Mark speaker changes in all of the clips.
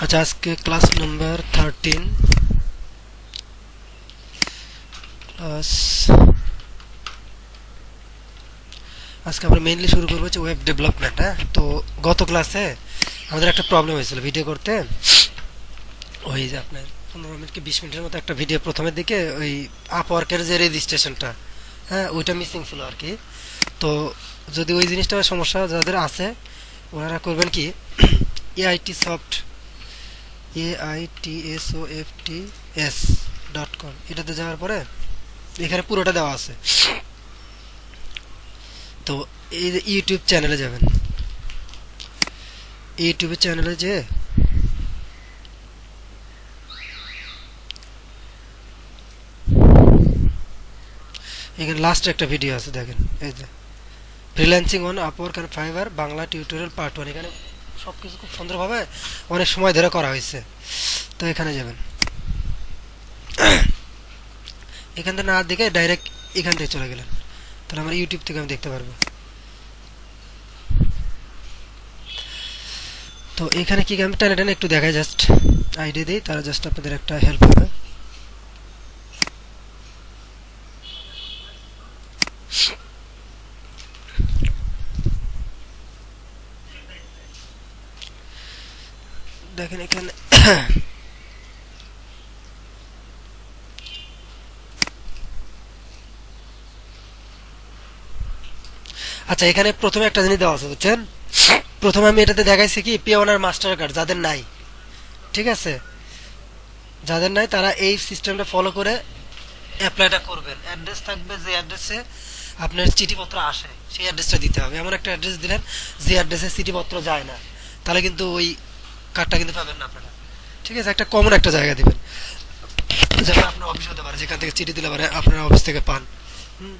Speaker 1: আচ্ছা, আজকে class number 13 class. আজকে আমরা মেইনলি শুরু করবো হচ্ছে ওয়েব ডেভেলপমেন্ট। হ্যাঁ, তো গত ক্লাসে আমাদের একটা প্রবলেম হয়েছিল ভিডিও করতে। ওই যে আপনার 15 মিনিট কি 20 মিনিটের মতো একটা ভিডিও প্রথমের দিকে ওই আপওয়ার্কের যে রেজিস্ট্রেশনটা, হ্যাঁ ওইটা মিসিং ছিল আর কি। তো যদি ওই জিনিসটা সমস্যা যাদের আছে ওনারা করবেন কি, এআইটি সফট AITSOFTS.com এটাতে যাওয়ার পরে এখানে পুরোটা দেওয়া আছে। তো এই যে ইউটিউব চ্যানেলে যাবেন, ইউটিউবের চ্যানেলে যে এখানে লাস্টে একটা ভিডিও আছে দেখেন, এই যে ফ্রিল্যান্সিং অন আপওয়ার্ক আর ফাইবার বাংলা টিউটোরিয়াল পার্ট 1। এখানে সব কিছু খুব সুন্দরভাবে অনেক সময় ধরে করা হয়েছে। তো এখানে যাবেন, এখান থেকে না দেখে ডাইরেক্ট এখান থেকে চলে গেলেন, তাহলে আমরা ইউটিউব থেকে আমি দেখতে পারবো। তো এখানে কি আমি টেনে টেনে একটু দেখাই, জাস্ট আইডিয়া দিই, তারা জাস্ট আপনাদের একটা হেল্প হবে। দেখেন এখানে আচ্ছা, এখানে প্রথমে একটা জিনিস দেওয়া আছে বুঝছেন। প্রথমে আমি এটাতে দেখাইছি কি পে ওনার মাস্টার কার্ড যাদের নাই, ঠিক আছে, যাদের নাই তারা এই সিস্টেমটা ফলো করে অ্যাপ্লাইটা করবেন। অ্যাড্রেস থাকবে যে অ্যাড্রেসে আপনার চিঠিপত্র আসে সেই অ্যাড্রেসটা দিতে হবে। এমন একটা অ্যাড্রেস দিলেন যে অ্যাড্রেসে চিঠিপত্র যায় না, তাহলে কিন্তু ওই কার্ডটা কিন্তু পাবেন না আপনারা। ঠিক আছে, একটা কমন একটা জায়গা দিবেন, যেমন আপনার অফিস হতে পারে, যেখান থেকে চিঠি দিলে পারে আপনারা অফিস থেকে পান। হুম,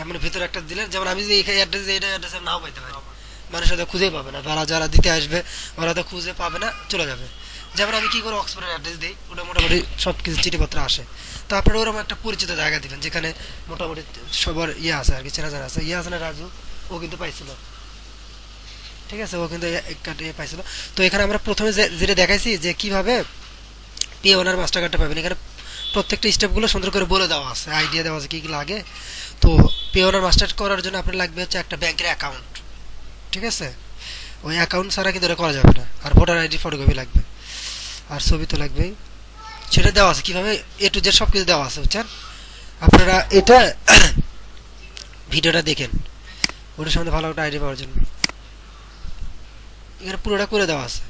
Speaker 1: এমন ভিতরে একটা দিলেন, যেমন আমি যদি এই অ্যাড্রেস এইটা অ্যাড্রেসে নাও পাইতে পারি, মানুষ হয়তো খুঁজেই পাবে না, যারা যারা দিতে আসবে ওরা তো খুঁজে পাবে না, চলে যাবে। যেমন আমি কি করে অক্সফোর্ডের অ্যাড্রেস দিই, ওটা মোটামুটি সব কিছু চিঠিপত্র আসে। তো আপনারা ওরকম একটা পরিচিত জায়গা দিবেন যেখানে মোটামুটি সবার ইয়ে আছে আর কি, চেনা জানা আছে। ইয়ে আছে না রাজু, ও কিন্তু পাইছিল, ঠিক আছে, ও কিন্তু পাইছিল। তো এখানে আমরা প্রথমে যেটা দেখাইছি যে কিভাবে পে ওনার মাস্টার কার্ডটা পাবেন, এখানে প্রত্যেকটা স্টেপগুলো সুন্দর করে বলে দেওয়া আছে, আইডিয়া দেওয়া আছে কি কি লাগে। তো পে ওনার মাস্টার করার জন্য আপনার লাগবে হচ্ছে একটা ব্যাংকের অ্যাকাউন্ট, ঠিক আছে, ওই অ্যাকাউন্ট ছাড়া কিন্তু এটা করা যাবে না। আর ভোটার আইডি ফটোকপি লাগবে, আর ছবি তো লাগবেই। সেটা দেওয়া আছে কিভাবে, এ টু জেড সব কিছু দেওয়া আছে বুঝছেন। আপনারা এটা ভিডিওটা দেখেন ওটার সম্বন্ধে ভালো একটা আইডিয়া পাওয়ার জন্য। এখানে পুরোটা করে দেওয়া আছে।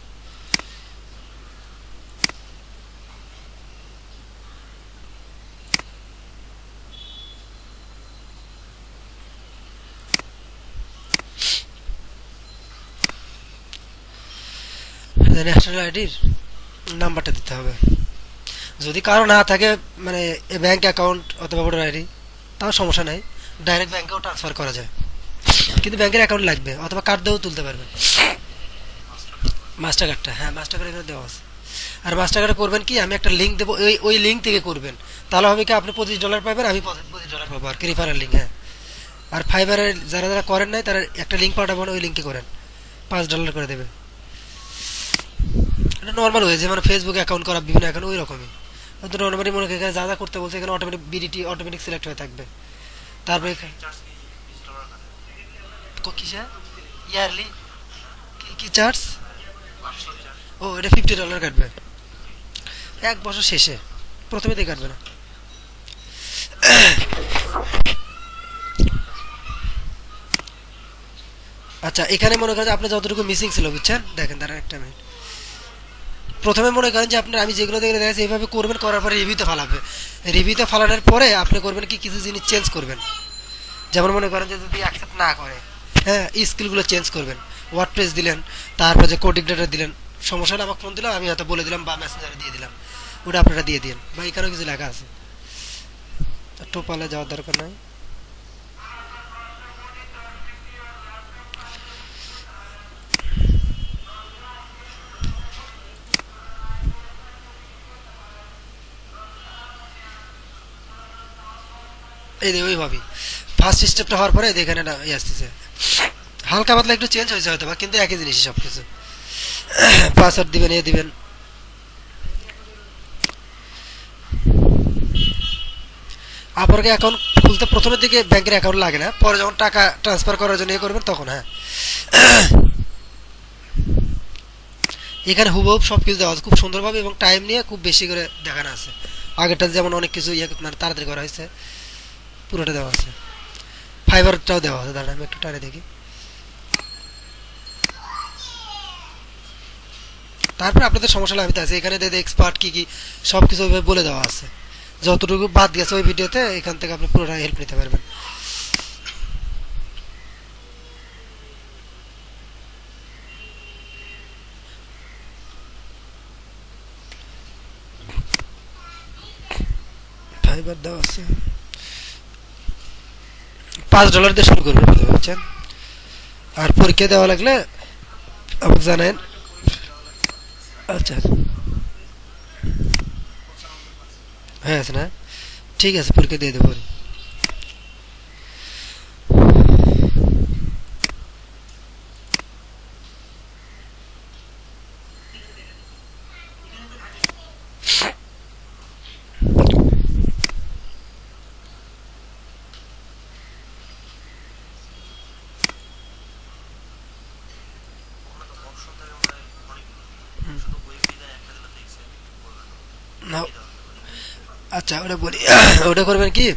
Speaker 1: ন্যাশনাল আইডির নাম্বারটা দিতে হবে। যদি কারো না থাকে, মানে ব্যাংক অ্যাকাউন্ট অথবা ভোটার আইডি, তাও সমস্যা নাই, ডাইরেক্ট ব্যাংকেও ট্রান্সফার করা যায়। কিন্তু ব্যাংকের অ্যাকাউন্ট লাগবে, অথবা কার্ড দিয়েও তুলতে পারবেন। মাস্টার কার্ডটা, হ্যাঁ মাস্টার কার্ড এখানে দেওয়া আছে। আর মাস্টার কার্ডে করবেন কি, আমি একটা লিঙ্ক দেবো, ওই লিঙ্ক থেকে করবেন, তাহলে হবে কি আপনি $25 পাবেন, আমি $25 পাবো আর কি, রিফারেল লিঙ্ক। হ্যাঁ, আর ফাইবারের যারা যারা করেন নাই তারা একটা লিঙ্ক পাঠাবেন, ওই লিঙ্কে করেন, $5 করে দেবে। এটা নর্মাল হয়ে, যেমন ফেসবুক অ্যাকাউন্ট করা বিভিন্ন অ্যাকাউন্ট ওই রকমই। তো নর্মালি মনে করেন এখানে যা যা করতে বলছে, এখানে অটোমেটিক বিডিটি অটোমেটিক সিলেক্ট হয়ে থাকবে। তারপরে কিসে ইয়ারলি কি চার্জ, ও এটা $50 কাটবে 1 বছর শেষে, প্রথমে দিয়ে কাটবে না। আচ্ছা, এখানে মনে করেন আপনার যতটুকু মিসিং ছিল বুঝছেন, দেখেন তারা একটা মিনিট। প্রথমে মনে করেন যে আপনার আমি যেগুলো দেখে দেখাচ্ছি এইভাবে করবেন, করার পরে রিভিউতে ফালাবে। রিভিউতে ফালানোর পরে আপনি করবেন কি, কিছু জিনিস চেঞ্জ করবেন। যেমন মনে করেন যে যদি অ্যাকসেপ্ট না করে, হ্যাঁ স্কিলগুলো চেঞ্জ করবেন। ওয়ার্ডপ্রেস দিলেন, তারপর যে কোডিং ডেটা দিলেন, সমস্যা হলে আমাকে ফোন দিলাম, আমি হয়তো বলে দিলাম বা মেসেঞ্জারে দিয়ে দিলাম, ওটা আপনারা দিয়ে দিন। বা এখানেও কিছু লেখা আছে, টোপালে যাওয়ার দরকার নাই। এই যে ওইভাবেই ফার্স্ট স্টেপটা হওয়ার পরে এখানে না আসতেছে, হালকা পাতলা একটু চেঞ্জ হয়েছে হয়তো বা, কিন্তু একই জিনিসই সব কিছু। পাসওয়ার্ড দিবেন, দিবেন। আপরকে অ্যাকাউন্ট খুলতে প্রথমের দিকে ব্যাংকের অ্যাকাউন্ট লাগে না, পরে যখন টাকা ট্রান্সফার করার জন্য করবেন তখন হ্যাঁ। এখানে হুবহুব সব কিছু দেওয়া আছে খুব সুন্দরভাবে এবং টাইম নিয়ে খুব বেশি করে দেখানো আছে। আগেরটা যেমন অনেক কিছু মানে তাড়াতাড়ি করা হয়েছে, পুরোটা দেওয়া আছে। ফাইবারটাও দেওয়া আছে, দাঁড়ান আমি একটু টানে দেখি। তারপরে আপনাদের সমস্যা লাভিতে আছে এখানে এক্সপার্ট কি কি সব কিছু বলে দেওয়া আছে। যতটুকু বাদ গেছে ওই ভিডিওতে এখান থেকে আপনি পুরোটা হেল্প নিতে পারবেন। ফাইবার দেওয়া আছে। $5 দিয়ে শুরু করবেন প্রথমে, বুঝছেন? আর পরীক্ষা দেওয়া লাগলে আমাকে জানেন। আচ্ছা হ্যাঁ আছে না, ঠিক আছে পরীক্ষা দিয়ে দেবো। না আচ্ছা ওটা বলি। ওটা করবেন কি,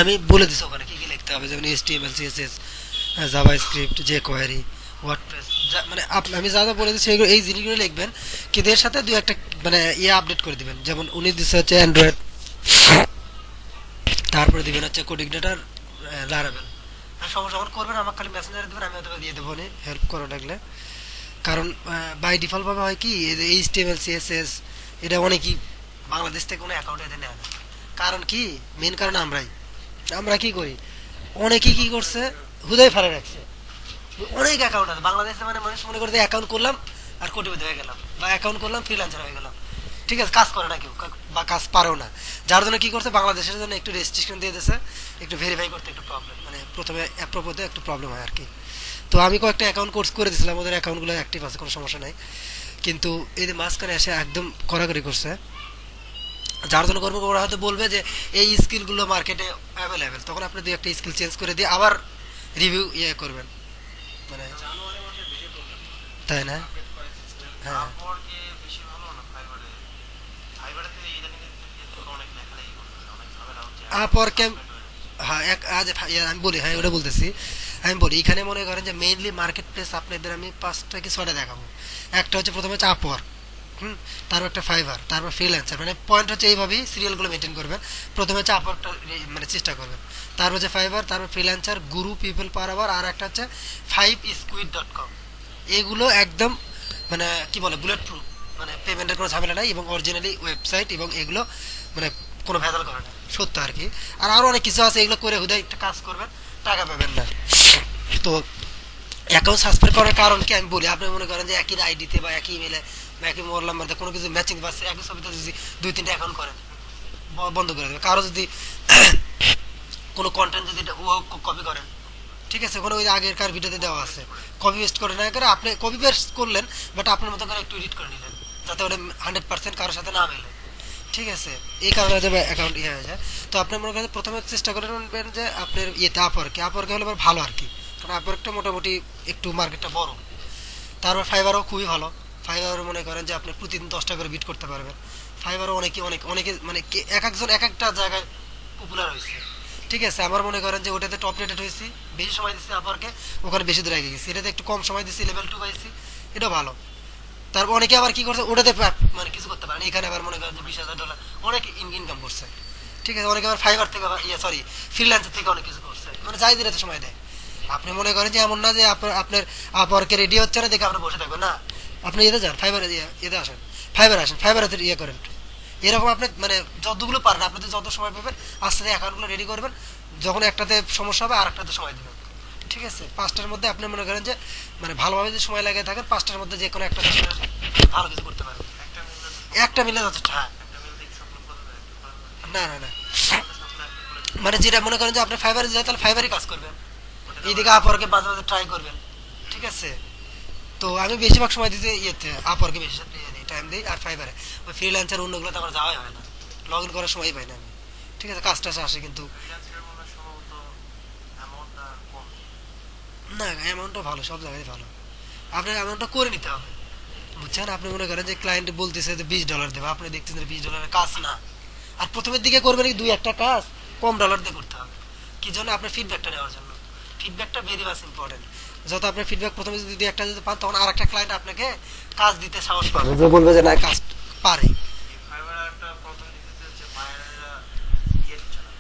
Speaker 1: আমি বলে দিচ্ছি ওখানে কি কি লিখতে হবে, যেমন HTML CSS জাভা স্ক্রিপ্ট যে কোয়ারি ওয়ার্ডপ্রেস, মানে আমি যা যা বলে দিচ্ছি এগুলো এই জিনিসগুলো লিখবেন, কিন্তু এর সাথে দুই একটা মানে আপডেট করে দিবেন। যেমন উনি দিচ্ছে হচ্ছে অ্যান্ড্রয়েড, তারপরে দিবেন হচ্ছে কোডিং ডেটার লারাবেল। সমস্যা যখন করবেন আমাকে খালি মেসেঞ্জারে দেবেন, আমি অথবা দিয়ে দেবো হেল্প করা লাগলে। কারণ বাই ডিফল্ট ভাবে হয় কি HTML CSS এটা অনেকই বাংলাদেশ থেকে কোনো অ্যাকাউন্ট এদের নেয় না। কারণ কি, মেন কারণ আমরা কি করি, অনেকেই কি করছে হুদাই ফারে রাখছে। অনেক অ্যাকাউন্ট আছে বাংলাদেশে, মানে মানুষ মনে করে অ্যাকাউন্ট করলাম আর কোটিপতি হয়ে গেলাম, বা অ্যাকাউন্ট করলাম ফ্রিল্যান্সার হয়ে গেলাম। ঠিক আছে, কাজ করে না কেউ বা কাজ পারেও না। যার জন্য কি করছে বাংলাদেশের জন্য একটু রেস্ট্রিকশন দিয়ে দিয়েছে, একটু ভেরিফাই করতে একটু প্রবলেম, মানে প্রথমে অ্যাপ্রুভ হতে একটু প্রবলেম হয় আর কি। তো আমি কয়েকটা অ্যাকাউন্ট কোর্স করে দিয়েছিলাম, ওদের অ্যাকাউন্টগুলো অ্যাক্টিভ আছে, কোনো সমস্যা নাই। কিন্তু এই যে মাঝখানে এসে একদম কড়াকড়ি করছে, যার জন্য করবো ওরা হয়তো বলবে যে এই স্কিলগুলো মার্কেটে অ্যাভেলেবেল, তখন আপনি দুই একটা স্কিল চেঞ্জ করে দিয়ে আবার রিভিউ করবেন, মানে তাই না? হ্যাঁ আপওয়ার্কে, হ্যাঁ আমি বলি, হ্যাঁ ওটা বলতেছি। আমি বলি এখানে মনে করেন যে মেইনলি মার্কেট প্লেস আপনাদের আমি 5টা কি 6টা দেখাবো। একটা হচ্ছে প্রথমে হচ্ছে আপওয়ার্ক, তারপর একটা ফাইবার, তারপর ফ্রিল্যান্সার। মানে পয়েন্ট হচ্ছে এইভাবেই সিরিয়ালগুলো মেনটেন করবেন। প্রথমে হচ্ছে আপওয়ার্কটা মানে চেষ্টা করবেন, তারপর হচ্ছে ফাইবার, তারপর ফ্রিল্যান্সার, গুরু, পিপল পার আওয়ার, আর একটা হচ্ছে 5squid.com। এগুলো একদম মানে কি বলে বুলেট প্রুফ, মানে পেমেন্টের কোনো ঝামেলা নাই এবং অরিজিনালি ওয়েবসাইট, এবং এগুলো মানে কোনো ভেজাল করে না, সত্য আর কি। আর আরও অনেক কিছু আছে, এগুলো করে হুদায় একটা কাজ করবেন, টাকা পাবেন না। তো অ্যাকাউন্ট সাসপেন্ড করার কারণ কি আমি বলি। আপনি মনে করেন যে একই আইডিতে বা একই ইমেলে বা একই মোবাইল নাম্বারে কোনো কিছু ম্যাচিং বা একই ছবিতে যদি 2-3টা অ্যাকাউন্ট করেন, বন্ধ করে দেবে। কারো যদি কোনো কন্টেন্ট যদি কপি করেন, ঠিক আছে, ওখানে ওই আগেরকার ভিডিওতে দেওয়া আছে, কপি পেস্ট করে না করে আপনি কপি পেস্ট করলেন, বাট আপনার মতো করে একটু এডিট করে নিলেন যাতে ওটা 100% কারোর সাথে না মেলে। ঠিক আছে, এই কারণে যাবে অ্যাকাউন্ট হয়ে যায়। তো আপনি মনে করেন প্রথমে চেষ্টা করবেন যে আপনার আপওয়ার্কে হলে ভালো আর কি, কারণ আপওয়ার্কটা মোটামুটি একটু মার্কেটটা বড়। তারপর ফাইবারও খুবই ভালো। ফাইবারও মনে করেন যে আপনি প্রতিদিন 10টা করে বিট করতে পারবেন। ফাইবারও অনেকে মানে এক একজন এক একটা জায়গায় পপুলার হয়েছে। ঠিক আছে, আমার মনে করেন যে ওটাতে টপ রেটেড হয়েছি, বেশি সময় দিচ্ছি আপওয়ার্কে, ওখানে বেশি দূর আগে গেছি। এটাতে একটু কম সময় দিচ্ছি, লেভেল 2 পাইছি, এটা ভালো। তারপর অনেকে আবার কি করছে ওটাতে মানে কিছু করতে পারেন, এখানে আবার মনে করেন যে $20,000 অনেক ইনকাম করছে। ঠিক আছে, অনেকে আবার ফাইবার থেকে সরি ফ্রিল্যান্সার থেকে অনেক কিছু করছে, মানে যাই দিলে সময় দেয়। আপনি মনে করেন যে এমন না যে আপনার আপওয়ার্কে রেডি হচ্ছে না দেখে আপনি বসে থাকবেন না, আপনি এতে যান, ফাইবারে এতে আসেন, আসেন ফাইবারে করেন। এরকম আপনি মানে যতগুলো পারেন আপনাদের যত সময় পাবেন আস্তে আস্তে অ্যাকাউন্টগুলো রেডি করবেন। যখন একটাতে সমস্যা হবে আর একটাতে সময় দেবেন। ঠিক আছে, 5টার মধ্যে আপনি মনে করেন যে মানে ভালোভাবে যে সময় লাগিয়ে থাকেন 5টার মধ্যে যে কোনো একটা ভালো কিছু করতে পারবেন। একটা মিলে যথেষ্ট। হ্যাঁ না না না, মানে যেটা মনে করেন যে আপনি ফাইবারে যায় তাহলে ফাইবারই কাজ করবেন, এইদিকে আপওয়ার্কে মাঝে মাঝে ট্রাই করবেন। ঠিক আছে, তো আমি বেশিরভাগ সময় দিতে ইয়েতে আপওয়ার্কে বেশি টাইম দিই, আর ফাইবারে। ওই ফ্রিল্যান্সার অন্যগুলোতে আমার যাওয়াই হয় না, লগ ইন করার সময় পাই না আমি। ঠিক আছে, কাজটা আসে কিন্তু
Speaker 2: ফ্রিল্যান্সের মনে হয় সম্ভবত অ্যামাউন্টটা কম।
Speaker 1: না, অ্যামাউন্টটা ভালো, সব জায়গায় ভালো। আপনার অ্যামাউন্টটা করে নিতে হবে, বুঝছেন? আপনি মনে করেন যে ক্লায়েন্ট বলতেছে যে $20 দেবে, আপনি দেখতেছেন যে $20 কাজ না, আর প্রথমের দিকে করবেন কি দুই একটা কাজ কম ডলার দিয়ে করতে হবে। কি জন্য? আপনার ফিডব্যাকটা নেওয়ার জন্য। ফিডব্যাকটা ভেরি মাচ ইম্পর্টেন্ট। যত আপনার ফিডব্যাক প্রথমে যদি দুই একটা যদি পান, তখন আর একটা ক্লায়েন্ট আপনাকে কাজ দিতে সাহস পাবে, যে বলবে যে না কাজ পারে।
Speaker 2: এই ফাইবার একটা প্রবলেম দিতেছে যে বায়ারেরা ইয়ে দিচ্ছে না,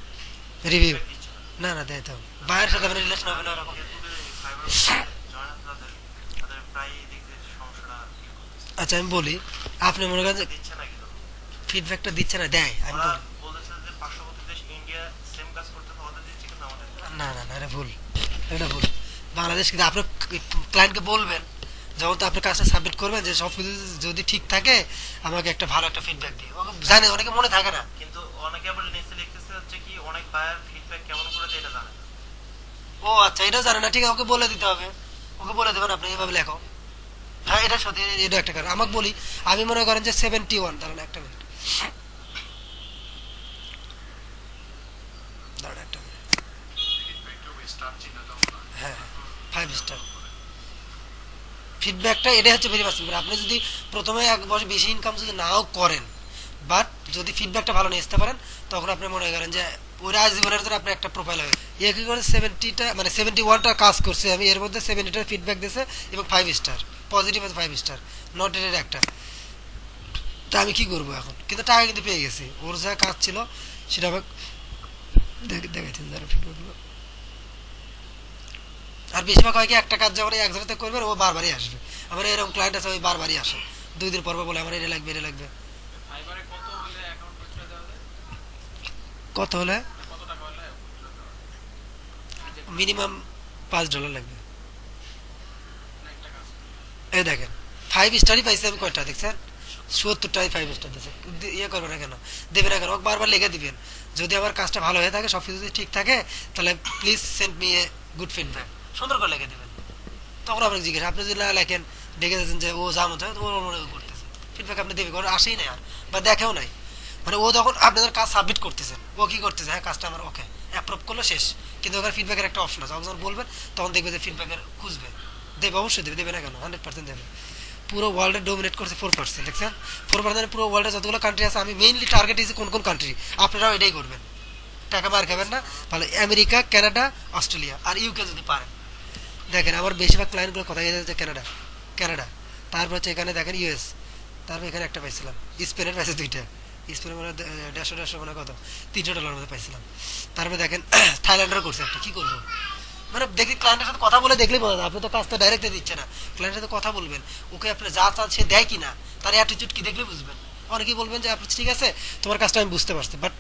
Speaker 1: রিভিউ
Speaker 2: ফিডব্যাক দিচ্ছে না।
Speaker 1: না না দেয় তো, বায়ের সাথে আপনার রিলেশন হবে না ওরকম।
Speaker 2: ইউটিউবে ফাইবার জয়েন আছে তাদের, তাদের প্রায় দিক দিয়ে সমস্যাটা ফিল করতেছে।
Speaker 1: আচ্ছা আমি বলি, আপনি মনে করেন যে
Speaker 2: দিচ্ছে না কিন্তু
Speaker 1: ফিডব্যাকটা দিচ্ছে না, দেয় আমি
Speaker 2: ওরা
Speaker 1: বলি।
Speaker 2: বলতেছে যে পার্শ্ববর্তী দেশ ইন্ডিয়া সেম কাজ করতে ওদের দিচ্ছে কিন্তু আমাদের দিচ্ছে না।
Speaker 1: না না না, এটা ভুল, এটা ভুল। বাংলাদেশ কিন্তু আপনার ক্লায়েন্টকে বলবেন, যখন তো আপনি কাজটা সাবমিট করবেন, যে সব কিছু যদি ঠিক থাকে আমাকে একটা ভালো একটা ফিডব্যাক দিই। জানে, অনেকে মনে থাকে না।
Speaker 2: কিন্তু অনেকে আবার নিচে লিখতেছে হচ্ছে কি অনেক বায়ার ফিডব্যাক কেমন করে দেয় এটা জানে না।
Speaker 1: ও আচ্ছা, এটাও জানে না, ঠিক আছে, ওকে বলে দিতে হবে। ওকে বলে দেবেন আপনি এভাবে লেখো। হ্যাঁ, এটা সত্যি, এটা একটা কারণ। আমাকে বলি, আমি মনে করেন যে 71, দাঁড়ান একটা মিনিট, দাঁড়ান একটা মিনিট, হ্যাঁ হ্যাঁ, 5 স্টার। ফিডব্যাকটা এটাই হচ্ছে ভেরি মাস্ট। আপনি যদি প্রথমে 1 বছর বেশি ইনকাম যদি নাও করেন, বাট যদি ফিডব্যাকটা ভালো নিয়ে আসতে পারেন, তখন আপনি মনে করেন যে ওই জীবনের জন্য আপনার একটা প্রোফাইল হবে। ইয়ে কি করে 70টা মানে 71টা কাজ করছে আমি, এর মধ্যে 70টার ফিডব্যাক দিয়েছে এবং 5 স্টার, পজিটিভ আছে 5 স্টার, নট এর একটা। তা আমি কি করবো এখন? কিন্তু টাকা কিন্তু পেয়ে গেছি, ওর যা কাজ ছিল সেটা আমাকে দেখাইছেন যারা ফিডব্যাকগুলো। আর বেশিরভাগ হয় কি, একটা কাজ যখন একজনতে করবেন ও বারবারই আসবে। আমার এরকম ক্লায়েন্ট আছে, ওই বারবারই আসে, 2 দিন পর পর বলে আমার এটা লাগবে, এটা লাগবে।
Speaker 2: ফাইবারে কত হলে অ্যাকাউন্ট খুলে দেওয়া যায়?
Speaker 1: কত হলে?
Speaker 2: মানে কত টাকা হলে খুলে দেওয়া যায়?
Speaker 1: মিনিমাম $5 লাগবে।
Speaker 2: মানে একটা কাজ
Speaker 1: এই দেখেন, 5 স্টারই পাইছি আমি, কয়টা দেখছেন? 70টাই 5 স্টার দিচ্ছে। ইয়ে করবে না কেন, দেবে না কেন? ওকে বারবার লিখে দিবেন, যদি আমার কাজটা ভালো হয়ে থাকে, সব কিছু যদি ঠিক থাকে, তাহলে please send me a good feedback, সুন্দর করে লিখে দিবেন। তখন আপনাকে জিজ্ঞেস, আপনি যদি না লেখেন, দেখে যাচ্ছেন যে ও যা মতো ও মনে করতেছে, ফিডব্যাক আপনি দেবে, কোনো আসেই নাই আর, বা দেখেও নাই। মানে ও যখন আপনাদের কাজ সাবমিট করতেছেন, ও কি করতেছে, হ্যাঁ কাজটা আমার ওকে অ্যাপ্রুভ করলো, শেষ। কিন্তু ওখানে ফিডব্যাকের একটা অপশন আছে, যখন বলবেন তখন দেখবে যে ফিডব্যাকের খুঁজবে, দেবে, অবশ্যই দেবে, দেবে না কেন? 100% দেবে। পুরো ওয়ার্ল্ডে ডোমিনেট করছে 4%, দেখছেন? 4% পুরো ওয়ার্ল্ডে যতগুলো কান্ট্রি আছে, আমি মেইনলি টার্গেট দিয়েছি কোন কোন কান্ট্রি, আপনারাও এটাই করবেন, টাকা মার খাবেন না। ভালো, আমেরিকা, কানাডা, অস্ট্রেলিয়া আর ইউকে যদি পারেন। দেখেন আমার বেশিরভাগ ক্লায়েন্টগুলো কোথায় গেছে? কানাডা, কানাডা, তারপর হচ্ছে এখানে দেখেন ইউএস, তারপর এখানে একটা পাইছিলাম, স্পেনের পাইছে 2টা, স্পেনের মানে 150 মানে কত, $300 মধ্যে পাইছিলাম। তারপরে দেখেন থাইল্যান্ডেরও করছে একটা, কি করবো? মানে দেখি ক্লায়েন্টের সাথে কথা বলে দেখলেই বোঝা যায়, আপনি তো কাজটা ডাইরেক্ট দিচ্ছে না, ক্লায়েন্টের সাথে কথা বলবেন, ওকে আপনি যা চান সে দেয় কিনা, তার অ্যাটিটিউড কি দেখলে বুঝবেন। অনেকেই বলবেন যে আপনি ঠিক আছে, তোমার কাজটা আমি বুঝতে পারছি, বাট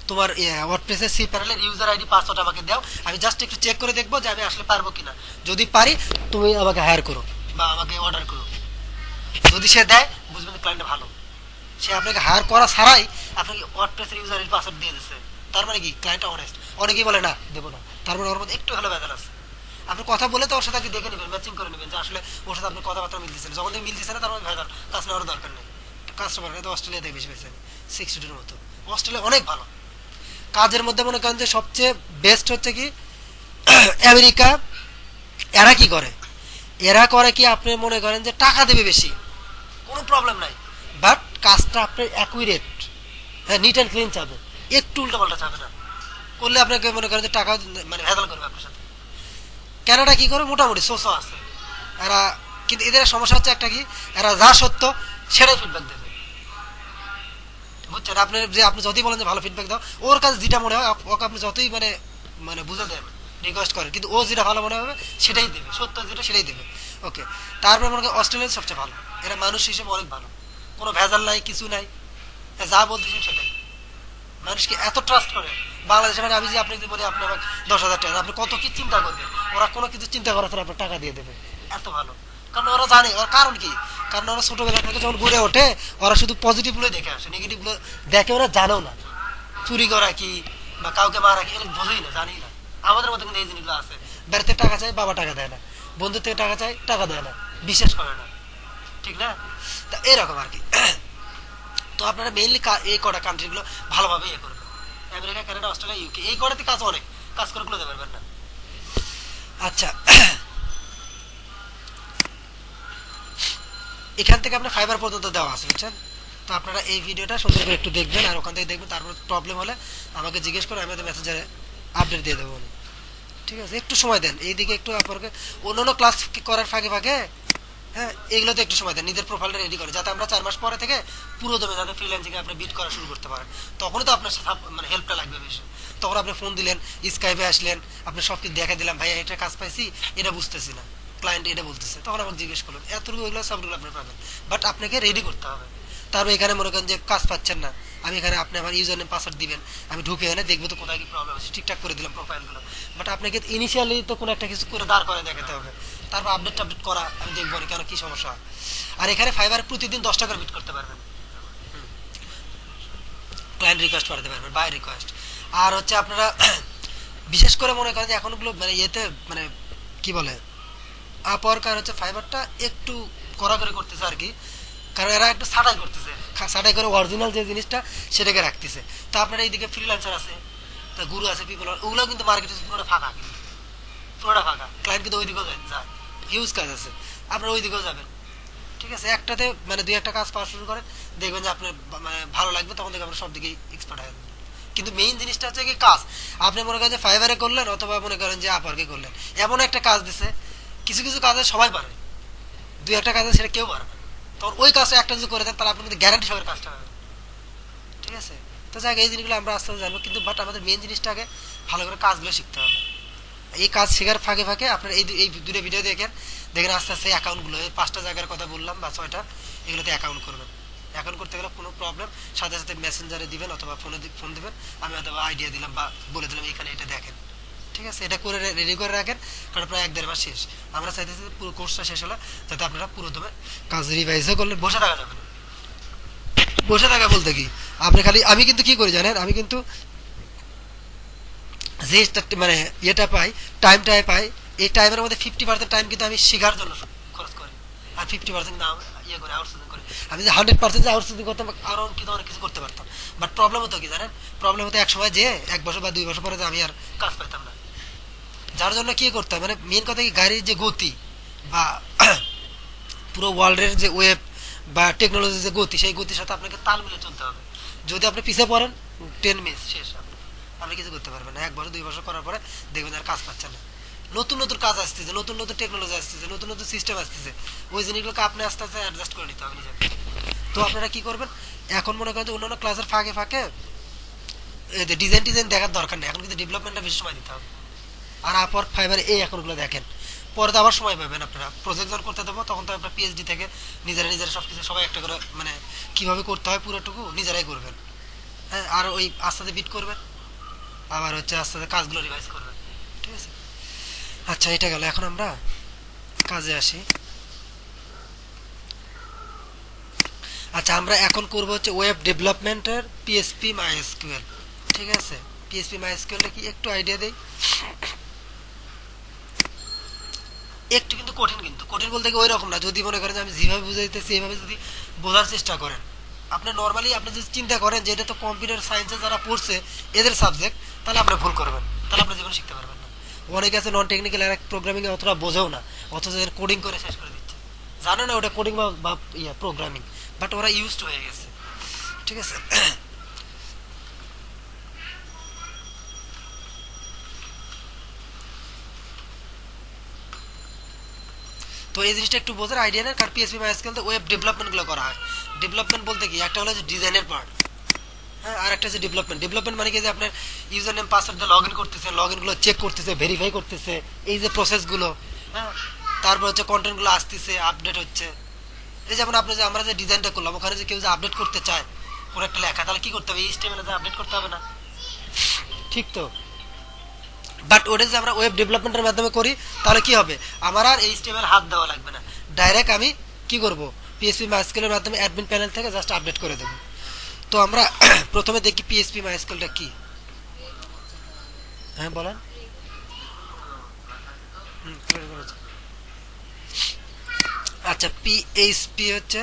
Speaker 1: তোমার ওয়ার্ডপ্রেসের সি প্যানেলের ইউজার আইডি পাসওয়ার্ড আমাকে দাও, আমি জাস্ট একটু চেক করে দেখবো যে আমি আসলে পারবো কিনা, যদি পারি তুমি আমাকে হায়ার করো বা আমাকে অর্ডার করো। যদি সে দেয়, বুঝবেন ক্লায়েন্ট ভালো। সে আপনাকে হায়ার করা ছাড়াই আপনাকে ওয়ার্ডপ্রেসের ইউজার আইডি পাসওয়ার্ড দিয়ে দিচ্ছে, তার মানে কি ক্লায়েন্ট অনেস্ট। অনেকেই বলে না দেবো না, তার মানে ওর মধ্যে একটু হলে ভেজাল আছে। আপনি কথা বলে তো ওর সাথে আগে দেখে নেবেন, ম্যাচিং করে নেবেন, যে আসলে ওর সাথে আপনার কথাবার্তা মিলতেছে না। যখন মিলতেছে না, তার মানে ভেজাল, কাজ নেওয়ার দরকার নেই। কাস্টমার তো অস্ট্রেলিয়াতে বেশি পেয়েছেন, 62-র মতো। অস্ট্রেলিয়া অনেক ভালো কাজের মধ্যে। মনে করেন যে সবচেয়ে বেস্ট হচ্ছে কি আমেরিকা। এরা কি করে? এরা করে কি, আপনি মনে করেন যে টাকা দেবে বেশি, কোনো প্রবলেম নাই, বাট কাজটা আপনার অ্যাকুরেট, হ্যাঁ, নিট অ্যান্ড ক্লিন চাবে, একটু উল্টাপাল্টা চাবে না। করলে আপনাকে মনে করেন যে টাকা মানে ভেজাল করবে আপনার সাথে। কেনাডা কি করে, মোটামুটি সোসো আছে এরা, কিন্তু এদের সমস্যা হচ্ছে একটা কি, এরা যা সত্য সেটাই ফিডব্যাক দেবে, বুঝছেন? আপনি যে আপনি যতই বলেন যে ভালো ফিডব্যাক দাও, ওর কাছে যেটা মনে হয় ওকে আপনি যতই মানে মানে বুঝে দেন, রিকোয়েস্ট করেন, কিন্তু ও যেটা ভালো মনে হবে সেটাই দেবে, সত্য যেটা সেটাই দেবে। ওকে, তারপরে মনে করেন অস্ট্রেলিয়া সবচেয়ে ভালো, এরা মানুষ হিসেবে অনেক ভালো, কোনো ভেজাল নাই, কিছু নাই, যা বলতেছেন সেটাই। মানুষকে এত ট্রাস্ট করে। বাংলাদেশে মানে আমি যে আপনাকে বলি আপনি আমাকে 10,000 টাকা, আপনি কত কি চিন্তা করবেন, ওরা কোনো কিছু চিন্তা করার পর আপনার টাকা দিয়ে দেবে, এত ভালো। কারণ ওরা জানে, ওর কারণ কি, কারণ ওরা ছোটবেলা থেকে যখন ঘুরে ওঠে, ওরা শুধু পজিটিভ গুলো দেখে আসে, নেগেটিভ গুলো দেখে ওরা জানেও না। চুরি করা কি বা কাউকে মারা কি, এগুলো বোঝেই না, জানি না। আমাদের মধ্যে কিন্তু এই জিনিসগুলো আছে, বেড়াতে টাকা চাই, বাবা টাকা দেয় না, বন্ধুর থেকে টাকা চাই, টাকা দেয় না, বিশ্বাস করে না, ঠিক না? তা এরকম আর কি। তো আপনারা মেইনলি এই কটা কান্ট্রিগুলো ভালোভাবে ইয়ে করবেন, আমেরিকা, কানাডা, অস্ট্রেলিয়া, ইউকে, এই কটাতে কাজ অনেক, কাজ করে গুলোতে পারবেন না। আচ্ছা, এখান থেকে আপনার ফাইবার পর্যন্ত দেওয়া আছে, বুঝছেন? তো আপনারা এই ভিডিওটা সুন্দর করে একটু দেখবেন, আর ওখান থেকে দেখবেন, তারপর প্রবলেম হলে আমাকে জিজ্ঞেস করে, আমি মেসেঞ্জারে আপডেট দিয়ে দেবো। ঠিক আছে, একটু সময় দেন এইদিকে, একটু আপনাকে অন্যান্য ক্লাস করার ফাঁকে ফাঁকে, হ্যাঁ, এগুলোতে একটু সময় দেন, নিজের প্রোফাইলটা রেডি করে, যাতে আমরা 4 মাস পরে থেকে পুরো দমে যাতে ফ্রিল্যান্সিং আপনি বিট করা শুরু করতে পারেন। তখনই তো আপনার মানে হেল্পটা লাগবে বেশি। তখন আপনি ফোন দিলেন, স্কাইপে আসলেন, আপনি সব কিছু দেখা দিলাম, ভাইয়া এটা কাজ পাইছি, এটা বুঝতেছি না, ক্লায়েন্ট এটা বলতেছে, তখন আমাকে জিজ্ঞেস করলেন, এতটুকু এগুলো সবগুলো আপনি পাবেন। বাট আপনাকে রেডি করতে হবে। তারপর এখানে মনে করেন যে কাজ পাচ্ছেন না, আমি এখানে আপনি আমার ইউজার নেম পাসওয়ার্ড দিবেন, আমি ঢুকে এনে দেখবো তো কোথায় কি প্রবলেম আছে, ঠিকঠাক করে দিলাম প্রোফাইলগুলো। বাট আপনাকে ইনিশিয়ালি তো কোনো একটা কিছু করে দাঁড় করে দেখাতে হবে, তারপর আপডেট টাপডেট করা, আমি দেখবো না কেন কি সমস্যা হয়। আর এখানে ফাইবার প্রতিদিন 10 টাকা বিট করতে পারবেন, ক্লায়েন্ট রিকোয়েস্ট পাঠাতে পারবেন, বাই রিকোয়েস্ট। আর হচ্ছে আপনারা বিশেষ করে মনে করেন যে এখনগুলো মানে ইয়েতে মানে কি বলে, আপওয়ার্ক আর হচ্ছে ফাইবারটা একটু কড়াকড়ি করতেছে আর কি, কারণ এরা একটু ছাঁটাই করতেছে, ছাঁটাই করে অরিজিনাল যে জিনিসটা সেটাকে রাখতেছে। তো আপনার এইদিকে ফ্রিল্যান্সার আছে, তা গুরু আছে, পিপল, ওগুলো কিন্তু মার্কেটে পুরোটা ফাঁকা, কিন্তু পুরোটা ফাঁকা, ক্লায়েন্ট কিন্তু ওই দিকেও যায়, হিউজ কাজ আছে, আপনারা ওই দিকেও যাবেন। ঠিক আছে, একটাতে মানে 2-1টা কাজ পাওয়া শুরু করেন, দেখবেন যে আপনার মানে ভালো লাগবে, তখন থেকে আপনার সব দিকেই এক্সপার্ট হয়ে যাবেন। কিন্তু মেইন জিনিসটা হচ্ছে কি কাজ, আপনি মনে করেন যে ফাইবারে করলেন অথবা মনে করেন যে আপওয়ার্কে করলেন, এমন একটা কাজ দিছে, কিছু কিছু কাজে সবাই পারে, 2-1টা কাজে সেটা কেউ পারে না, তখন ওই কাজটা একটা যদি করে দেন, তাহলে আপনি কিন্তু গ্যারান্টি সহকারে কাজটা পাবেন। ঠিক আছে, তো যাই হোক, এই জিনিসগুলো আমরা আস্তে আস্তে জানবো, কিন্তু বাট আমাদের মেইন জিনিসটা আগে ভালো করে কাজগুলো শিখতে হবে। এই কাজ শেখার ফাঁকে ফাঁকে আপনার এই দুটো ভিডিও দেখেন, দেখেন আস্তে আস্তে অ্যাকাউন্টগুলো, এই 5টা জায়গার কথা বললাম বা 6টা, এগুলোতে অ্যাকাউন্ট করবেন। অ্যাকাউন্ট করতে গেলে কোনো প্রবলেম, সাথে সাথে মেসেঞ্জারে দিবেন অথবা ফোন দিবেন, আমি অথবা আইডিয়া দিলাম বা বলে দিলাম এখানে এটা দেখেন। ঠিক আছে, এটা করে রেডি করে রাখেন, কারণ প্রায় 1-1.5 মাস শেষ, আমরা চাইতেছি পুরো কোর্সটা শেষ হলে যাতে আপনারা পুরো দমে কাজ রিভাইজও করলেন, বসে থাকা যাবে না। বসে থাকা বলতে কি, আপনি খালি, আমি কিন্তু কি করি জানেন, আমি কিন্তু যে মানে ইয়েটা পাই, টাইমটা পাই, এই টাইমের মধ্যে 50% টাইম কিন্তু আমি শেখার জন্য খরচ করি, আর 50% না ইয়ে করে আউটসোর্সিং করি। আমি যে 100% যে আউটসোর্সিং করতাম, আরও কিন্তু অনেক কিছু করতে পারতাম। বাট প্রবলেম হতো কি জানেন, প্রবলেম হতো এক সময় যে 1 বছর বা 2 বছর পরে যে আমি আর কাজ পাইতাম না। যার জন্য কি করতে হয়, মানে মেন কথা কি, গাড়ির যে গতি বা পুরো ওয়ার্ল্ডের যে ওয়েব বা টেকনোলজির যে গতি, সেই গতির সাথে আপনাকে তাল মিলে চলতে হবে। যদি আপনি পিছিয়ে পড়েন, 10 মিস শেষ, আপনি কিছু করতে পারবেন না। 1 বছর 2 বছর করার পরে দেখবেন আর কাজ পাচ্ছেন না। নতুন নতুন কাজ আসতেছে, নতুন নতুন টেকনোলজি আসতেছে, নতুন নতুন সিস্টেম আসতেছে, ওই জিনিসগুলোকে আপনি আস্তে আস্তে অ্যাডজাস্ট করে নিতে হবে নিজেকে। তো আপনারা কি করবেন, এখন মনে করেন যে অন্যান্য ক্লাসের ফাঁকে ফাঁকে ডিজাইন টিজাইন দেখার দরকার নেই, এখন কিন্তু ডেভেলপমেন্টটা বেশি সময় দিতে হবে। আর আপওয়ার্ক, ফাইবার, এই এখনগুলো দেখেন, পরে তো আবার সময় পাবেন, আপনারা প্রজেক্ট যখন করতে দেবো তখন তো আপনার পিএইচডি থেকে নিজেরা সব কিছু সবাই একটা করে মানে কীভাবে করতে হয় পুরোটুকু নিজেরাই করবেন। হ্যাঁ, আর ওই আস্তে আস্তে বিট করবেন, আবার হচ্ছে আস্তে আস্তে কাজগুলো রিভাইজ করবেন। ঠিক আছে, আচ্ছা, এটা গেল, এখন আমরা কাজে আসি। আচ্ছা, আমরা এখন করব হচ্ছে ওয়েব ডেভেলপমেন্টের পিএসপি মাইএসকিউএল। ঠিক আছে, পিএসপি মাইএসকিউএলটা কি একটু আইডিয়া দেই। একটু কিন্তু কঠিন, কিন্তু কঠিন বলতে ওই রকম না, যদি মনে করেন যে আমি যেভাবে বুঝাইতেছি এইভাবে যদি বোঝার চেষ্টা করেন, আপনি নর্মালি আপনি যদি চিন্তা করেন যে এটা তো কম্পিউটার সায়েন্সে যারা পড়ছে এদের সাবজেক্ট, তাহলে আপনি ভুল করবেন, তাহলে আপনি জীবনে শিখতে পারবেন না। অনেকে আছে নন টেকনিক্যাল, এরা প্রোগ্রামিং অতটা বোঝেও না, অথচ কোডিং করে শেষ করে দিচ্ছে, জানে না ওটা কোডিং বা প্রোগ্রামিং, বাট ওরা ইউজড হয়ে গেছে। ঠিক আছে, তো এই জিনিসটা একটু বোঝার আইডিয়া নেই, কারণ পিএসপি মাইএসকিউএল তো ওয়েব ডেভেলপমেন্টগুলো করা হয়। ডেভেলপমেন্ট বলতে কি, একটা হলো যে ডিজাইনের পার্ট, হ্যাঁ, আর একটা হচ্ছে ডেভেলপমেন্ট। ডেভেলপমেন্ট মানে কি, যে আপনার ইউজার নেম পাসওয়ার্ড দিয়ে লগ ইন করতেছে, লগ ইনগুলো চেক করতেছে, ভেরিফাই করতেছে, এই যে প্রসেসগুলো, হ্যাঁ, তারপর হচ্ছে কন্টেন্টগুলো আসতেছে, আপডেট হচ্ছে। এই যেমন আপনি যে আমরা যে ডিজাইনটা করলাম, ওখানে যে কেউ যে আপডেট করতে চায় কোনো একটা লেখা, তাহলে কি করতে হবে, এইচটিএমএল এ আপডেট করতে হবে না? ঠিক তো, বাট ওটা যে আমরা ওয়েব ডেভেলপমেন্টের মাধ্যমে করি, তাহলে কি হবে, আমার আর এইচটিএমএল হাত দেওয়া লাগবে না, ডাইরেক্ট আমি কি করব, পিএসপি মাইএসকিউএল এর মাধ্যমে অ্যাডমিন প্যানেল থেকে জাস্ট আপডেট করে দেব। তো আমরা প্রথমে দেখি পিএসপি মাইএসকিউএলটা কি। হ্যাঁ বলেন। আচ্ছা পিএইচপি হচ্ছে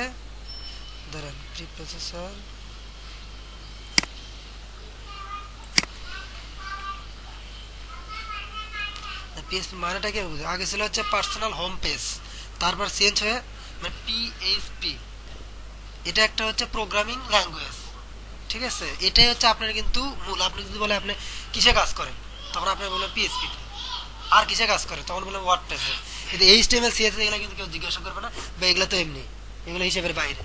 Speaker 1: ধরেন প্রি প্রসেসর পিএইচপি মানেটা কি বুঝে আগে ছিল হচ্ছে পার্সোনাল হোম পেজ তারপর চেঞ্জ হয়ে মানে পিএইচপি এটা একটা হচ্ছে প্রোগ্রামিং ল্যাঙ্গুয়েজ ঠিক আছে এটাই হচ্ছে আপনার কিন্তু মূল আপনি যদি বলে আপনি কিসে কাজ করেন তখন আপনি বলবেন পিএইচপি আর কিসে কাজ করে তখন বলবেন ওয়ার্ডপ্রেসে কিন্তু এইচটিএমএল সিএসএস এগুলো কিন্তু কেউ জিজ্ঞাসা করবে না বা এগুলো তো এমনি এগুলো হিসেবের বাইরে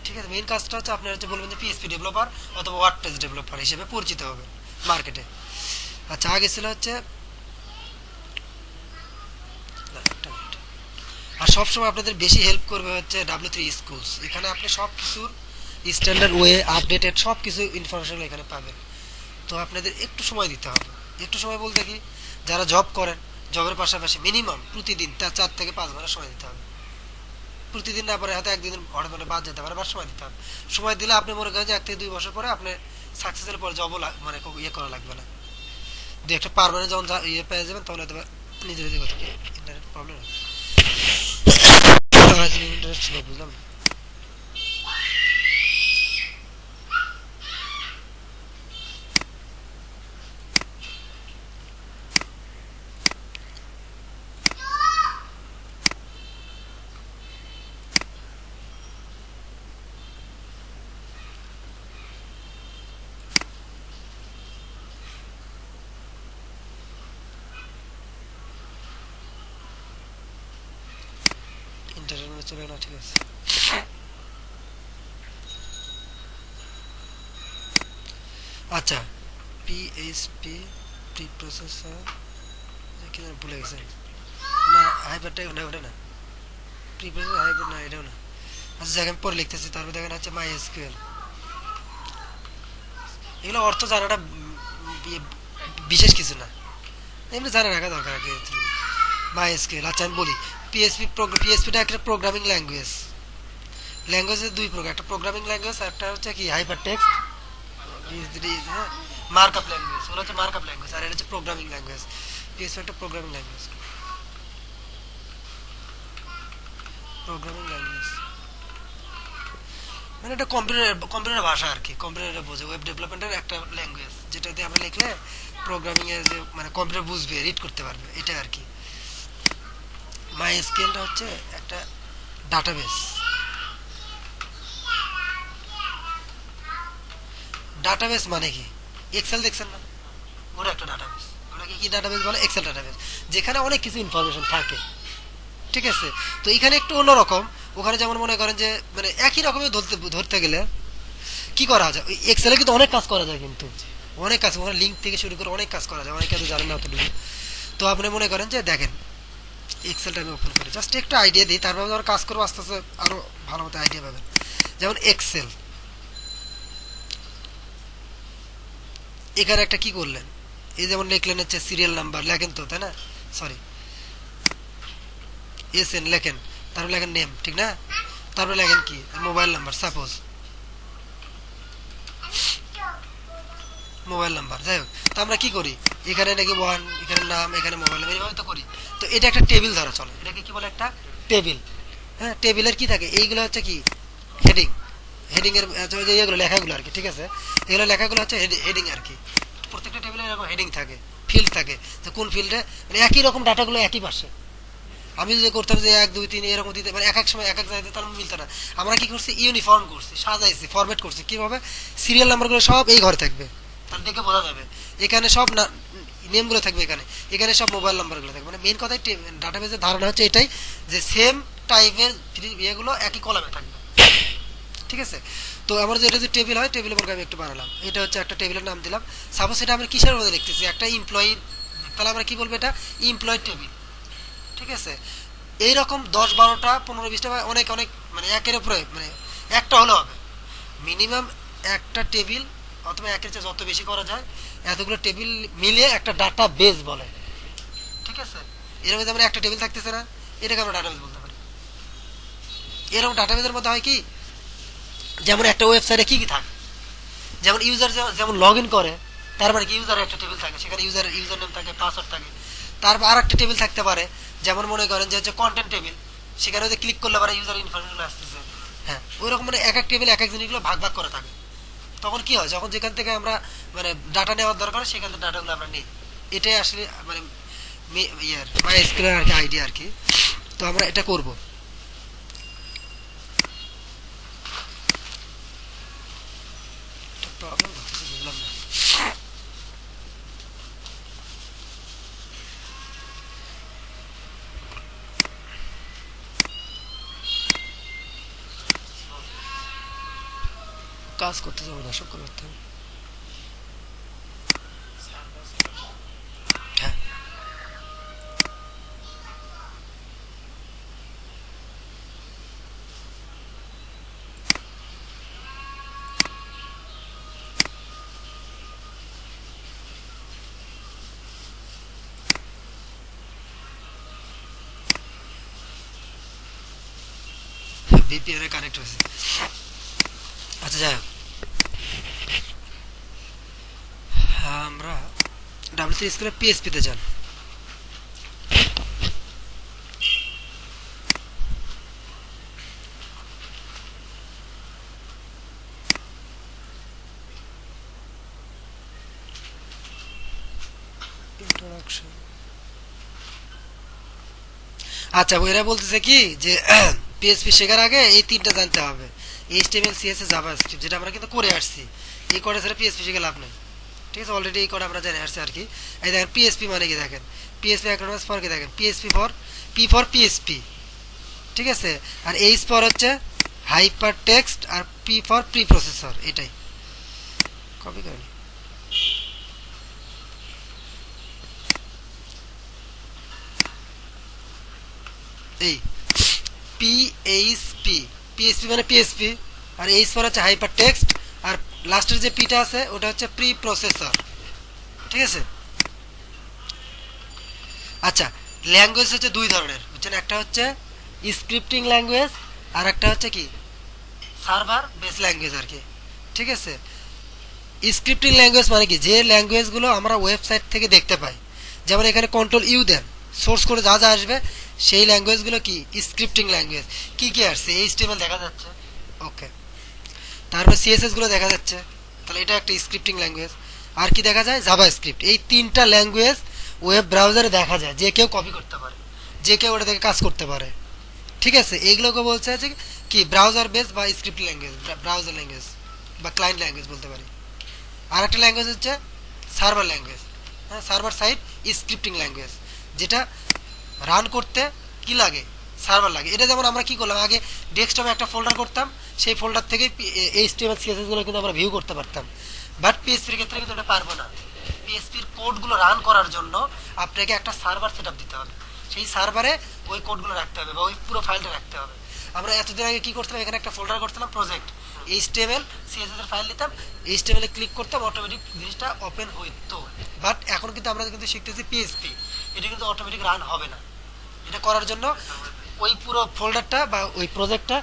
Speaker 1: ঠিক আছে মেইন কাজটা হচ্ছে আপনার হচ্ছে বলবেন যে পিএইচপি ডেভেলপার অথবা ওয়ার্ডপ্রেস ডেভেলপার হিসেবে পরিচিত হবে মার্কেটে আচ্ছা আগে ছিল হচ্ছে একটা মিনিট। আর সবসময় আপনাদের বেশি হেল্প করবে হচ্ছে W3 স্কুলস এখানে আপনি সব কিছুর স্ট্যান্ডার্ড ওয়ে আপডেটেড সব কিছু ইনফরমেশন এখানে পাবেন তো আপনাদের একটু সময় দিতে হবে একটু সময় বলতে কি যারা জব করেন জবের পাশাপাশি মিনিমাম প্রতিদিন 4 থেকে 5 ঘন্টা সময় দিতে হবে প্রতিদিন না পারে হয়তো একদিন ঘরে ঘরে বাদ যেতে পারে বা সময় দিতে হবে সময় দিলে আপনি মনে করেন যে 1 থেকে 2 বছর পরে আপনি সাকসেসের পর জবও মানে ইয়ে করা লাগবে না দু একটা পারমানেন্ট যখন ইয়ে পেয়ে যাবেন তখন হয়তো নিজে নিজে কথা ইন্টারনেট প্রবলেম ইন্টারনেট ছিল বুঝলাম না। ইন্টারনেট চলে না ঠিক আছে আচ্ছা পিএইচপি প্রি প্রসেসর কি যেন ভুলে গেছে না হাইপারটা ওটা ওটা না প্রি প্রসেসর হাইপার না এটাও না আচ্ছা যাক আমি পরে লিখতেছি তারপর দেখেন হচ্ছে মাই এসকিউএল এগুলো অর্থ জানাটা বিশেষ কিছু না এমনি জানা রাখা দরকার আর কি মাই এসকিউএল আচ্ছা আমি বলি পিএইচপিটা একটা প্রোগ্রামিং ল্যাঙ্গুয়েজ ল্যাঙ্গুয়েজের দুই প্রকার একটা প্রোগ্রামিং ল্যাঙ্গুয়েজ আর একটা হচ্ছে কি হাইপার টেক্সট মার্কআপ ল্যাঙ্গুয়েজ ওটা হচ্ছে মার্কআপ ল্যাঙ্গুয়েজ আর এটা হচ্ছে প্রোগ্রামিং ল্যাঙ্গুয়েজ পিএইচপি একটা প্রোগ্রামিং ল্যাঙ্গুয়েজ প্রোগ্রামিং ল্যাঙ্গুয়েজ মানে এটা কম্পিউটার ভাষা আর কি কম্পিউটারে বোঝে ওয়েব ডেভেলপমেন্টের একটা ল্যাঙ্গুয়েজ যেটাতে আমরা লিখলে প্রোগ্রামিং এর যে মানে কম্পিউটার বুঝবে রিড করতে পারবে এটা আর কি মাইএসকিউএলটা হচ্ছে একটা ডাটাবেস ডাটাবেস মানে কি এক্সেল দেখছেন না ওটা একটা ডাটাবেস ওটাকে কি ডাটাবেস বলে এক্সেল ডাটাবেস যেখানে অনেক কিছু ইনফরমেশন থাকে ঠিক আছে তো এখানে একটু অন্যরকম ওখানে যেমন মনে করেন যে মানে একই রকমের ধরতে গেলে কি করা যায় ওই এক্সেলে কিন্তু অনেক কাজ করা যায় কিন্তু অনেক কাজ ওখানে লিঙ্ক থেকে শুরু করে অনেক কাজ করা যায় অনেকে তো জানেন না অতটুকু তো আপনি মনে করেন যে দেখেন এক্সেলটা আমি ওপেন করি জাস্ট একটু আইডিয়া দিই তারপর যখন কাজ করবো আস্তে আস্তে আরো ভালো মতো আইডিয়া পাবেন যেমন এক্সেল এখানে একটা কি করলেন এই যেমন লিখলেন হচ্ছে সিরিয়াল নাম্বার লেখেন তো তাই না সরি এসএন লেখেন তারপর লেখেন নেম ঠিক না তারপর লেখেন কি mobile number suppose mobile number যাই হোক তো আমরা কি করি এখানে নাকি ওয়ান এখানে নাম এখানে মোবাইল নাম্বার এইভাবে তো করি তো এটা একটা টেবিল ধরা চলে এটাকে কি বলে একটা টেবিল হ্যাঁ টেবিলের কি থাকে এইগুলো হচ্ছে কি হেডিং হেডিং এর যে এগুলো লেখাগুলো আর কি ঠিক আছে এগুলো লেখাগুলো হচ্ছে হেডিং আর কি প্রত্যেকটা টেবিলে এরকম হেডিং থাকে ফিল্ড থাকে যে কোন ফিল্ডে মানে একই রকম ডাটাগুলো একই পাশে আমি যদি করতাম যে 1 2 3 এরকম দিতে মানে এক এক সময় এক এক জায়গায় তার মিলতো না আমরা কি করছি ইউনিফর্ম করছি সাজাইছি ফরম্যাট করছি কিভাবে সিরিয়াল নাম্বারগুলো সব এই ঘরে থাকবে তার দেখে বোঝা যাবে এখানে সব নেমগুলো থাকবে এখানে এখানে সব মোবাইল নাম্বারগুলো থাকবে মানে মেইন কথাই ডাটাবেসের ধারণা হচ্ছে এটাই যে সেম টাইপের ইয়েগুলো একই কলামে থাকবে ঠিক আছে তো আমার যেটা যে টেবিল হয় টেবিলের মধ্যে আমি একটু বানালাম এটা হচ্ছে একটা টেবিলের নাম দিলাম সাপোজ এটা আমরা কিসের মধ্যে লিখতেছি একটা এমপ্লয়ি তাহলে আমরা কি বলবো এটা এমপ্লয়ি টেবিল ঠিক আছে এইরকম 10-12টা 15-20টা অনেক অনেক মানে একের উপরে মানে একটা হলে হবে মিনিমাম একটা টেবিল অথবা একের চেয়ে যত বেশি করা যায় এতগুলো টেবিল মিলিয়ে একটা ডাটা বেস বলে ঠিক আছে এর মধ্যে আমরা একটা টেবিল থাকতেছে না এটাকে আমরা ডাটাবেস বলতে পারি এরকম ডাটাবেসের মধ্যে হয় কি যেমন একটা ওয়েবসাইটে কি কি থাকে যেমন ইউজার যেমন লগ ইন করে তার মানে কি ইউজারের একটা টেবিল থাকে সেখানে ইউজার নেম থাকে পাসওয়ার্ড থাকে তারপর আর একটা টেবিল থাকতে পারে যেমন মনে করেন যে হচ্ছে কন্টেন্ট টেবিল সেখানে যে ক্লিক করলে আবার ইউজার ইনফরমেশন আসতেছে। হ্যাঁ, ওইরকম মানে এক এক টেবিল এক এক জিনিসগুলো ভাগ ভাগ করা থাকে। তখন কি হয়, যখন যেখান থেকে আমরা মানে ডাটা নেওয়ার দরকার সেখান থেকে ডাটাগুলো আমরা নিই। এটাই আসলে মানে ইয়ার মাইস্কুলের আর কি আইডিয়া আর কি। তো আমরা এটা করব। প্রবলেম হচ্ছে বুঝলাম না। কাজ করতে যাবো না, সব করতে হবে। হ্যাঁ, ভিপিএন এ কানেক্ট হয়েছে। আচ্ছা যাই হোক, আমরা ডাব্লিউ3 স্কুলে পিএসপি তে যান। ইন্ট্রোডাকশন। আচ্ছা, এরা বলতেছে কি যে পিএসপি শেখার আগে এই তিনটা জানতে হবে, এইচটিএমএল সিএসএস জাভাস্ক্রিপ্ট, যেটা আমরা কিন্তু করে আসছি। এই কোডে ছাড়া পিএসপি শিখে লাভ নেই। ঠিক আছে, অলরেডি এই কোড আমরা জানি আসছি আর কি। এই দেখেন পিএসপি মানে কি, দেখেন পিএসপি অ্যাক্রোনিমস ফর কি, দেখেন PSP for P for PSP. ঠিক আছে, আর এইচ ফর হচ্ছে হাইপার টেক্সট, আর পি ফর প্রি প্রসেসর। এটাই কপি করেন। এই পিএইচপি, পিএসপি মানে পিএসপি, আর এইচ ফর হচ্ছে হাইপার টেক্সট, আর লাস্টের যে পিটা আছে ওটা হচ্ছে প্রি প্রসেসর। ঠিক আছে। আচ্ছা, ল্যাঙ্গুয়েজ হচ্ছে দুই ধরনের বুঝছেন, একটা হচ্ছে স্ক্রিপ্টিং ল্যাঙ্গুয়েজ, আর একটা হচ্ছে কি সার্ভার বেস ল্যাঙ্গুয়েজ আর কি। ঠিক আছে, স্ক্রিপ্টিং ল্যাঙ্গুয়েজ মানে কি, যে ল্যাঙ্গুয়েজগুলো আমরা ওয়েবসাইট থেকে দেখতে পাই, যেমন এখানে কন্ট্রোল ইউ দেন, সোর্স করে যা যা আসবে সেই ল্যাঙ্গুয়েজগুলো কি স্ক্রিপ্টিং ল্যাঙ্গুয়েজ। কি কি আসছে, এইচটিএমএল দেখা যাচ্ছে, ওকে, তারপর সিএসএস গুলো দেখা যাচ্ছে, তাহলে এটা একটা স্ক্রিপ্টিং ল্যাঙ্গুয়েজ। আর কি দেখা যায়, জাভা স্ক্রিপ্ট। এই তিনটা ল্যাঙ্গুয়েজ ওয়েব ব্রাউজারে দেখা যায়, যে কেউ কপি করতে পারে, যে কেউ ওটা থেকে কাজ করতে পারে। ঠিক আছে, এইগুলোকে বলছে আছে কি ব্রাউজার বেস বা স্ক্রিপ্ট ল্যাঙ্গুয়েজ, ব্রাউজার ল্যাঙ্গুয়েজ বা ক্লায়েন্ট ল্যাঙ্গুয়েজ বলতে পারি। আর একটা ল্যাঙ্গুয়েজ হচ্ছে সার্ভার ল্যাঙ্গুয়েজ, হ্যাঁ, সার্ভার সাইড স্ক্রিপ্টিং ল্যাঙ্গুয়েজ, যেটা রান করতে কি লাগে, সার্ভার লাগে। এটা যেমন আমরা কি করলাম, আগে ডেস্কটপে একটা ফোল্ডার করতাম, সেই ফোল্ডার থেকে এইচটিএমএল সিএসএস গুলো কিন্তু আমরা ভিউ করতে পারতাম। বাট পিএসপির ক্ষেত্রে কিন্তু এটা পারবো না। পিএসপির কোডগুলো রান করার জন্য আপনাকে একটা সার্ভার সেট আপ দিতে হবে, সেই সার্ভারে ওই কোডগুলো রাখতে হবে বা ওই পুরো ফাইলটা রাখতে হবে। আমরা এতদিন আগে কি করতাম, এখানে একটা ফোল্ডার করতাম প্রজেক্ট, এইচটিএমএল সিএসএস এর ফাইল নিতাম, এইচটিএমএল এ ক্লিক করতাম, অটোমেটিক জিনিসটা ওপেন হইতো। বাট এখন কিন্তু আমরা কিন্তু শিখতেছি পিএসপি, এটা কিন্তু অটোমেটিক রান হবে না। এটা করার জন্য ওই পুরো ফোল্ডারটা বা ওই প্রজেক্টটা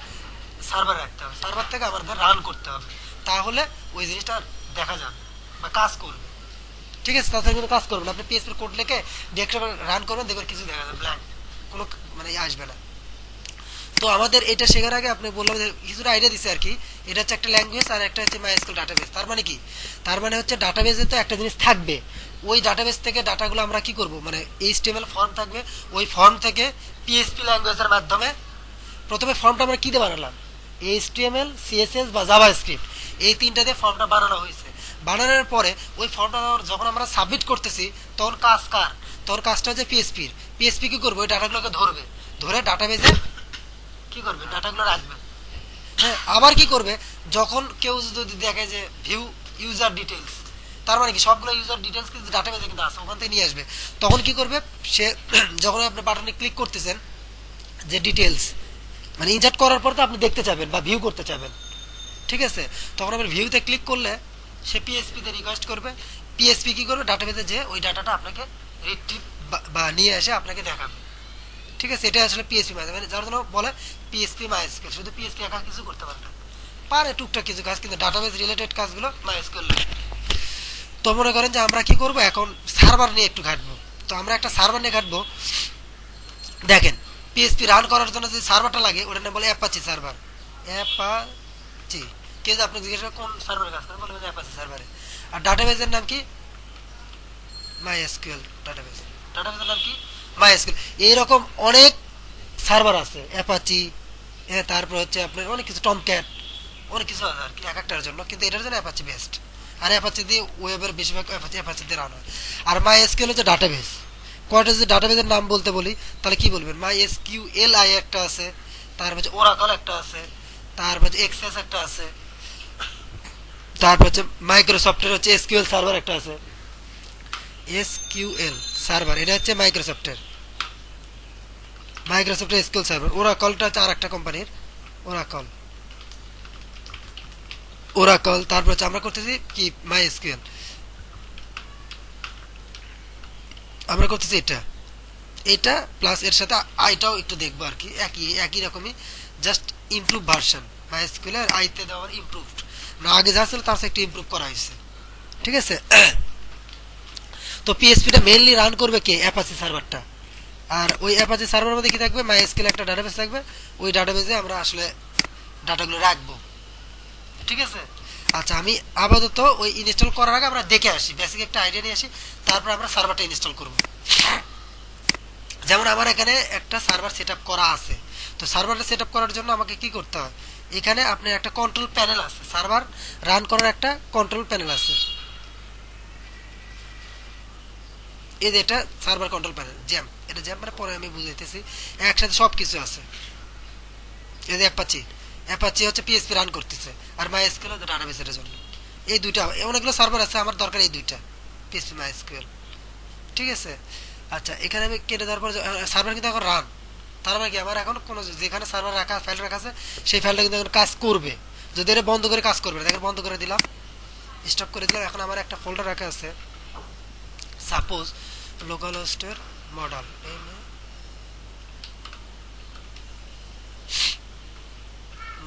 Speaker 1: সার্ভার রাখতে হবে, সার্ভার থেকে আমাদের রান করতে হবে, তাহলে ওই জিনিসটা দেখা যাবে বা কাজ করবে। ঠিক আছে, তাছাড়া কিন্তু কাজ করবে না। আপনি পিএসপির কোড লিখে ডেস্কটপে রান করবেন, দেখবেন কিছু দেখা যাবে, ব্ল্যাঙ্ক, কোনো মানে আসবে না। তো আমাদের এটা শেখার আগে আপনি বললাম যে কিছুটা আইডিয়া দিচ্ছে আর কি। এটা হচ্ছে একটা ল্যাঙ্গুয়েজ, আর একটা হচ্ছে মাইস্কুল ডাটাবেস। তার মানে কি, তার মানে হচ্ছে ডাটাবেসে তো একটা জিনিস থাকবে, ওই ডাটাবেস থেকে ডাটাগুলো আমরা কি করব, মানে এইচটিএমএল ফর্ম থাকবে, ওই ফর্ম থেকে পিএসপি ল্যাঙ্গুয়েজের মাধ্যমে প্রথমে ফর্মটা আমরা কি দিয়ে বানালাম, এইচটিএমএল সিএসএস বা জাভাস্ক্রিপ্ট, এই তিনটা দিয়ে ফর্মটা বানানো হয়েছে। বানানোর পরে ওই ফর্মটা যখন আমরা সাবমিট করতেছি, তখন কাজ কার, তখন কাজটা হচ্ছে পিএসপির। পিএসপি কি করবে, ওই ডাটাগুলোকে ধরবে, ধরে ডাটাবেসে কি করবে, ডাটাগুলো রাখবে। হ্যাঁ, আবার কি করবে, যখন কেউ যদি দেখে যে ভিউ ইউজার ডিটেলস, তার মানে কি সবগুলো ইউজার ডিটেলস কিন্তু ডাটাবেসে কিন্তু আছে, ওখান থেকে নিয়ে আসবে। তখন কি করবে সে, যখন আপনি বাটনে ক্লিক করতেছেন যে ডিটেলস মানে ইনসার্ট করার পর তো আপনি দেখতে চাবেন বা ভিউ করতে চাবেন। ঠিক আছে, তখন আপনি ভিউতে ক্লিক করলে সে পিএসপিতে রিকোয়েস্ট করবে, পিএসপি কি করবে, ডাটাবেসে যে ওই ডাটাটা আপনাকে রিট্রিভ বা নিয়ে এসে আপনাকে দেখাবে। ঠিক আছে, এটা আসলে পিএসপি মানে যার জন্য বলে পিএসপি মাইস্কুয়েল। শুধু পিএসপি একা কিছু করতে পারে না, পারে টুকটাক কিছু কাজ, কিন্তু ডাটাবেস রিলেটেড কাজগুলো মাইস্কুয়েল লাগে। তো মনে করেন যে আমরা কি করব, এখন সার্ভার নিয়ে একটু ঘাটবো। তো আমরা একটা সার্ভার নিয়ে ঘাটবো। দেখেন পিএসপি রান করার জন্য যে সার্ভারটা লাগে ওটার নাম বলে অ্যাপাচি সার্ভার। অ্যাপাচি। কেউ যদি আপনি জিজ্ঞেস করেন কোন সার্ভারে কাজ করেন, বলবেন অ্যাপাচি সার্ভারে। আর ডাটাবেজের নাম কি? MySQL database. ডাটাবেজের নাম কি? মাইএসকিউএল। এইরকম অনেক সার্ভার আছে, অ্যাপাচি, তারপর হচ্ছে আপনার অনেক কিছু, টমক্যাট, অনেক কিছু আছে আর কি এক একটার জন্য, কিন্তু এটার জন্য অ্যাপাচি বেস্ট। আর অ্যাপাচি দিয়ে ওয়েবের বেশিরভাগ অ্যাপাচি দিয়ে রান হয়। আর মাইএসকিউএল হচ্ছে ডাটাবেজ। কয়টা যদি ডাটাবেজের নাম বলতে বলি তাহলে কি বলবেন? মাইএসকিউএল আই একটা আছে, তারপর হচ্ছে ওরাকল একটা আছে, তারপর হচ্ছে এক্সেস একটা আছে, তারপর হচ্ছে মাইক্রোসফটের হচ্ছে এসকিউএল সার্ভার একটা আছে। এসকিউএল সার্ভার এটা হচ্ছে মাইক্রোসফটের, মাইক্রোসফটের এসকিউএল সার্ভার। ওরাকলটা হচ্ছে আর একটা কোম্পানির, ওরাকল। ওরাকল তারপর হচ্ছে আমরা করতেছি কি মাইএসকিউএল, আমরা করতেছি এটা, এটা প্লাস এর সাথে আইটাও একটু দেখবো আর কি, একই একই রকমই, জাস্ট ইমপ্রুভ ভার্সন। মাইএসকিউএল আর আইতে দেওয়ার ইমপ্রুভড, না আগে যা ছিল তার সাথে একটু ইমপ্রুভ করা হয়েছে, ঠিক আছে। তো পিএসপিটা মেইনলি রান করবে কে? অ্যাপাচি সার্ভারটা। আর ওই অ্যাপাচি সার্ভারের মধ্যে কি থাকবে? মাইএসকিউএল একটা ডাটাবেস থাকবে, ওই ডাটাবেসে আমরা আসলে ডাটাগুলো রাখবো, ঠিক আছে। আচ্ছা, আমি আপাতত ওই ইনস্টল করার আগে আমরা দেখে আসি, বেসিক একটা আইডিয়া নিয়ে আসি, তারপর আমরা সার্ভারটা ইনস্টল করব। যেমন আমার এখানে একটা সার্ভার সেট করা আছে, তো সার্ভারটা সেট করার জন্য আমাকে কি করতে হয়? এখানে আপনার একটা কন্ট্রোল প্যানেল আছে, সার্ভার রান করার একটা কন্ট্রোল প্যানেল আছে, এই যে এটা সার্ভার কন্ট্রোল প্যানেল, জ্যাম। এটা জ্যাম মানে পরে আমি বুঝাইতেছি, একসাথে সব কিছু আছে। এই যে অ্যাপাচি, অ্যাপাচি হচ্ছে পিএসপি রান করতেছে, আর মাইএসকিউএল হচ্ছে ডাটাবেসের জন্য। এই দুইটা, অনেকগুলো সার্ভার আছে, আমার দরকার এই দুইটা, পিএসপি মাইএসকিউএল, ঠিক আছে। আচ্ছা, এখানে আমি কেটে দেওয়ার পর সার্ভার কিন্তু এখন রান, তার মানে কি আমার এখন কোনো যেখানে সার্ভার রাখা, ফাইল রাখা আছে, সেই ফাইলটা কিন্তু এখন কাজ করবে। যদি এটা বন্ধ করে কাজ করবে না, দেখেন বন্ধ করে দিলাম, স্টপ করে দিলাম। এখন আমার একটা ফোল্ডার রাখা আছে, সাপোজ লোকাল হোস্টের মডেল,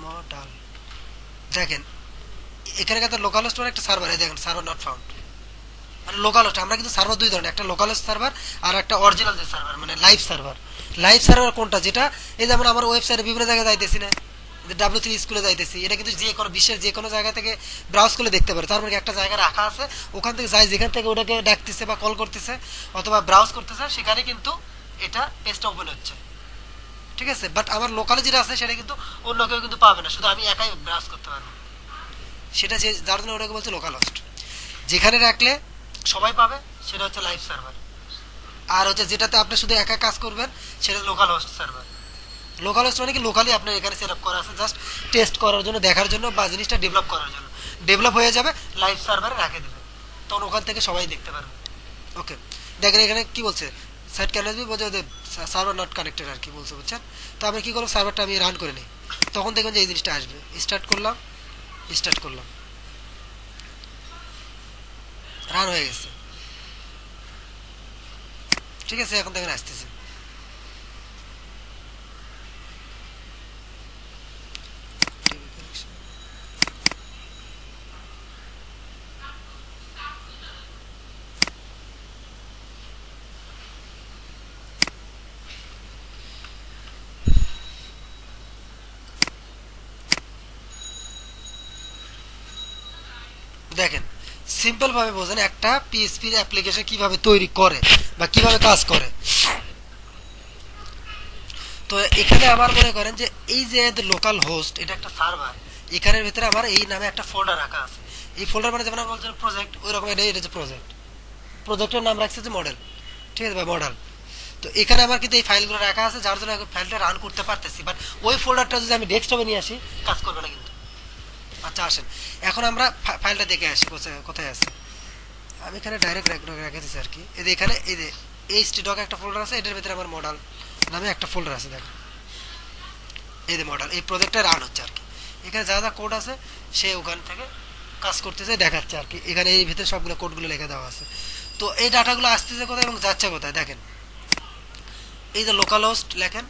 Speaker 1: মডেল, দেখেন এখানে কিন্তু লোকাল হোস্ট একটা সার্ভার, এই দেখেন সার্ভার নট ফাউন্ড, মানে লোকাল হোস্ট। আমরা কিন্তু সার্ভার দুই ধরনের, একটা লোকাল হোস্ট সার্ভার আর একটা অরিজিনাল যে সার্ভার, মানে লাইভ সার্ভার। লাইভ সার্ভার কোনটা? যেটা এই যেমন আমার ওয়েবসাইটে বিভিন্ন জায়গায় যাইতেছি না, W3 স্কুলে যাইতেছি, এটা কিন্তু যে কোনো বিশ্বের যে কোনো জায়গা থেকে ব্রাউজ করে দেখতে পারে। তার মানে একটা জায়গা রাখা আছে, ওখান থেকে যাই যেখান থেকে ওটাকে ডাকতেছে বা কল করতেছে অথবা ব্রাউজ করতেছে, সেখানে কিন্তু এটা পেজটা ওপেন হচ্ছে, ঠিক আছে। বাট আমার লোকালে যেটা আছে সেটা কিন্তু অন্য কেউ কিন্তু পাবে না, শুধু আমি একাই ব্রাউজ করতে পারবো, সেটা যে যার জন্য ওটাকে বলছে লোকাল হোস্ট। যেখানে রাখলে সবাই পাবে সেটা হচ্ছে লাইভ সার্ভার, আর হচ্ছে যেটাতে আপনি শুধু একা কাজ করবেন সেটা local host server. Local host মানে কি, লোকালি আপনার এখানে সেট আপ করা আছে জাস্ট টেস্ট করার জন্য, দেখার জন্য, বা জিনিসটা ডেভেলপ করার জন্য। ডেভেলপ হয়ে যাবে, লাইভ সার্ভারে রেখে দেবে, তখন ওখান থেকে সবাই দেখতে পারবে। ওকে, দেখেন এখানে কি বলছে, সাইট ক্যান বি বোঝা, সার্ভার নট কানেক্টেড আর কি বলছে, বুঝছেন। তো আমি কি করবো, সার্ভারটা আমি রান করে নিই, তখন দেখবেন যে এই জিনিসটা আসবে। স্টার্ট করলাম, স্টার্ট করলাম, রান হয়ে গেছে, ঠিক আছে। এখন দেখেন আসতেছে, দেখেন সিম্পল ভাবে বোঝেন একটা পিএইচপি অ্যাপ্লিকেশন কিভাবে তৈরি করে বা কিভাবে কাজ করে। তো এখানে আবার মনে করেন যে এই যে লোকাল হোস্ট, এটা একটা সার্ভার, এখানের ভিতরে আমার এই নামে একটা ফোল্ডার রাখা আছে। এই ফোল্ডার মানে যেমন আমরা বলছিলাম প্রজেক্ট, ওই রকম এটা হচ্ছে প্রজেক্ট, প্রজেক্টের নাম রাখছে যে মডেল, ঠিক আছে ভাই, মডেল। তো এখানে আমার কিন্তু এই ফাইলগুলো রাখা আছে, যার জন্য ফাইলটা রান করতে পারতেছি, বাট ওই ফোল্ডারটা যদি আমি ডেস্কটপে নিয়ে আসি কাজ করবে না কিন্তু। আচ্ছা আসেন, এখন আমরা ফাইলটা দেখে আসি কোথায় কোথায় আছে। আমি এখানে ডাইরেক্ট রেখে দিচ্ছি আর কি। এই যে এখানে এই যে এইচটিডক একটা ফোল্ডার আছে, এটার ভিতরে আমার মডেল নামে একটা ফোল্ডার আছে, দেখো এই যে মডেল, এই প্রজেক্টটা রান হচ্ছে আর কি। এখানে যা যা কোড আছে সে ওখান থেকে কাজ করতেছে, দেখাচ্ছে আর কি। এখানে এই ভিতরে সবগুলো কোডগুলো লিখে দেওয়া আছে। তো এই ডাটাগুলো আসতেছে কোথায় এবং যাচ্ছে কোথায়, দেখেন এই যে লোকাল হোস্ট লেখেন,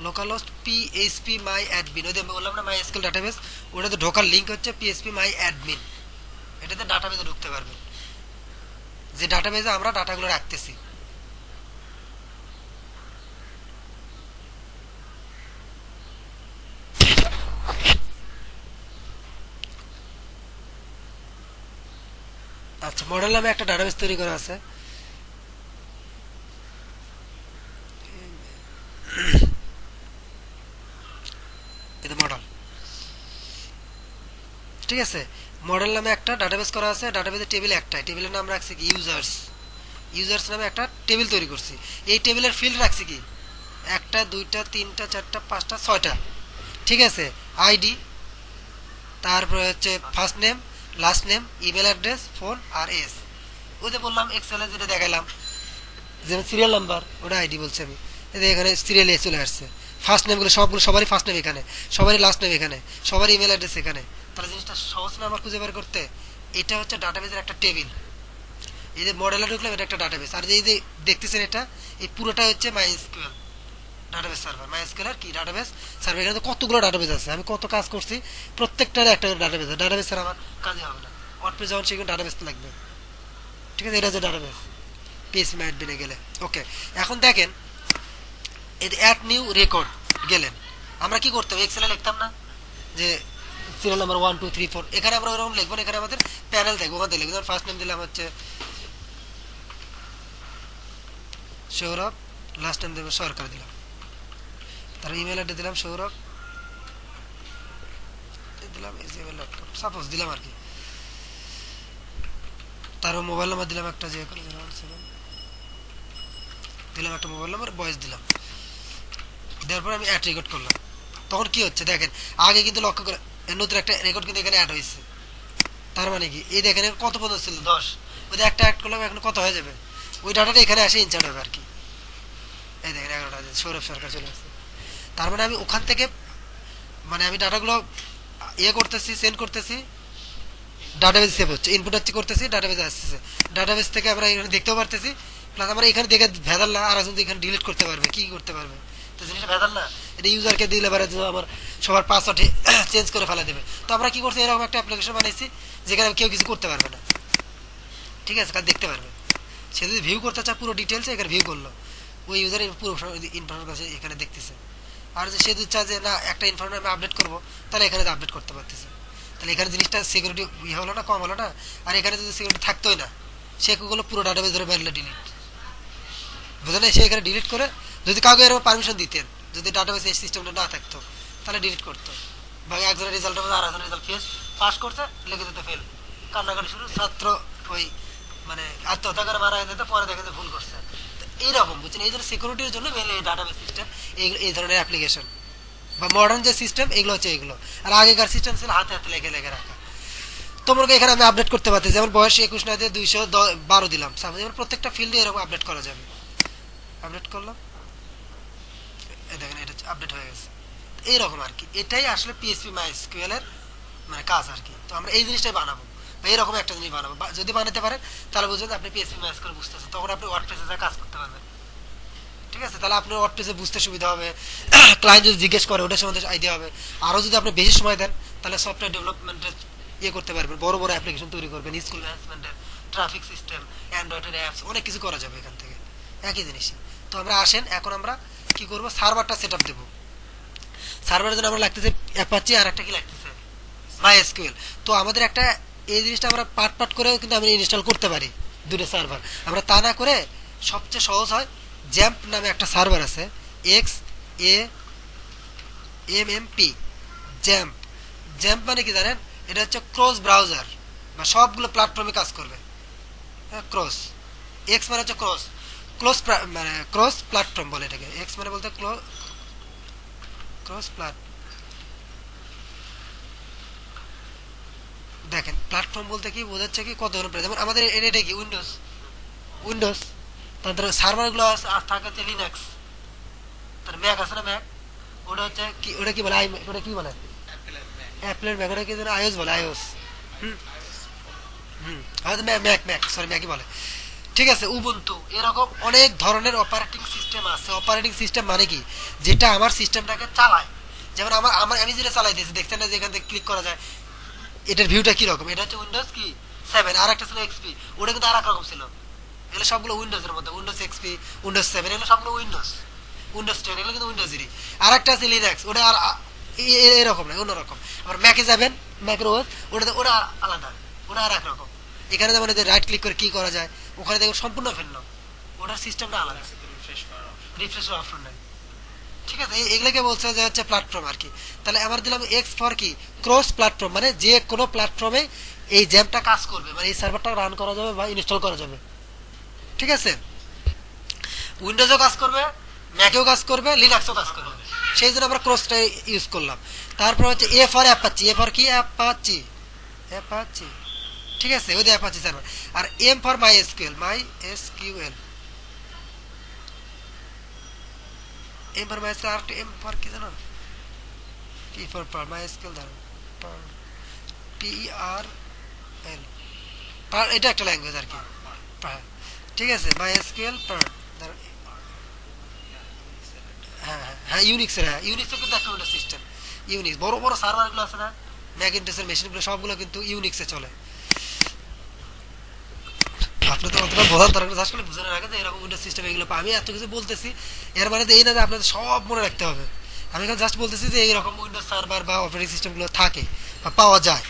Speaker 1: লোকাল হোস্ট পিএইচপি মাই অ্যাডমিন, ওই যে বললাম না মাই এসকিউএল ডাটাবেস, ওটাতে ঢোকার লিঙ্ক হচ্ছে পিএইচপি মাই অ্যাডমিন, এটাতে ডাটাবেসে ঢুকতে পারবেন, যে ডাটাবেসে আমরা ডাটাগুলো রাখতেছি। আচ্ছা, মডেল নামে একটা ডাটাবেস তৈরি করা আছে। এটা মডেল, ঠিক আছে। মডেল নামে একটা ডাটাবেস করা আছে, ডাটাবেসের টেবিল একটাই, টেবিলের নাম রাখছি কি ইউজার্স। ইউজার্স নামে একটা টেবিল তৈরি করছি। এই টেবিলের ফিল্ড রাখছি কি একটা, দুইটা, তিনটা, চারটা, পাঁচটা, ছয়টা, ঠিক আছে। আইডি, তারপরে হচ্ছে first name, last name, email address, phone আর এস। ওই যে বললাম এক্সেলে যেটা দেখাইলাম, যেমন সিরিয়াল নাম্বার, ওটা আইডি বলছি আমি। এই যে এখানে সিরিয়াল এ চলে আসছে। ফার্স্ট নেমগুলো সবগুলো, সবারই ফার্স্ট নেম এখানে, সবারই লাস্ট নেম এখানে, সবারই ইমেল অ্যাড্রেস এখানে। তাহলে জিনিসটা সহজ না আমার খুঁজে বের করতে? এটা হচ্ছে ডাটাবেসের একটা টেবিল। এই যে মডেলে ঢুকলাম, এটা একটা ডাটাবেস। আর এই যে দেখতেছেন এটা, এই পুরোটা হচ্ছে মাইএসকিউএল ডাটাবেস সার্ভার। মাইএসকিউএল আর কি ডাটাবেস সার্ভার। এখানে তো কতগুলো ডাটাবেস আছে, আমি কত কাজ করছি, প্রত্যেকটার একটা ডাটাবেস। ডাটাবেস ছাড়া আমার কাজে হবে না। ওয়ার্ডপ্রেস যখন সেখানে ডাটাবেস তো লাগবে, ঠিক আছে। এটা হচ্ছে ডাটাবেস পিএসপি মাই অ্যাডমিনে গেলে। ওকে, এখন দেখেন এই যে অ্যাড নিউ রেকর্ড গেলেন, আমরা কি করতাম, এক্সেলে লিখতাম না যে সিরিয়াল নাম্বার 1 2 3 4, এখানে আমরা ওরকম লিখবো না। এখানে আমাদের প্যানেল থাকবে, ওখানে লিখবো। ফার্স্ট নেম দিলাম হচ্ছে সৌরভ, লাস্ট নেম দেবো সরকার দিলাম, তার ইমেল অ্যাড্রেস দিলাম সৌরভ দিলাম gmail.com সাপোজ দিলাম আর কি। তার মোবাইল নাম্বার দিলাম একটা, যে কোনো দিলাম একটা মোবাইল নাম্বার, বয়স দিলাম। দেওয়ার পর আমি অ্যাড রেকর্ড করলাম। তখন কি হচ্ছে দেখেন, আগে কিন্তু লক্ষ্য করে নতুন একটা রেকর্ড কিন্তু এখানে অ্যাড হয়েছে। তার মানে কি, এই দেখেন কত পর্যন্ত ছিল 10, ওই যে একটা অ্যাড করলাম, এখন কত হয়ে যাবে, ওই ডাটাটা এখানে আসে ইনসার্ট হবে আর কি। এই দেখেন 11টা সৌরভ সরকার চলে আসছে। তার মানে আমি ওখান থেকে, মানে আমি ডাটাগুলো ইয়ে করতেছি, সেন্ড করতেছি, ডাটাবেস সেভ হচ্ছে, ইনপুট হচ্ছে করতেছি, ডাটাবেস আসতেছে। ডাটাবেস থেকে আমরা এখানে দেখতেও পারতেছি, প্লাস আমরা এখানে দেখে ভেদাল না, আর একজন এখানে ডিলিট করতে পারবে, কি করতে পারবে, তো জিনিসটা ভেদাল না। এটা ইউজারকে দিলে পারে যে আমার সবার পাসওয়ার্ড চেঞ্জ করে ফেলা দেবে। তো আমরা কি করছি, এরকম একটা অ্যাপ্লিকেশন বানাইছি যেখানে কেউ কিছু করতে পারবে না, ঠিক আছে, কাজ দেখতে পারবে। সে যদি ভিউ করতে চায় পুরো ডিটেলস, এখানে ভিউ করলো, ওই ইউজারের পুরো ইনফরমেশন কাছে এখানে দেখতেছে। আর যে সে যদি চায় যে না একটা ইনফরমেশন আমি আপডেট করবো, তাহলে এখানে আপডেট করতে পারতেছে। তাহলে এখানে জিনিসটা সিকিউরিটি ইয়ে হলো না, কম হলো না। আর এখানে যদি সিকিউরিটি থাকতোই না, সে গুলো পুরো ডাটাবেস ধরে বেরলে ডিলিট, বুঝলেন? সে এখানে ডিলিট করে, যদি কাউকে এরকম পারমিশন দিতেন, যদি ডাটাবেস এই সিস্টেমটা না থাকতো, তাহলে ডিলিট করতো। বা একজনের রেজাল্ট হবে, আর একজনের রেজাল্ট ফেস পাস করছে, লিখে দিতে ফেল, কান্নাকাটি শুরু, ছাত্র ওই মানে আত্মহত্যা করে মারা যেতে, পরে দেখে যে ভুল করছে। তো এইরকম বুঝছেন, এই ধরনের সিকিউরিটির জন্য মেনলি এই ডাটাবেস সিস্টেম, এই ধরনের অ্যাপ্লিকেশন বা মডার্ন যে সিস্টেম, এগুলো হচ্ছে এগুলো। আর আগেকার সিস্টেম ছিল হাতে হাতে লেগে লেগে রাখা। তোমাকে এখানে আমি আপডেট করতে পারছি, যেমন বয়স 21 না দিয়ে 212 দিলাম, যেমন প্রত্যেকটা ফিল্ডে এরকম আপডেট করা যাবে। আপডেট করলাম, এই দেখেন এটা আপডেট হয়ে গেছে। এইরকম আর কি, এটাই আসলে পিএসপি মাইএসকিউএল এর মানে কাজ আর কি। তো আমরা এই জিনিসটাই বানাবো, বা এরকম একটা জিনিস বানাবো। যদি বানাতে পারেন তাহলে বুঝবেন আপনি পিএসপি মাইএসকিউএল বুঝতেছেন, তখন আপনি ওয়ার্ডপ্রেসে যা কাজ করতে পারবেন, ঠিক আছে। তাহলে আপনার ওয়ার্ডপ্রেসে বুঝতে সুবিধা হবে। ক্লায়েন্ট যদি জিজ্ঞেস করে, ওটার সম্বন্ধে আইডিয়া হবে। আরও যদি আপনি বেশি সময় দেন, তাহলে সফটওয়্যার ডেভেলপমেন্টের ইয়ে করতে পারবেন, বড় বড় অ্যাপ্লিকেশন তৈরি করবেন, স্কুল ম্যানেজমেন্টের, ট্রাফিক সিস্টেম, অ্যান্ড্রয়েডের অ্যাপস, অনেক কিছু করা যাবে এখান থেকে, একই জিনিসই। তো আমরা আসেন, এখন আমরা কি করবো, সার্ভারটা সেট আপ দেবো। সার্ভারের জন্য আমরা লাগতেছে অ্যাপাচি, আর একটা কি লাগতেছে মাইএসকিউএল। তো আমাদের একটা এই জিনিসটা আমরা পার্ট পার্ট করেও কিন্তু আমরা ইনস্টল করতে পারি দুটো সার্ভার। আমরা তা না করে সবচেয়ে সহজ হয়, জ্যাম্প নামে একটা সার্ভার আছে, XAMMP, জ্যাম্প। জ্যাম্প মানে কি জানেন, এটা হচ্ছে ক্রস ব্রাউজার, বা সবগুলো প্ল্যাটফর্মে কাজ করবে। হ্যাঁ, ক্রস, এক্স মানে হচ্ছে ক্রস, ক্লোজ মানে ক্রস প্ল্যাটফর্ম বলে এটাকে। এক্স মানে বলতে ক্রস প্ল্যাট, দেখেন প্ল্যাটফর্ম বলতে কি বোঝাচ্ছে, কি কত ধরনের, যেমন আমাদের এটা কি উইন্ডোজ, উইন্ডোজ, তারপরে সার্ভারগুলো থাকে হচ্ছে লিনাক্স, তার ম্যাক আছে না, ম্যাক, ওটা হচ্ছে কি, ওটা কি বলে, ওটা কি বলে, অ্যাপলের ম্যাক, ওটা কি আইওস বলে, আইওস। হুম হুম, হয়তো ম্যাক ম্যাক সরি ম্যাকই বলে, ঠিক আছে। উবুন্টু, এরকম অনেক ধরনের অপারেটিং সিস্টেম আছে। অপারেটিং সিস্টেম মানে কি, যেটা আমার সিস্টেমটাকে চালায়। যেমন আমার আমার আমি যেটা চালাই দিয়েছি, দেখছেন না যে এখান থেকে ক্লিক করা যায়, এটার ভিউটা কি রকম, এটা হচ্ছে উইন্ডোজ কি 7, আর একটা ছিল এক্সপি, ওটা কিন্তু আর এক রকম ছিল। এগুলো সবগুলো উইন্ডোজের মধ্যে, উইন্ডোজ এক্সপি, উইন্ডোজ 7, এগুলো সবগুলো উইন্ডোজ, উইন্ডোজ 10, এগুলো কিন্তু উইন্ডোজেরই। আর একটা আছে লিনাক্স, ওটা আর এরকম না, অন্যরকম। আবার ম্যাকে যাবেন, ম্যাকের ওএস, ওটা আর আলাদা, ওটা আর এক রকম। এখানে যেমন রাইট ক্লিক করে কি করা যায়, ওখানে দেখুন সম্পূর্ণ ভিন্ন, ওটার সিস্টেমটা আলাদা, রিফ্রেশ অপশন নাই। ঠিক আছে, এগুলোকে বলছে যে হচ্ছে প্ল্যাটফর্ম আর কি। তাহলে আমার দিলাম এক্স ফর কি, ক্রস প্ল্যাটফর্ম, মানে যে কোনো প্ল্যাটফর্মে এই জ্যামটা কাজ করবে, মানে এই সার্ভারটা রান করা যাবে বা ইনস্টল করা যাবে। ঠিক আছে, উইন্ডোজও কাজ করবে, ম্যাকেও কাজ করবে, লিনাক্সও কাজ করবে, সেই জন্য আমরা ক্রসটা ইউজ করলাম। তারপর হচ্ছে A for Apache, A for কি অ্যাপাচি, অ্যাপাচি, ঠিক আছে, ওই যে অ্যাপাচি সার্ভার। আর M for MySQL, MySQL, M for MySQL, আর এম ফর কি জানো, P for Perl, MySQL ধরো পার, পি আর এল, পার, এটা একটা ল্যাঙ্গুয়েজ আর কি, পার। ঠিক আছে, মাই এসকিউএল পার, ধরো, হ্যাঁ হ্যাঁ হ্যাঁ, ইউনিক্সের, হ্যাঁ ইউনিক্সের কিন্তু একটা উইন্ডোজ সিস্টেম, ইউনিক্স বড় বড় সার্ভারগুলো আছে না, ম্যাকিন্টশের মেশিনগুলো সবগুলো কিন্তু ইউনিক্সে চলে। আপনি তো অতটা বোঝার দরকার, আসলে বুঝানোর আগে যে এরকম উইন্ডোজ সিস্টেম এগুলো আমি এত কিছু বলতেছি, এর মানে তো এই না যে আপনাদের সব মনে রাখতে হবে। আমি এখানে জাস্ট বলতেছি যে এইরকম উইন্ডোজ সার্ভার বা অপারেটিং সিস্টেমগুলো থাকে বা পাওয়া যায়।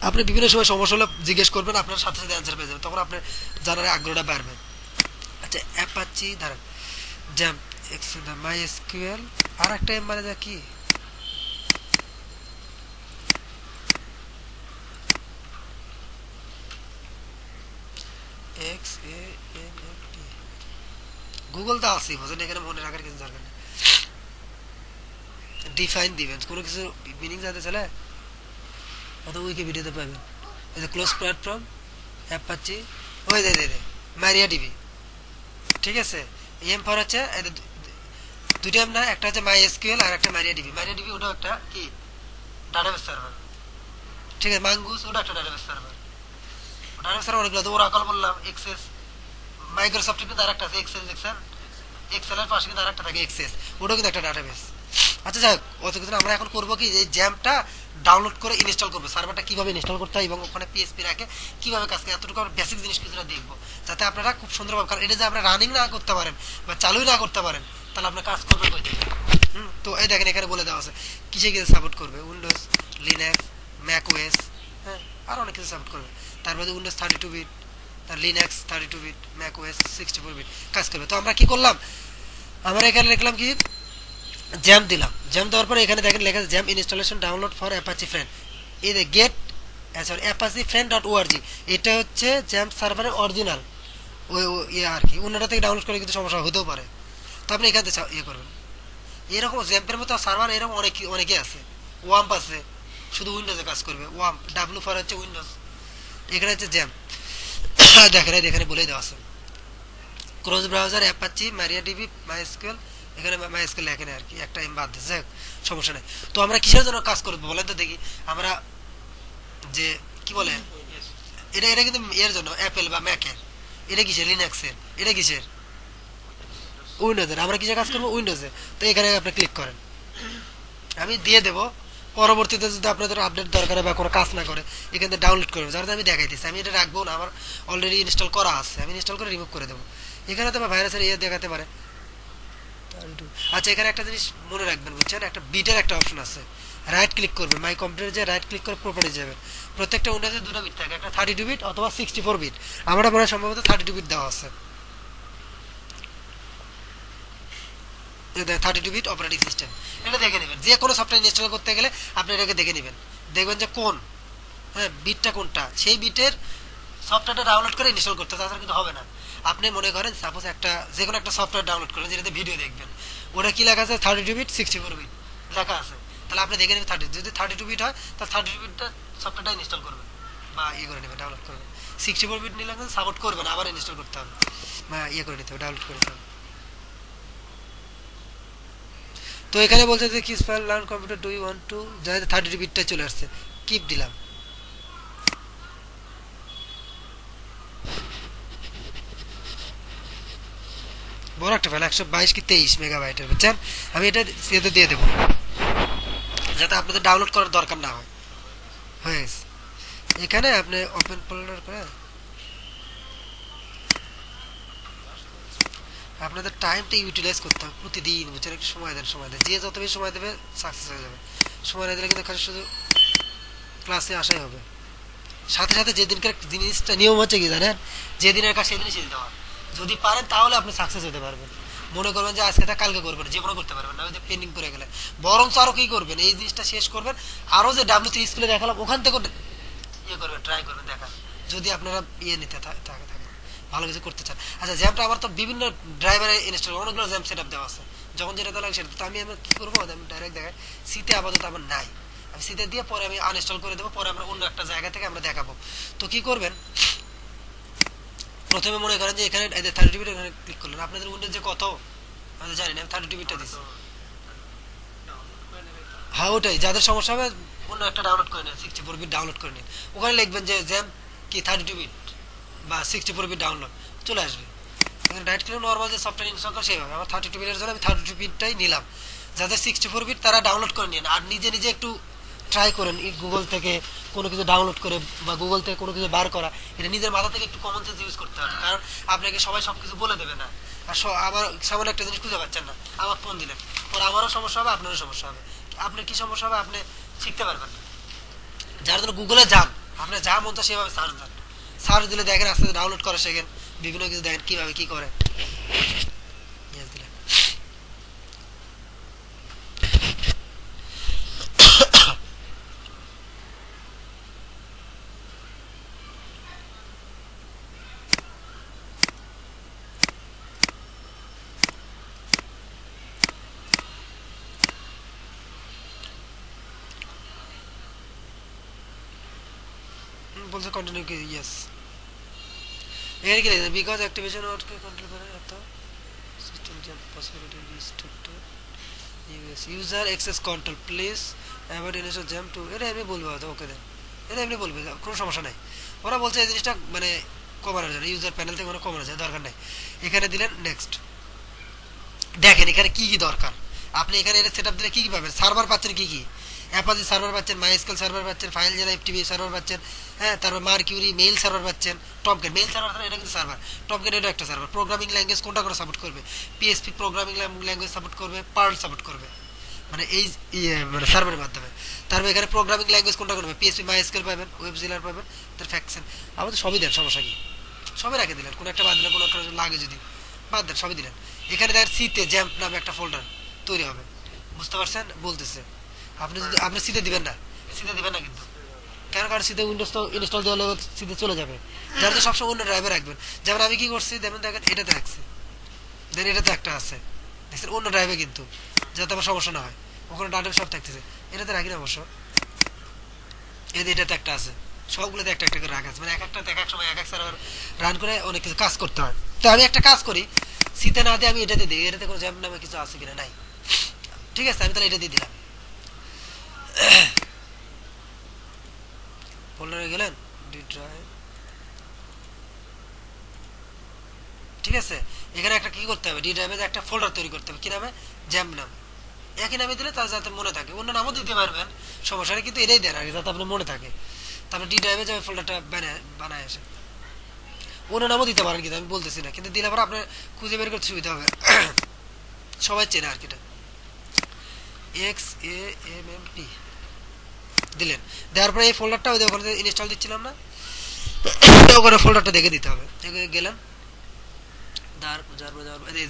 Speaker 1: আপনি বিভিন্ন সময় সমস্যা হলে জিজ্ঞেস করবেন, আপনার সাথে সাথে অ্যান্সার পেয়ে যাবেন, তখন আপনার জানার আগ্রহটা বাড়বে। আচ্ছা, অ্যাপাচি ধরেন জ্যাম এক্স মাই এসকিউএল, আর একটা এম মানে যা কি, X A N M T, Google তো আছেই, বোঝেন, এখানে মনে রাখার কিছু দরকার নেই। ডিফাইন দিবেন কোনো কিছু মিনিং জানতে চাইলে অথবা উইকিপিডিয়াতে পাবেন। এই যে ক্লোজ প্ল্যাটফর্ম, অ্যাপাচি, ওই দে মারিয়া ডিবি। ঠিক আছে, এম ফর হচ্ছে দুইটা এম না, একটা হচ্ছে মাই এসকিউএল আর একটা মারিয়া ডিবি। মারিয়া ডিবি ওটা একটা কি ডাটাবেস সার্ভার। ঠিক আছে, মাঙ্গুস ওটা একটা ডাটাবেস সার্ভার। ডাটাবেস সার্ভার অনেকগুলো, তো ওরাকল বললাম, এক্সেস, মাইক্রোসফটের কিন্তু আরেকটা আছে এক্সেস, এক্সেল, এক্সেলের পাশে কিন্তু আরেকটা থাকে এক্সেস, ওটাও কিন্তু একটা ডাটাবেস। আচ্ছা যাই হোক, অত কিছু না, আমরা এখন করবো কি, এই জ্যামটা ডাউনলোড করে ইনস্টল করবো, সার্ভারটা কিভাবে ইনস্টল করতে হয় এবং ওখানে পিএসপি রাখে কিভাবে কাজ করে, এতটুকু আমরা বেসিক জিনিস কিছুটা দেখবো, যাতে আপনারা খুব সুন্দরভাবে, কারণ এটা যে আপনারা রানিং না করতে পারেন বা চালুই না করতে পারেন, তাহলে আপনার কাজ করবে কই থেকে। তো এই দেখেন এখানে বলে দেওয়া আছে কিসে কিসে সাপোর্ট করবে, উইন্ডোজ, লিনাক্স, ম্যাক ওএস, হ্যাঁ আর অনেক কিছু সাপোর্ট করবে। তারপরে উইন্ডোজ 32 বিট, তার Linux 32 bit, Mac OS 64 bit কাজ করবে। তো আমরা কি করলাম, আমরা এখানে লিখলাম কি, জ্যাম দিলাম, জ্যাম দেওয়ার পরে এখানে দেখেন লেখা আছে XAMPP installation download for Apache friend, এই যে get sorry Apache friend dot ORG, এটা হচ্ছে জ্যাম সার্ভারের অরিজিনাল ওই ইয়ে আর কি, অন্যটা থেকে ডাউনলোড করে কিন্তু সমস্যা হতেও পারে। তো আপনি এখান থেকে ইয়ে করবেন, এরকম জ্যাম্পের মতো সার্ভার এরকম অনেকে আছে। ওয়াম্প আছে, শুধু উইন্ডোজে কাজ করবে, ওয়াম্প ডাব্লু ফর হচ্ছে উইন্ডোজ, এখানে হচ্ছে জ্যাম। দেখেন এখানে বলেই দেওয়া আছে ক্রস ব্রাউজার, অ্যাপাচি, মারিয়া ডিবি, মাইএসকিউএল, এখানে মাইএসকিউএল লেখেন আর কি, একটা এম বাদ দিচ্ছে, সমস্যা নেই। তো আমরা কিসের জন্য কাজ করবো বলেন তো দেখি, আমরা যে কি বলে, এটা এটা কিন্তু এর জন্য অ্যাপেল বা ম্যাকের, এটা কিসের, লিনাক্সের, এটা কিসের, উইন্ডোজের। আমরা কিসে কাজ করবো, উইন্ডোজে। তো এখানে আপনি ক্লিক করেন, আমি দিয়ে দেবো, পরবর্তীতে যদি আপনাদের আপডেট দরকার হয় বা কোনো কাজ না করে এখান থেকে ডাউনলোড করবেন, যারা আমি দেখাইতেছি, আমি এটা রাখবো না, আমার অলরেডি ইনস্টল করা আছে, আমি ইনস্টল করে রিমুভ করে দেবো। এখানে তো ভাইরাসের ইয়ে দেখাতে পারে। আচ্ছা, এখানে একটা জিনিস মনে রাখবেন, বুঝছেন, একটা বিটের একটা অপশন আছে, রাইট ক্লিক করবে, মাই কম্পিউটার যে রাইট ক্লিক করে প্রপার্টিজ যাবে, প্রত্যেকটা উইন্ডোজে দুটো বিট থাকে, একটা 32 বিট অথবা 64 বিট, আমরা মনে হয় সম্ভবত 32 বিট দেওয়া আছে, 32 বিট অপারেটিং সিস্টেম। এটা দেখে নেবেন, যে কোনো সফটওয়্যার ইনস্টল করতে গেলে আপনি এটাকে দেখে নেবেন, দেখবেন যে কোন, হ্যাঁ বিটটা কোনটা, সেই বিটের সফটওয়্যারটা ডাউনলোড করে ইনস্টল করতে, তাছাড়া কিন্তু হবে না। আপনি মনে করেন সাপোজ একটা যে কোনো একটা সফটওয়্যার ডাউনলোড করেন যেটাতে ভিডিও দেখবেন, ওটা কি লেখা আছে, 32 বিট 64 বিট লেখা আছে, তাহলে আপনি দেখে নেবেন 30, যদি 32 বিট হয় তাহলে 32 বিটটা সফটওয়্যারটা ইনস্টল করবেন বা ইয়ে করে নেবেন, ডাউনলোড করবেন। 64 বিট নিলে সাপোর্ট করবেন, আবার ইনস্টল করতে হবে বা ইয়ে করে নিতে হবে, ডাউনলোড করে নিতে হবে। তো এখানে বলছে যে কিস file learn computer do you want to, যাতে 32 বিটটা চলে আসছে, কিপ দিলাম। বড় একটা ফাইল, 122 কি 23 মেগাবাইটের, বুঝছেন, আমি এটা দিয়ে দেবো যাতে আপনাদের ডাউনলোড করার দরকার না হয়। হয়ে গেছে, এখানে আপনি ওপেন ফোল্ডার করে আপনাদের টাইমটা ইউটিলাইজ করতে হবে প্রতিদিন, বুঝছেন, একটু সময় দেন, সময় দেন, যে যত বেশি সময় দেবে সাকসেস হয়ে যাবে, সময় না দিলে কিন্তু খালি শুধু ক্লাসে আসাই হবে, সাথে সাথে যেদিনকার জিনিসটা নিয়ম হচ্ছে কি জানেন, যেদিনের কাজ সেদিনই শেষ দেওয়া। যদি পারেন তাহলে আপনি সাকসেস হতে পারবেন। মনে করবেন যে আজকে তা কালকে করবেন, যে কোনো করতে পারবেন না, ওই যে পেন্ডিং করে গেলে। বরঞ্চ আরো কি করবেন, এই জিনিসটা শেষ করবেন, আরো যে ডাব্লিউ3 স্কুলে দেখালাম ওখান থেকে ইয়ে করবেন, ট্রাই করবেন দেখা, যদি আপনারা ইয়ে নিতে থাকেন, ভালো কিছু করতে চান। আচ্ছা জ্যামটা আমার তো বিভিন্ন ড্রাইভারে ইনস্টল, অনেকগুলো জ্যাম সেট আপ দেওয়া আছে, যখন যেটা লাগে সেটা তো আমি কি করবো, আমি ডাইরেক্ট দেখাই সিতে আপাতত আমার নাই, আমি সিতে দিয়ে পরে আমি আনইনস্টল করে দেবো, পরে আমরা অন্য একটা জায়গা থেকে আমরা দেখাবো। তো কি করবেন, প্রথমে মনে করেন যে এখানে 30 এখানে ক্লিক করলেন, আপনাদের উইন্ডোজ যে কত আমি জানি না, আমি 30টা দিচ্ছি। হ্যাঁ ওটাই, যাদের সমস্যা হবে অন্য একটা ডাউনলোড করে নিন, 64 বিট ডাউনলোড করে নিন, ওখানে লিখবেন যে জ্যাম কি 32 বিট বা 64 বিট ডাউনলোড, চলে আসবে। এখানে ডাইরেক্ট ক্লিক, নর্মাল যে সফটওয়্যার ইনস্টল করে সেইভাবে। আমার 32 বিটের জন্য আমি 32 বিটটাই নিলাম। যাদের 64 বিট তারা ডাউনলোড করে নিন, আর নিজে নিজে একটু ট্রাই করেন গুগল থেকে কোনো কিছু ডাউনলোড করে বা গুগল থেকে কোনো কিছু বার করা, এটা নিজের মাথা থেকে একটু কমন সেন্স ইউজ করতে হবে, কারণ আপনাকে সবাই সব কিছু বলে দেবে না। আর আমার সামান্য একটা জিনিস খুঁজে পাচ্ছেন না, আমার ফোন দিলেন, পরে আমারও সমস্যা হবে, আপনারও সমস্যা হবে। আপনার কি সমস্যা হবে, আপনি শিখতে পারবেন না। যার জন্য গুগলে যান, আপনার যা মন চায় সেভাবে সার্চ দেন, সার্চ দিলে দেখেন আস্তে আস্তে ডাউনলোড করা শেখেন, বিভিন্ন কিছু দেখেন কিভাবে কি করে। Yes, দিলেন। বলছে কন্টিনিউ কি, ইয়েস। এখানে কি লিখেছে, বিকজ অ্যাক্টিভেশন ওয়ার্ডকে কন্ট্রোল করে এত system jump possibility restricted user access control please avoid install XAMPP to, এটা এমনি বলবে হয়তো, ওকে দেন, এটা এমনি বলবে, কোনো সমস্যা নাই। ওরা বলছে এই জিনিসটা মানে কমানোর জন্য, ইউজার প্যানেল থেকে কোনো কমানো যায় দরকার নেই। এখানে দিলেন নেক্সট, দেখেন এখানে কি কি দরকার, আপনি এখানে এটা সেট আপ দিলে কি কি পাবেন, সার্ভার পাচ্ছেন কি কি, অ্যাপাচি সার্ভার পাচ্ছেন, মাইস্কেল সার্ভার পাচ্ছেন, ফাইল জেলা এফটিপি সার্ভার পাচ্ছেন, হ্যাঁ, তারপর মার্কিউরি মেইল সার্ভার পাচ্ছেন, টমকেট মেইল সার্ভার, এটা কিন্তু সার্ভার, টমকেট এটা একটা সার্ভার। প্রোগ্রামিং ল্যাঙ্গুয়েজ কোনটা করে সাপোর্ট করবে, পিএসপি প্রোগ্রামিং ল্যাঙ্গুয়েজ সাপোর্ট করবে, পার্ল সাপোর্ট করবে, মানে এই মানে সার্ভারের মাধ্যমে। তারপর এখানে প্রোগ্রামিং ল্যাঙ্গুয়েজ কোনটা করবে, পিএসপি মাইস্কেল পাবেন, ওয়েব জিলার পাবেন, তার ফ্যাকশন, আমাদের সবই দেন, সমস্যা কি, সবই রেখে দিলেন, কোনো একটা বাদ দিলেন, কোনো একটা লাগে যদি বাদ দেন, সবই দিলেন। এখানে দেখেন সিতে জ্যাম্প নামে একটা ফোল্ডার তৈরি হবে, বুঝতে পারছেন, বলতেছে আপনি যদি আপনি সিতে দিবেন না, সিতে দিবেন না কিন্তু, কেন, কারণ সিতে উইন্ডোজ তো ইনস্টল দেওয়া হলে সিতে চলে যাবে, যার তো সবসময় অন্য ড্রাইভে রাখবেন। যেমন আমি কি করছি দেখেন, এটাতে রাখছি, দেন এটাতে একটা আছে, দেখছেন অন্য ড্রাইভে, কিন্তু যাতে আমার সমস্যা না হয়, ওখানে ডাটা সব থাকতেছে, এটাতে রাখি না অবশ্য, এটাতে একটা আছে, সবগুলোতে একটা একটা করে রাখা আছে, মানে এক একটা এক এক সময় এক এক সার্ভার রান করে অনেক কিছু কাজ করতে হয়। তো আমি একটা কাজ করি, সিতে না দিয়ে আমি এটাতে দিই, এটাতে কোনো জ্যাম নামে কিছু আছে কিনা, নাই, ঠিক আছে, আমি তাহলে এটা দিয়ে দিলাম। ফোল্ডারে গেলেন, ডি ড্রাইভ, ঠিক আছে, এখানে একটা কি করতে হবে, ডি ড্রাইভে একটা ফোল্ডার তৈরি করতে হবে, কি নামে, জ্যাম নাম, একই নামে দিলে তার যাতে মনে থাকে, অন্য নামও দিতে পারবেন, সমস্যা নেই, কিন্তু এটাই দেন আর কি, যাতে আপনার মনে থাকে। তারপরে ডি ড্রাইভে যাবে ফোল্ডারটা বানায় আসে, অন্য নামও দিতে পারেন, কিন্তু আমি বলতেছি না, কিন্তু দিলে পরে আপনার খুঁজে বের করতে সুবিধা হবে, সবাই চেনে আর কি, এটা XAMMP দিলেন, দেওয়ার পরে এই ফোল্ডারটা ওই ওখানে ইনস্টল দিচ্ছিলাম না, ওখানে ফোল্ডারটা দেখে দিতে হবে, গেলেন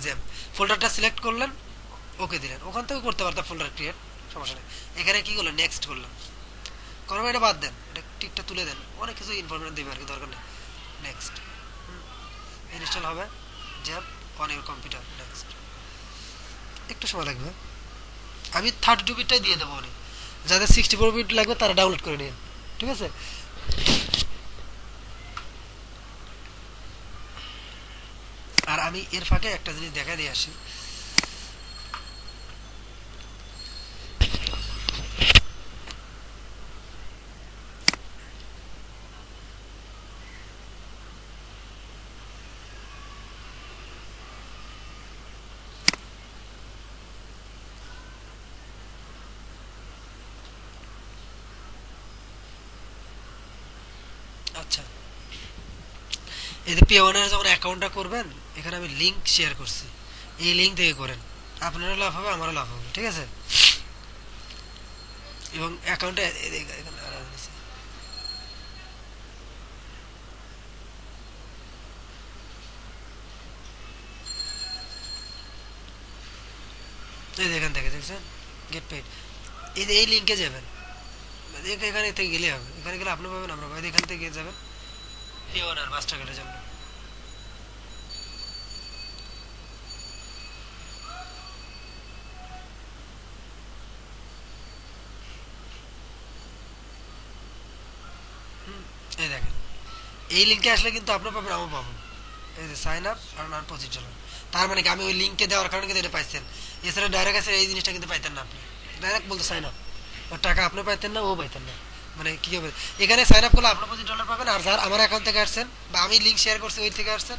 Speaker 1: জ্যাম ফোল্ডারটা সিলেক্ট করলেন, ওকে দিলেন, ওখান থেকে করতে পারতাম ফোল্ডার ক্রিয়েট, সমস্যা নেই। এখানে কি করলেন, নেক্সট করলাম, করবেন, এটা বাদ দেন, এটা টিকটা তুলে দেন, অনেক কিছু ইনফরমেশন দেবে আর কি, দরকার নেই। নেক্সট ইনস্টল হবে jam on your computer, next, একটু সময় লাগবে, আমি 32 বিটটাই দিয়ে দেবো, অনেক যাদের 64 বিট লাগবে তারা ডাউনলোড করে নিন, ঠিক আছে। আর আমি এর ফাঁকে একটা জিনিস দেখা দিয়ে আসি, আচ্ছা এই যে P1 এর যখন অ্যাকাউন্টটা করবেন, এখানে আমি লিংক শেয়ার করছি, এই লিংক থেকে করেন, আপনারও লাভ হবে, আমারও লাভ হবে, ঠিক আছে। এবং অ্যাকাউন্টে এই যে এখান থেকে দেখছেন গেট পেইড, এই যে এই লিঙ্কে যাবেন, এখানে থেকে গেলে হবে, এখানে গেলে আপনি পাবেন আমরা পাবেন, এখান থেকে যাবেন পেওয়ার মাস্টার কার্ডের জন্য। এই দেখেন এই লিঙ্কে আসলে কিন্তু আপনি পাবেন আমি পাবো, এই যে সাইন আপ আর নান পজিশন। তার মানে কি আমি ওই লিঙ্কে দেওয়ার কারণে কিন্তু এটা পাইছেন, এছাড়া ডাইরেক্ট আছে এই জিনিসটা কিন্তু পাইতেন না আপনি, ডাইরেক্ট বলতে সাইন আপ, ওর টাকা আপনি পাইতেন না ও পাইতেন না। মানে কি হবে, এখানে সাইন আপ করলে আপনি $25 পাবেন, আর যার আমার অ্যাকাউন্ট থেকে আসছেন বা আমি লিঙ্ক শেয়ার করছি ওই থেকে আসছেন,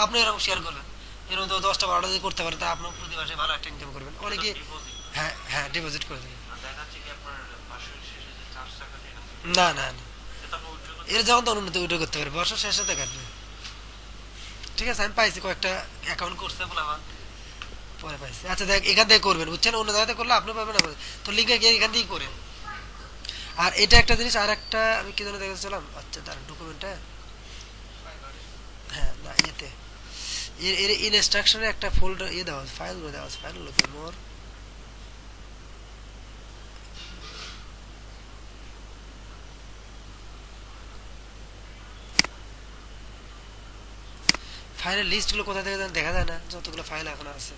Speaker 1: আপনি এরকম শেয়ার করবেন, এরকম তো 10টা 12টা যদি করতে পারেন তা আপনি প্রতি মাসে ভালো একটা ইনকাম করবেন অনেকে।
Speaker 2: ডিপোজিট।
Speaker 1: হ্যাঁ হ্যাঁ ডিপোজিট করে দেবেন।
Speaker 2: আর দেখা যাচ্ছে কি আপনার মাসের শেষে যে 4 টাকা এখান থেকে
Speaker 1: না না না,
Speaker 2: এটা আপনি উইথড্র করতে
Speaker 1: এর যখন তখন উন্নতি উইড্রো করতে পারে, বছর শেষে তো কাটবে। ঠিক আছে আমি পাইছি কয়েকটা অ্যাকাউন্ট করছে বলে আমার পরে পাইছি। আচ্ছা দেখ এখান থেকে করবেন বুঝছেন, অন্য জায়গাতে করলে আপনি পাবেন না, তো লিঙ্কে গিয়ে এখান থেকেই করেন। আর এটা একটা জিনিস, আর একটা আমি কি জন্য দেখেছিলাম, আচ্ছা দাঁড়ান ডকুমেন্টটা, হ্যাঁ না ইয়েতে এর এর ইনস্ট্রাকশনে একটা ফোল্ডার ইয়ে দেওয়া আছে, ফাইল দেওয়া আছে, ফাইল লোকে মোর ফাইলের লিস্টগুলো কোথা থেকে যেন দেখা যায় না, যতগুলো ফাইল এখন আছে।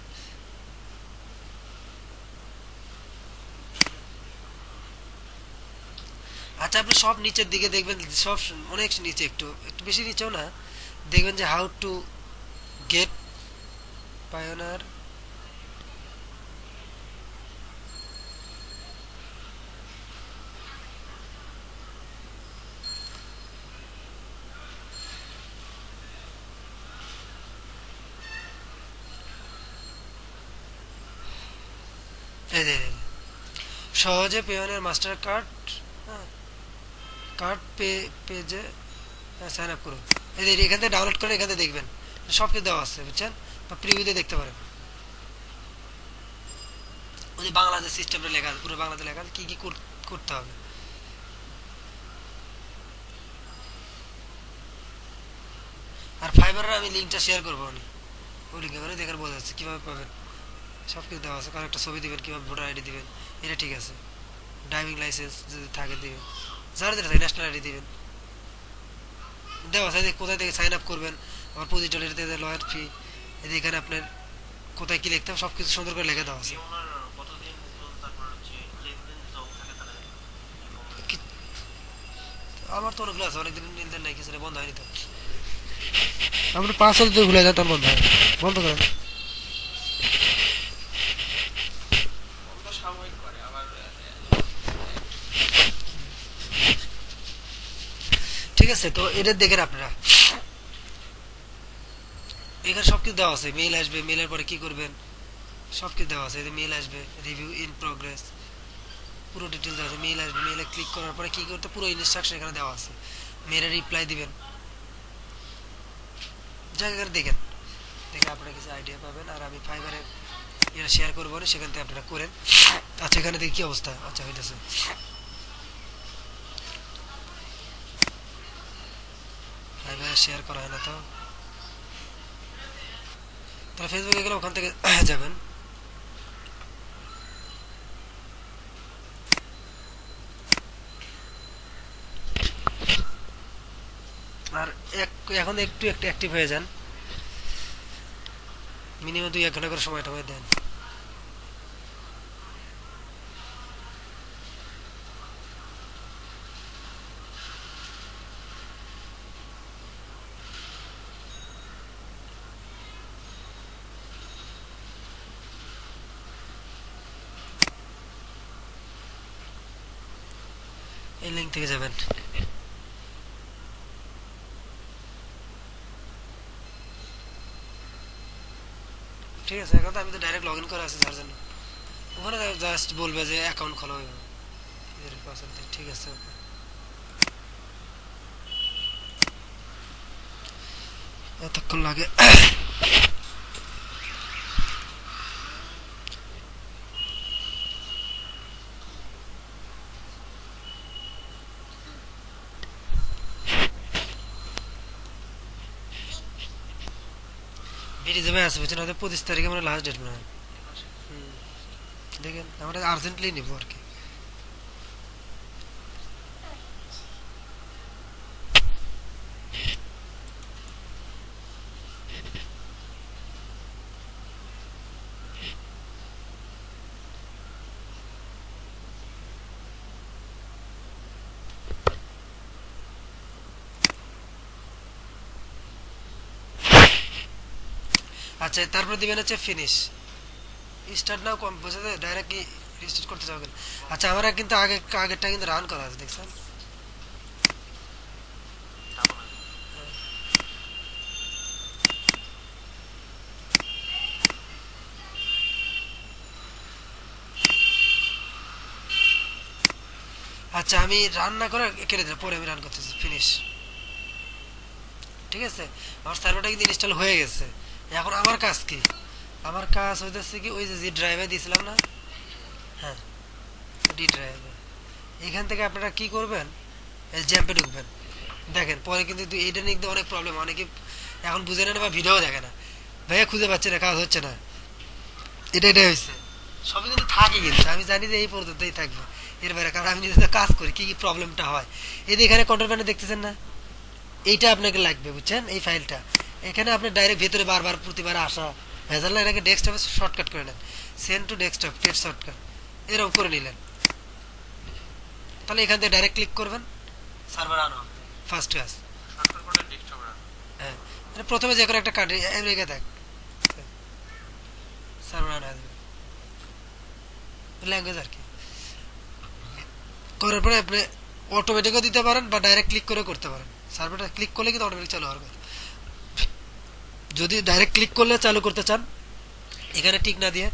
Speaker 1: আচ্ছা আপনি সব নিচের দিকে দেখবেন, সব অনেক নিচে, একটু একটু বেশি নিচেও না, দেখবেন যে হাউ টু গেট পায়োনার, এই যে সহজে পেওয়ানের মাস্টার কার্ড কার্ড পেজে সাইন আপ করুন, এই যে এখান থেকে ডাউনলোড করে এখান থেকে দেখবেন সব কিছু দেওয়া আছে বুঝছেন, বা প্রিভিউতে দেখতে পারেন ওই যে বাংলাদেশ সিস্টেমটা লেখা আছে, পুরো বাংলাতে লেখা আছে কি কি করতে হবে। আর ফাইবারের আমি লিঙ্কটা শেয়ার করবো উনি, ওই লিঙ্কে করে দেখেন বোঝা যাচ্ছে কীভাবে পাবেন, সব কিছু দেওয়া আছে, কারো একটা ছবি দিবেন, কীভাবে ভোটার আইডি দিবেন, এটা ঠিক আছে, ড্রাইভিং লাইসেন্স যদি থাকে দিবেন, যার যেটা থাকে ন্যাশনাল আইডি দিবেন, দেওয়া আছে কোথায় থেকে সাইন আপ করবেন, আবার $25 লয়ার ফি, এখানে আপনার কোথায় কি লিখতে হবে সব কিছু সুন্দর করে লিখে দেওয়া আছে।
Speaker 2: ওনার কতদিন পর্যন্ত আপনার হচ্ছে লেনদেন চলতে থাকে তাহলে
Speaker 1: কি- আমার তো অনেকগুলো আছে, অনেকদিন লেনদেন নাই, কিছু বন্ধ হয়নি তো, আপনার পাসওয়ার্ড যদি ভুলে যায় তখন বন্ধ হয়, বন্ধ করেন।
Speaker 3: সাময়িক করে আবার
Speaker 1: ঠিক আছে তো এটা দেখেন আপনারা, এখানে সব কিছু দেওয়া আছে, মেইল আসবে, মেইলের পরে কি করবেন সব কিছু দেওয়া আছে, মেইল আসবে, রিভিউ ইন প্রোগ্রেস, পুরো ডিটেল দেওয়া আছে, মেইল আসবে, মেইলে ক্লিক করার পরে কি করতে পুরো ইনস্ট্রাকশন এখানে দেওয়া আছে, মেইলে রিপ্লাই দিবেন, যা এখানে দেখেন, দেখে আপনারা কিছু আইডিয়া পাবেন। আর আমি ফাইবারে এটা শেয়ার করবো না, সেখান থেকে আপনারা করেন। আচ্ছা এখানে দেখি কি অবস্থা, আচ্ছা হইতেছে, ফাইবারে শেয়ার করা হয় না তো, তাহলে ফেসবুকে গেলে ওখান থেকে যাবেন, আর এখন একটু একটু অ্যাক্টিভ হয়ে যান, মিনিমাম 2-1 ঘন্টা করে সময় টময় দেন। এই লিঙ্ক থেকে যাবেন, ঠিক আছে, এখন তো আমি তো ডাইরেক্ট লগ ইন করে আছি যার জন্য, ওখানে জাস্ট বলবে যে অ্যাকাউন্ট খোলা হইবে, ঠিক আছে এতক্ষণ লাগে। বেরিয়ে যাবে আছে বুঝছেন, হয়তো 25 তারিখে মানে লাস্ট ডেট মনে হয়। হুম। দেখেন আমরা আর্জেন্টলি নিব আর কি। আচ্ছা তারপর দিবেন হচ্ছে ফিনিশ। স্টার্ট নাও কম বোঝাতে ডাইরেক্ট কি রিস্টার্ট করতে যাবেন। আচ্ছা আমরা কিন্তু আগেরটা কিন্তু রান করা আছে দেখছেন।
Speaker 2: তারপর
Speaker 1: আচ্ছা আমি রান না করে কেটে দিলাম, পরে আমি রান করতেছি ফিনিশ। ঠিক আছে, আমার সার্ভারটা কিন্তু ইনস্টল হয়ে গেছে। এখন আমার কাজ কি? আমার কাজ হইতেছে কি ওই যে ড্রাইভে দিয়েছিলাম না, হ্যাঁ ডি ড্রাইভে, এখান থেকে আপনারা কি করবেন, জ্যাম্পে ঢুকবেন। দেখেন পরে কিন্তু এইটা নিয়ে কিন্তু অনেক প্রবলেম, অনেকে এখন বুঝে না বা ভিডিও দেখে না, ভাইয়া খুঁজে পাচ্ছে না, কাজ হচ্ছে না, এটাই হয়েছে। সবই কিন্তু থাকে, কিন্তু আমি জানি যে এই পর্যন্তই থাকবে, এর বাইরে, কারণ আমি নিজে তো কাজ করি, কি কি প্রবলেমটা হয়। এই যে এখানে কন্ট্রোল প্যানে দেখতেছেন না, এইটা আপনাকে লাগবে, বুঝছেন, এই ফাইলটা। এখানে আপনি ডাইরেক্ট ভেতরে বারবার প্রতিবার আসা ভেজাল না, এটাকে ডেস্কটপে শর্টকাট করে নেন, send to desktop TET shortcut এরকম করে নিলেন। তাহলে এখান থেকে ডাইরেক্ট ক্লিক করবেন, সার্ভার অন হবে, ফার্স্ট কাজ।
Speaker 2: শর্টকাট করে ডেস্কটপ রান।
Speaker 1: হ্যাঁ, মানে প্রথমে যে কোনো একটা কান্ট্রি আমেরিকা থাক, সার্ভার অন হয়ে যাবে, ল্যাঙ্গুয়েজ আর কি। করার পরে আপনি অটোমেটিকও দিতে পারেন বা ডাইরেক্ট ক্লিক করে করতে পারেন। সার্ভারটা ক্লিক করলে কিন্তু অটোমেটিক চালু হওয়ার কথা। যদি ডাইরেক্ট ক্লিক করলে চালু করতে চান, এখানে টিক না দিয়ে,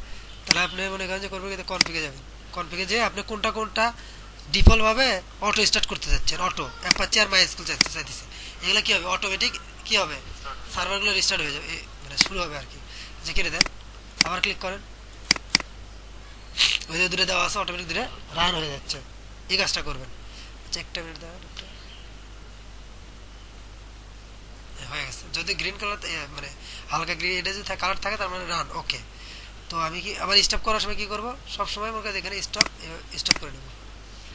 Speaker 1: তাহলে আপনি মনে করেন যে করবেন কিন্তু কনফিগে যাবেন, কনফিগে যেয়ে আপনি কোনটা ডিফল্ট ভাবে অটো স্টার্ট করতে যাচ্ছেন, অটো অ্যাপাচি আর মাইস্কুল চাইতেছে, এগুলো কি হবে, অটোমেটিক কি হবে, সার্ভারগুলো রিস্টার্ট হয়ে যাবে, মানে শুরু হবে আর কি। যে কেটে দেন, আবার ক্লিক করেন, ওই যে দূরে দেওয়া আছে অটোমেটিক দূরে রান হয়ে যাচ্ছে, এই কাজটা করবেন। আচ্ছা একটা মিনিট দেওয়া হয়ে গেছে। যদি গ্রিন কালার মানে হালকা গ্রিন এটা যদি কালার থাকে তার মানে রান ওকে। তো আমি কি আবার স্টপ করার সময় কি করব, সব সময় আমার কাছে এখানে স্টপ করে নেব,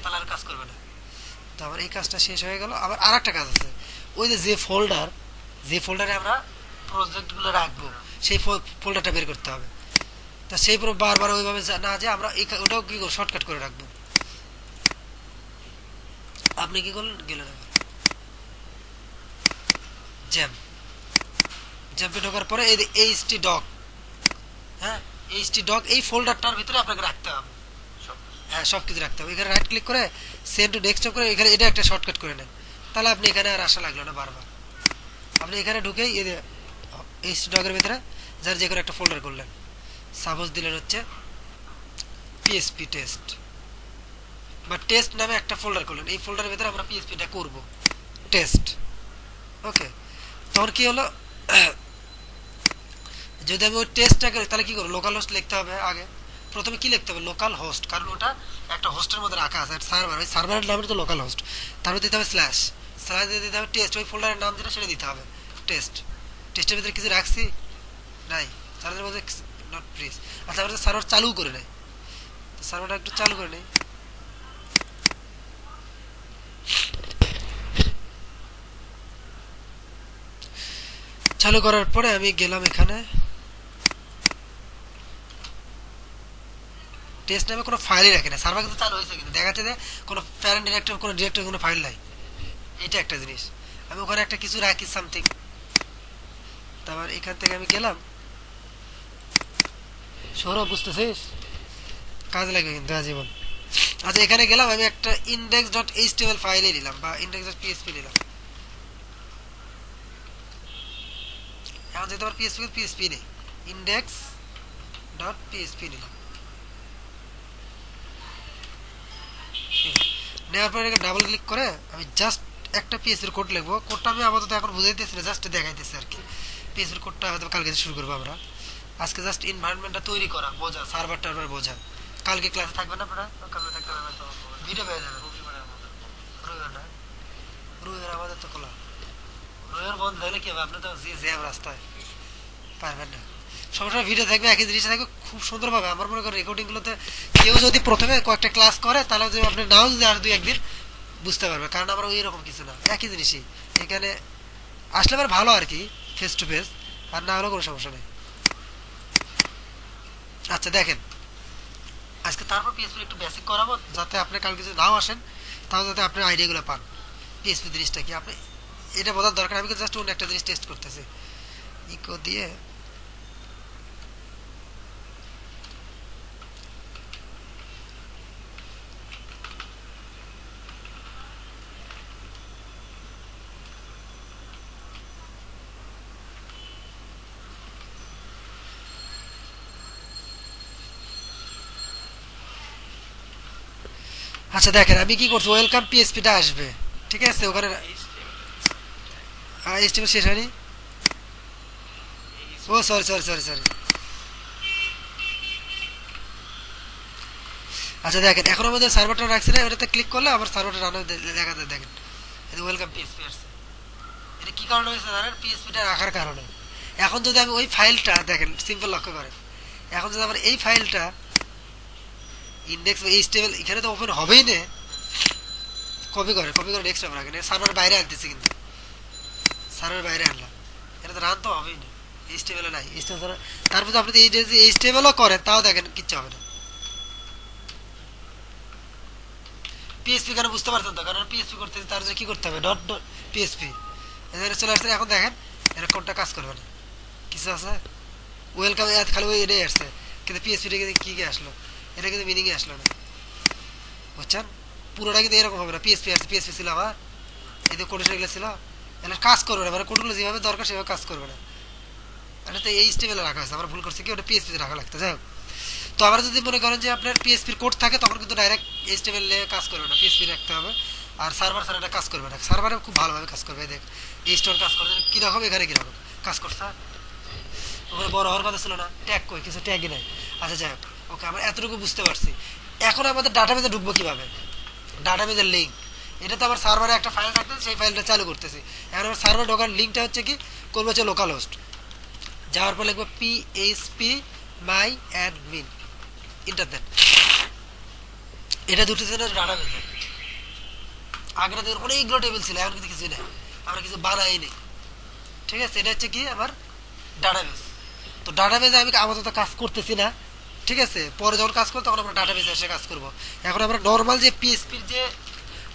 Speaker 1: তাহলে আর কাজ করবে না। তো আমার এই কাজটা শেষ হয়ে গেল। আবার আর একটা কাজ আছে, ওই যে যে ফোল্ডারে আমরা প্রজেক্টগুলো রাখবো, সেই ফোল্ডারটা বের করতে হবে। তা সেই বারবার ওইভাবে না যে আমরা ওটাও কি করবো, শর্টকাট করে রাখবো। আপনি কি করলেন, গেলেন আবার জ্যাম, জ্যাম্পে ঢোকার পরে এই এইচটি ডক, হ্যাঁ এইচটি ডক এই ফোল্ডারটার ভিতরে আপনাকে রাখতে হবে,
Speaker 2: সব
Speaker 1: হ্যাঁ সব কিছু রাখতে হবে। এখানে রাইট ক্লিক করে সেন্ড টু ডেস্কটপ করে এখানে এটা একটা শর্টকাট করে নেন, তাহলে আপনি এখানে আর আসা লাগলো না বারবার। আপনি এখানে ঢুকেই এইচটি ডকের ভিতরে যার যে কোনো একটা ফোল্ডার করলেন, সাপোজ দিলেন হচ্ছে পিএসপি টেস্ট বা টেস্ট নামে একটা ফোল্ডার করলেন, এই ফোল্ডারের ভিতরে আমরা পিএসপিটা করব, টেস্ট, ওকে। তখন কি হলো, যদি আমি ওই টেস্টটা করি তাহলে কি করবো, লোকাল হোস্ট লিখতে হবে আগে, প্রথমে কি লিখতে হবে, লোকাল হোস্ট, কারণ ওটা একটা হোস্টের মধ্যে রাখা আছে, সার্ভার, ওই সার্ভারের নাম তো লোকাল হোস্ট। তারপর দিতে হবে স্ল্যাশ, স্ল্যাশ দিয়ে দিতে হবে টেস্ট, ওই ফোল্ডারের নাম যেটা সেটা দিতে হবে টেস্ট। টেস্টের ভিতরে কিছু রাখছি নাই, সার্ভারের মধ্যে নট প্লিজ। আচ্ছা আমরা সার্ভার চালু করে নেই, সার্ভারটা একটু চালু করে নেই। চালু করার পরে আমি গেলাম এখানে, টেস্ট নামে কোনো ফাইলই রাখে না, সার্ভার কিন্তু চালু হয়েছে কিন্তু দেখাচ্ছে যে কোনো প্যারেন্ট ডিরেক্টর কোনো ডিরেক্টর কোনো ফাইল নাই, এটা একটা জিনিস। আমি ওখানে একটা কিছু রাখি সামথিং, তারপর এখান থেকে আমি গেলাম, সৌরভ বুঝতেছিস, কাজে লাগবে কিন্তু আজীবন। আচ্ছা এখানে গেলাম, আমি একটা ইন্ডেক্স ডট এইচটিএমএল ফাইলে নিলাম বা ইন্ডেক্স ডট পিএসপি নিলাম, এখন যেহেতু আমার পিএসপি নেই, ইন্ডেক্স ডট পিএসপি নিলাম, নেওয়ার পরে ডাবল ক্লিক করে আমি জাস্ট একটা পিএসপির কোড লিখবো। কোডটা আমি আপাতত এখন বুঝাইতেছি না, জাস্ট দেখাইতেছি আর কি। পিএসপির কোডটা হয়তো কালকে শুরু করবো আমরা, আজকে জাস্ট এনভায়রনমেন্টটা তৈরি করা, বোঝা, সার্ভার টার্ভার বোঝা। কালকে ক্লাসে থাকবে না আপনারা, কালকে থাকতে হবে তো, ভিডিও পেয়ে যাবে রবিবার না, রবিবার আমাদের তো খোলা, রবিবার বন্ধ হলে কি হবে, আপনি তো জ্যাম রাস্তায় পারবেন না। সবসময় ভিডিও থাকবে, একই জিনিস থাকবে, খুব সুন্দরভাবে। আমার মনে করেন রেকর্ডিংগুলোতে কেউ যদি প্রথমে কয়েকটা ক্লাস করে, তাহলে যদি আপনি নাও যদি আর দুই একদিন বুঝতে পারবে, কারণ আমরা ওই রকম কিছু না, একই জিনিসই। এখানে আসলে আমার ভালো আর কি, ফেস টু ফেস, আর না হলেও কোনো সমস্যা নেই। আচ্ছা দেখেন, আজকে তারপর পিএসপি একটু বেসিক করাবো, যাতে আপনি কালকে যদি নাও আসেন, তাও যাতে আপনি আইডিয়াগুলো পান পিএসপি জিনিসটা কি। আপনি এটা বোঝার দরকার, আমি জাস্ট অন্য একটা জিনিস টেস্ট করতেছি ইকো দিয়ে। আচ্ছা দেখেন আমি কি করছি, ওয়েলকাম পিএসপিটা আসবে, ঠিক আছে, ওখানে এইচটিএমএল শেষ হয়নি। ও সরি সরি সরি সরি। আচ্ছা দেখেন, এখন আমাদের সার্ভারটা রাখছি না, ওটাতে ক্লিক করলে আমার সার্ভারটা রান দেখা যায়। দেখেন ওয়েলকাম পিএসপি আসছে। এটা কি কারণে হয়েছে জানেন? পিএসপিটা রাখার কারণে। এখন যদি আমি ওই ফাইলটা দেখেন, সিম্পল লক্ষ্য করেন, এখন যদি আমার এই ফাইলটা ইন্ডেক্স বা এইচটিএমএল এখানে তো ওপেন হবেই না, কপি করে নেক্সট আমরা রাখেন, সার্ভারের বাইরে আনতেছি, কিন্তু সার্ভারের বাইরে আনলাম, এটা তো রান তো হবেই না, এইচটিএমএল নাই, এইচটিএমএল। তারপর আপনি এই যে এইচটিএমএলও করেন, তাও দেখেন কিচ্ছু হবে না। পিএসপি কেন বুঝতে পারছেন তো, কারণ পিএসপি করতে তার জন্য কি করতে হবে, ডট ডট পিএসপি এখানে চলে আসছে। এখন দেখেন এটা কোনটা কাজ করবে না, কিছু আছে ওয়েলকাম খালি ওই এটাই আসছে, কিন্তু পিএসপিটা কিন্তু কি আসলো, এটা কিন্তু মিনিংই আসলো না, বুঝছেন? পুরোটা কিন্তু এরকম হবে না। পিএসপি আসছে, পিএসপি ছিল আমার, এই যে কোডগুলো ছিল, এগুলো কাজ করবে না, মানে কোডগুলো যেভাবে দরকার সেভাবে কাজ করবে না। এটা তো এই স্টেবেলে রাখা হয়েছে, আমরা ভুল করছি কি, ওটা পিএসপিতে রাখা লাগতো। যাই হোক, তো আমরা যদি মনে করেন যে আপনার পিএসপির কোড থাকে, তখন কিন্তু ডাইরেক্ট এইচটিএমএল কাজ করবে না, পিএসপি রাখতে হবে। আর সার্ভার ছাড়া এটা কাজ করবে না, সার্ভারে খুব ভালোভাবে কাজ করবে। দেখ এই স্টোর কাজ করবে কীরকম, এখানে কীরকম কাজ করছে, ওখানে বড় হওয়ার কথা ছিল না, ট্যাগ কই, কিছু ট্যাগই নাই। আচ্ছা যাই হোক, ওকে আমরা এতটুকু বুঝতে পারছি। এখন আমাদের ডাটাবেজে ঢুকবো কীভাবে, ডাটাবেজের লিঙ্ক, এটা তো আমার সার্ভারে একটা ফাইল থাকতেছে, সেই ফাইলটা চালু করতেছি। এখন আমার সার্ভার ঢোকার লিঙ্কটা হচ্ছে কি, করবো হচ্ছে লোকাল হোস্ট, যাওয়ার পর লিখবো পিএইচপি মাই অ্যাডমিন, ইন্টার দেন। এটা দুটো ছিল ডাটাবেজে, আগের দিন অনেকগুলো টেবিল ছিল, এখন কিন্তু কিছু নেই, আমরা কিছু বানাই নেই, ঠিক আছে। এটা হচ্ছে কি আমার ডাটাবেজ। তো ডাটাবেজে আমি আপাতত কাজ করতেছি না, ঠিক আছে, পরে যখন কাজ করবো তখন আমরা ডাটাবেজে এসে কাজ করবো। এখন আমরা নর্মাল যে পিএসপির যে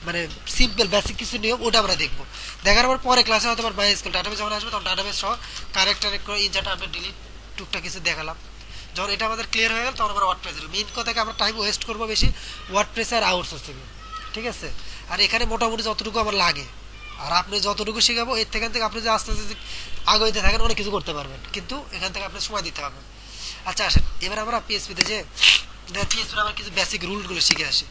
Speaker 1: মানে সিম্পল বেসিক কিছু নিয়ম, ওটা আমরা দেখবো। দেখার পর পরে ক্লাসে হয়তো আমার মাইস্কুল ডাটাবেজ যখন আসবে, তখন ডাটাবেজ সহ কারেক্ট করে ইনজারটা আপনি ডিলিট টুকটা কিছু দেখালাম। যখন এটা আমাদের ক্লিয়ার হয়ে গেল, তখন আমরা ওয়ার্ড প্রেসের মেইন কথাকে আমরা টাইম ওয়েস্ট করবো বেশি ওয়ার্ড প্রেস আর আউটসোর্সিংয়ে, ঠিক আছে। আর এখানে মোটামুটি যতটুকু আমার লাগে, আর আপনি যতটুকু শেখাবো, এর থেকে আপনি যে আস্তে আস্তে আগাইতে থাকেন, অনেক কিছু করতে পারবেন, কিন্তু এখান থেকে আপনি সময় দিতে হবে। আচ্ছা আসেন, এবার আমরা পিএসপিতে যে পিএসপিতে আমরা কিছু বেসিক রুলগুলো শিখে আসি।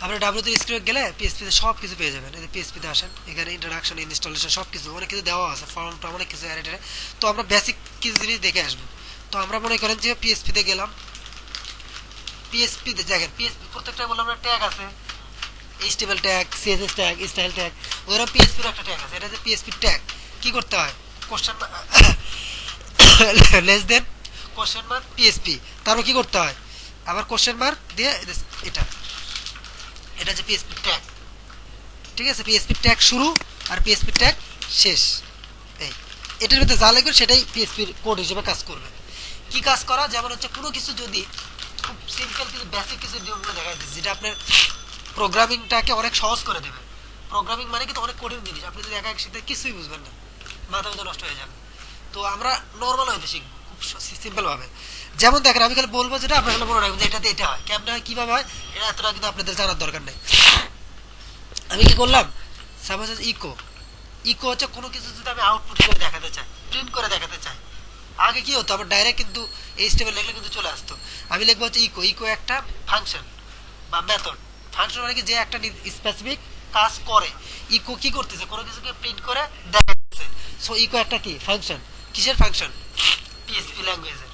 Speaker 1: আমরা ডাব্লিউতে স্ক্রিপ্ট গেলে পিএসপিতে সব কিছু পেয়ে যাবেন। এই পিএসপিতে আসেন, এখানে ইন্ট্রোডাকশন, ইনস্টলেশন, সব কিছু অনেক কিছু দেওয়া আছে, ফর্মটা অনেক কিছু অ্যাড। তো আমরা বেসিক কিছু জিনিস দেখে আসবো। তো আমরা মনে করেন যে পিএসপিতে গেলাম, পিএসপিতে দেখেন, পিএসপি প্রত্যেকটা বলে আমরা ট্যাগ আছে, HTML tag, CSS tag, style tag, ওরা পিএসপির একটা ট্যাগ আছে, এটা হচ্ছে পিএসপি ট্যাগ। কি করতে হয়, question less then question mark PSP, তারপর কি করতে হয়, আবার কোশ্চেন মার্ক দিয়ে এটা, এটা হচ্ছে পিএসপি ট্যাগ, ঠিক আছে। পিএসপি ট্যাগ শুরু আর পিএসপি ট্যাগ শেষ, এই এটার ভিতরে যা লাগবে সেটাই পিএসপির কোড হিসেবে কাজ করবে। কি কাজ করা, যেমন হচ্ছে কোনো কিছু যদি খুব সিম্পল কিছু বেসিক কিছু নিয়মগুলো দেখা যাচ্ছে, যেটা আপনার প্রোগ্রামিংটাকে অনেক সহজ করে দেবে। প্রোগ্রামিং মানে কিন্তু অনেক কঠিন জিনিস, আপনি যদি একা একসাথে কিছুই বুঝবেন না, মাথা মতো নষ্ট হয়ে যাবে। তো আমরা নর্মাল হয়তো শিখবো খুব সিম্পল ভাবে। যেমন দেখেন, আমি খালি বলবো যেটা আপনার মনে রাখবেন যে এটাতে এটা হয়, কেমন হয়, কীভাবে হয়, এটা এতটা কিন্তু আপনাদের জানার দরকার নেই। আমি কি করলাম, সাপোজ ইকো, ইকো হচ্ছে কোনো কিছু যদি আমি আউটপুট করে দেখাতে চাই, প্রিন্ট করে দেখাতে চাই, আগে কি হতো, আমার ডাইরেক্ট কিন্তু এইচটিএমএল লিখলে কিন্তু চলে আসতো। আমি লিখবো হচ্ছে ইকো, ইকো একটা ফাংশন বা মেথড। ফাংশন মানে কি, যে একটা স্পেসিফিক কাজ করে। ইকো কি করতেছে, কোনো কিছুকে প্রিন্ট করে দেখাচ্ছে। সো ইকো একটা কি ফাংশন, কিসের ফাংশন, পিএসপি ল্যাঙ্গুয়েজের,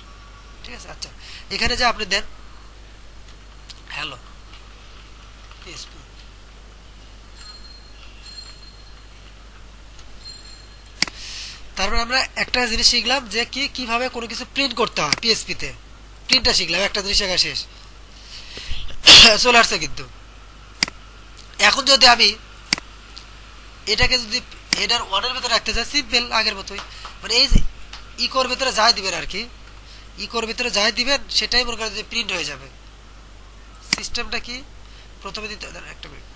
Speaker 1: ঠিক আছে। আচ্ছা এখানে যে আপনি দেন হ্যালো পিএসপি, তারপর আমরা একটা জিনিস শিখলাম যে কিভাবে কোনো কিছু প্রিন্ট করতে হয় পিএসপি তে, প্রিন্টটা শিখলাম, একটা জিনিস শেখা শেষ। চলে আসছে কিন্তু এখন যদি আমি এটাকে যদি হেডার 1 এর ভিতরে রাখতে চাই, সিম্পল আগের মতোই, মানে এই ইকোর ভিতরে যাই দিবেন আর কি, ইকোর ভিতরে যাই দিবেন সেটাই মনে করেন যে প্রিন্ট হয়ে যাবে। সিস্টেমটা কি প্রথমে দিতে একটা মিনিট,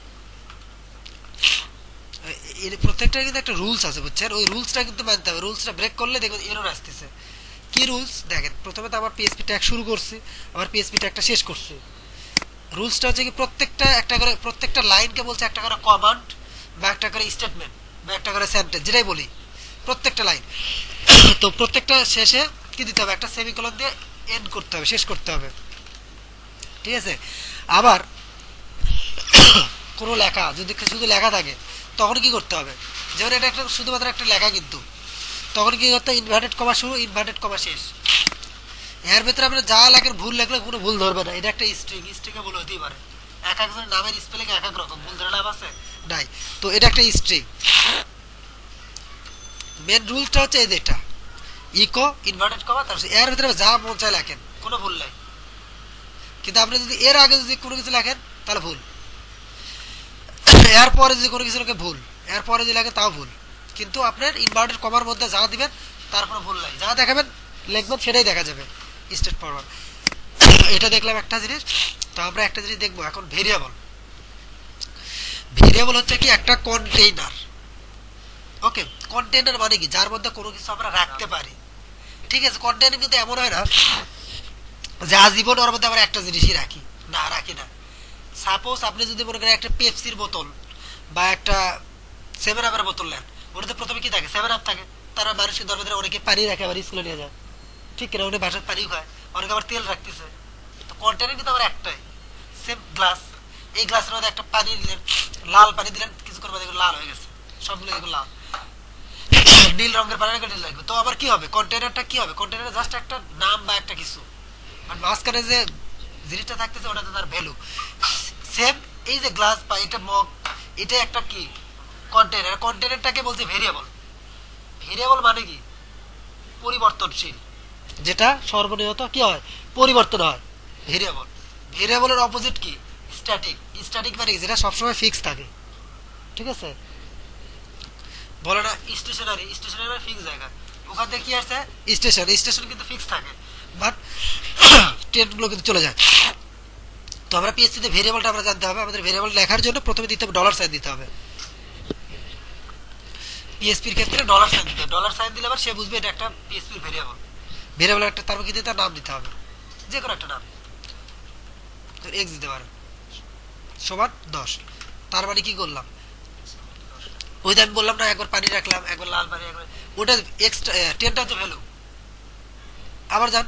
Speaker 1: এর প্রত্যেকটা কিন্তু একটা রুলস আছে বুঝছেন, ওই রুলসটা কিন্তু মানতে হবে, রুলসটা ব্রেক করলে দেখুন এরর আসতেছে। কি রুলস দেখেন, প্রথমে তো আমার পিএসপি ট্যাগ শুরু করছি, আবার পিএসপি ট্যাগটা শেষ করছি। রুলসটা হচ্ছে কি প্রত্যেকটা একটা করে, প্রত্যেকটা লাইনকে বলছে একটা করে কমান্ড বা একটা করে স্টেটমেন্ট বা একটা করে সেন্টেন্স, যেটাই বলি প্রত্যেকটা লাইন। তো প্রত্যেকটা শেষে কি দিতে হবে, একটা সেমিকোলন দিয়ে এন্ড করতে হবে, শেষ করতে হবে, ঠিক আছে। আবার কোনো লেখা যদি শুধু লেখা থাকে তখন কি করতে হবে, যেমন এটা একটা শুধুমাত্র একটা লেখা, কিন্তু তখন কি করতে হবে, ইনভার্টেড কমা শুরু, ইনভার্টেড কমা শেষ। এর ভিতরে আমরা যা লেখেন ভুল লেখলে কোনো ভুল ধরবে না, এটা একটা স্ট্রিং, স্ট্রিংয়ে ভুল হতেই পারে, এক একজনের নামের স্পেলিং এক এক রকম, ভুল ধরে লাভ আছে নাই। তো এটা একটা স্ট্রিং। মেন রুলটা হচ্ছে এই যে এটা ইকো ইনভার্টেড কমা, তারপর এর ভিতরে যা মন চায় লেখেন, কোনো ভুল নাই। কিন্তু আপনি যদি এর আগে যদি কোনো কিছু লেখেন তাহলে ভুল, এরপরে যদি কোনো কিছু লেখে ভুল, এরপরে যদি লেখেন তাও ভুল। কিন্তু আপনার ইনভার্টেড কমার মধ্যে যা দিবেন তার কোনো ভুল নাই, যা দেখাবেন লিখবেন সেটাই দেখা যাবে স্টেট ফরওয়ার্ড। এটা দেখলাম একটা জিনিস। তো আমরা একটা জিনিস দেখবো এখন, ভেরিয়েবল। ভেরিয়েবল হচ্ছে কি একটা কন্টেইনার। ওকে, কন্টেইনার মানে কি, যার মধ্যে কোনো কিছু আমরা রাখতে পারি, ঠিক আছে। কন্টেইনার কিন্তু এমন হয় না যে আজীবন ওর মধ্যে আমরা একটা জিনিসই রাখি, না রাখি না। সাপোজ আপনি যদি মনে করেন একটা পেপসির বোতল বা একটা 7 আপের বোতল নেন, ওটাতে প্রথমে কি থাকে, 7 আপ থাকে। তারা মানুষের দরবারে অনেকে পানি রাখে, আবার স্কুলে নিয়ে যায়, ঠিক কিনা, অনেক বাসার পানি খায়, অনেকে আবার তেল রাখতেছে। তো কন্টেনার কিন্তু আবার একটাই, সেম গ্লাস। এই গ্লাসের মধ্যে একটা পানি দিলেন, লাল পানি দিলেন, কিছুক্ষণ বাদে এগুলো লাল হয়ে গেছে, সবগুলো এগুলো লাল। নীল রঙের পানি নীল লাগবে, তো আবার কি হবে, কন্টেনারটা কি হবে, কন্টেনার জাস্ট একটা নাম বা একটা কিছু, আর মাঝখানে যে জিনিসটা থাকতেছে ওটা তো তার ভ্যালু। সেম এই যে গ্লাস বা এটা মগ, এটা একটা কি কন্টেনার, কন্টেনারটাকে বলছে ভেরিয়েবল। ভেরিয়েবল মানে কি, পরিবর্তনশীল, যেটা সর্বনিয়ত কি হয়, পরিবর্তন হয়, ভেরিয়েবল। ভেরিয়েবলের অপোজিট কি, স্ট্যাটিক। স্ট্যাটিক মানে কি, যেটা সবসময় ফিক্স থাকে, ঠিক আছে। বলে না স্টেশনারি, স্টেশনারি মানে ফিক্স জায়গা, ওখান থেকে কি আসছে স্টেশন, স্টেশন কিন্তু ফিক্স থাকে, বাট ট্রেনগুলো কিন্তু চলে যায়। তো আমরা পিএসসি তে ভেরিয়েবলটা আমরা জানতে হবে, আমাদের ভেরিয়েবল লেখার জন্য প্রথমে দিতে হবে ডলার সাইন দিতে হবে। পিএসপির ক্ষেত্রে ডলার সাইন দিতে হবে, ডলার সাইন দিলে আবার সে বুঝবে এটা একটা পিএসপির ভেরিয়েবল। ভেরিয়েবল একটা, তারপর কি দিতে নাম দিতে হবে, যে কোনো একটা নাম, তো এক্স দিতে পারেন সমান 10। তার মানে কি করলাম, ওই যে আমি বললাম না, একবার পানি রাখলাম, একবার লাল পানি, একবার ওটা এক্সট্রা 10টা হচ্ছে ভ্যালু। আবার যান,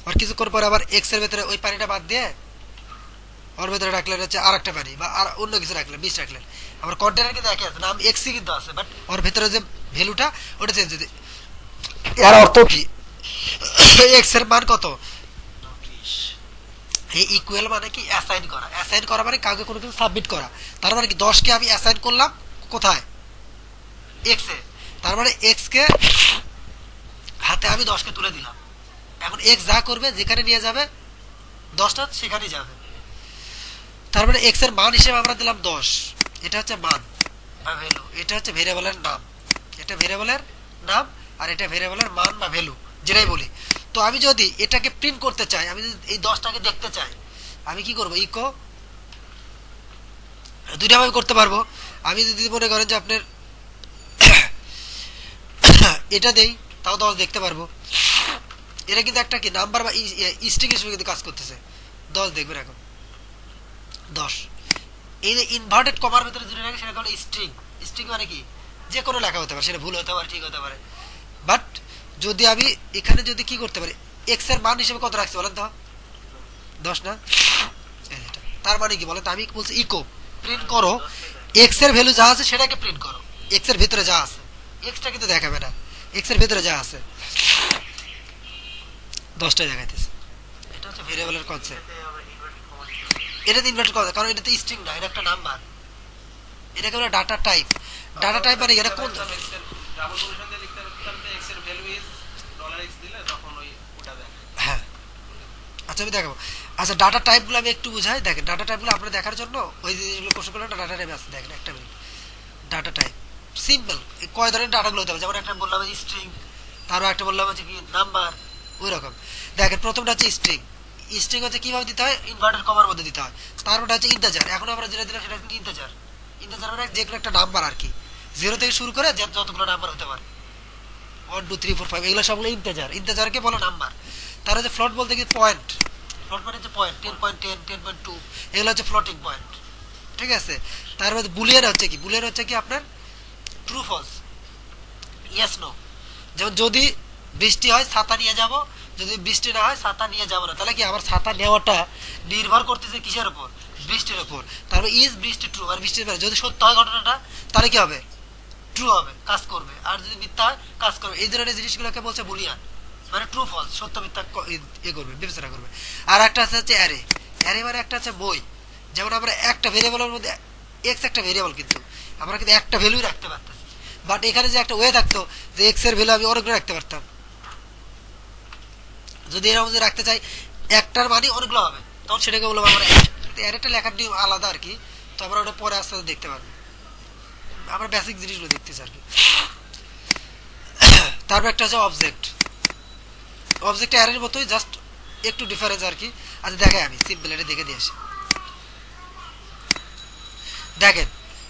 Speaker 1: আর কিছুক্ষণ পরে আবার এক্স এর ভেতরে ওই পানিটা বাদ দিয়ে ওর ভেতরে রাখলেন হচ্ছে আর একটা পানি বা আর অন্য কিছু রাখলেন, 20 রাখলেন। আবার কন্টেনার কিন্তু একই আছে, নাম এক্সই কিন্তু আছে, বাট ওর ভেতরে যে ভ্যালুটা ওটা চেঞ্জ হচ্ছে। এর অর্থ কি, এক্স এর মান কত, এই ইকুয়াল মানে কি অ্যাসাইন করা, অ্যাসাইন করা মানে কাউকে কোনো কিছু সাবমিট করা। তার মানে কি 10 কে আমি অ্যাসাইন করলাম কোথায়, এক্স এ, তার মানে এক্স কে হাতে আমি 10 কে তুলে দিলাম। এখন এক্স যা করবে, যেখানে নিয়ে যাবে 10টা সেখানেই যাবে। তার মানে এক্স এর মান হিসেবে আমরা দিলাম 10, এটা হচ্ছে মান বা ভ্যালু, এটা হচ্ছে ভেরিয়েবলের নাম, এটা ভেরিয়েবলের নাম, আর এটা ভেরিয়েবলের মান বা ভ্যালু, যেটাই বলি। তো আমি যদি এটাকে প্রিন্ট করতে চাই, আমি যদি এই 10টাকে দেখতে চাই, আমি কি করব, ইকো, দুইটা ভাবে করতে পারবো। আমি যদি মনে করেন যে আপনার এটা দেই, তাও 10 দেখতে পারবো। এটা কিন্তু একটা কি নাম্বার বা স্ট্রিং হিসেবে কিন্তু কাজ করতেছে, 10 দেখবেন এখন 10। এই যে ইনভার্টেড কমার ভিতরে যেটা রাখে সেটা হলো স্ট্রিং। স্ট্রিং মানে কি, যে কোনো লেখা হতে পারে, সেটা ভুল হতে পারে, ঠিক হতে পারে। বাট যদি আমি এখানে যদি কি করতে পারি, এক্স এর মান হিসেবে কত রাখছি বলেন তো, 10 না, তার মানে কি বলেন তো, আমি বলছি ইকো প্রিন্ট করো, এক্স এর ভ্যালু যা আছে সেটাকে প্রিন্ট করো, এক্স এর ভিতরে যা আছে, এক্সটা কিন্তু দেখাবে না, এক্স এর ভিতরে যা আছে 10টাই দেখাইতেছে। এটা হচ্ছে ভেরিয়েবলের কনসেপ্ট। এটা ইনভার্ট করা, কারণ এটা তো স্ট্রিং না, এটা একটা নাম্বার, এটাকে বলে ডাটা টাইপ। ডাটা টাইপ মানে এটা কোন
Speaker 3: ডাবল কোটেশন দিয়ে লিখতে হবে তাহলে তো এক্স এর ভ্যালু ইজ ডলার এক্স দিলে তখন ওটা দেয়।
Speaker 1: হ্যাঁ, আচ্ছা আমি দেখাবো। আচ্ছা ডাটা টাইপগুলো আমি একটু বুঝাই। দেখেন ডাটা টাইপগুলো আপনার দেখার জন্য ওই জিনিসগুলো কোশ্চেন করলে ডাটা টাইপ আছে, দেখেন একটা মিনিট। ডাটা টাইপ সিম্পল, কয় ধরনের ডাটাগুলো হতে হবে, যেমন একটা বললাম স্ট্রিং, তারপর একটা বললাম হচ্ছে কি নাম্বার, ওই রকম। দেখেন প্রথমটা হচ্ছে স্ট্রিং। স্ট্রিং হচ্ছে কিভাবে দিতে হয়, ইনভার্টেড কমার মধ্যে দিতে হয়। তারপরটা হচ্ছে ইন্টিজার, এখন আমরা যেটা দিলাম সেটা কিন্তু ইন্টিজার। ইন্টিজার মানে যে কোনো একটা নাম্বার আর কি, জিরো থেকে শুরু করে যতগুলো নাম্বার হতে পারে, 1 2 3 4 5, এগুলো সবগুলো ইন্টিজার। ইন্টিজারকে বলে নাম্বার। তার হচ্ছে ফ্লোট বলতে কি পয়েন্ট, ফ্লোট মানে হচ্ছে পয়েন্ট, 10.10 10.2, এগুলো হচ্ছে ফ্লোটিং পয়েন্ট, ঠিক আছে। তার মধ্যে বুলিয়ান হচ্ছে কি, বুলিয়ান হচ্ছে কি আপনার ট্রু ফলস, ইয়েস নো। যেমন যদি বৃষ্টি হয় ছাতা নিয়ে যাব, যদি বৃষ্টি না হয় ছাতা নিয়ে যাব না, তাহলে কি আমার ছাতা নেওয়াটা নির্ভর করতেছে কিসের উপর, বৃষ্টির উপর। তারপর ইজ বৃষ্টি ট্রু, আর বৃষ্টির পরে যদি সত্য হয় ঘটনাটা তাহলে কি হবে, ট্রু হবে, কাজ করবে। আর যদি মিথ্যা হয় কাজ করবে। এই ধরনের জিনিসগুলোকে বলছে বুলিয়ান, মানে ট্রু ফলস, সত্য মিথ্যা এ করবে, বিবেচনা করবে। আর একটা আছে হচ্ছে অ্যারে। অ্যারে মানে একটা আছে বই। যেমন আমরা একটা ভেরিয়েবলের মধ্যে এক্স একটা ভেরিয়েবল, কিন্তু আমরা কিন্তু একটা ভ্যালুই রাখতে পারতেছি। বাট এখানে যে একটা ওয়ে থাকতো যে এক্স এর ভ্যালু আমি অনেকগুলো রাখতে পারতাম, যদি এর মধ্যে রাখতে চাই একটার মানে অনেকগুলো হবে, তখন সেটাকে বলবো আমরা অ্যারেটা লেখার নিয়ম আলাদা আর কি। তো আমরা ওটা পরে আস্তে আস্তে দেখতে পারবো, আমরা বেসিক জিনিসগুলো দেখতেছি আর কি। তারপর একটা হচ্ছে অবজেক্ট। অবজেক্ট অ্যারের মতোই, জাস্ট একটু ডিফারেন্স আর কি। আচ্ছা দেখাই, আমি সিম্পল এটা দেখে দিয়ে আসি। দেখেন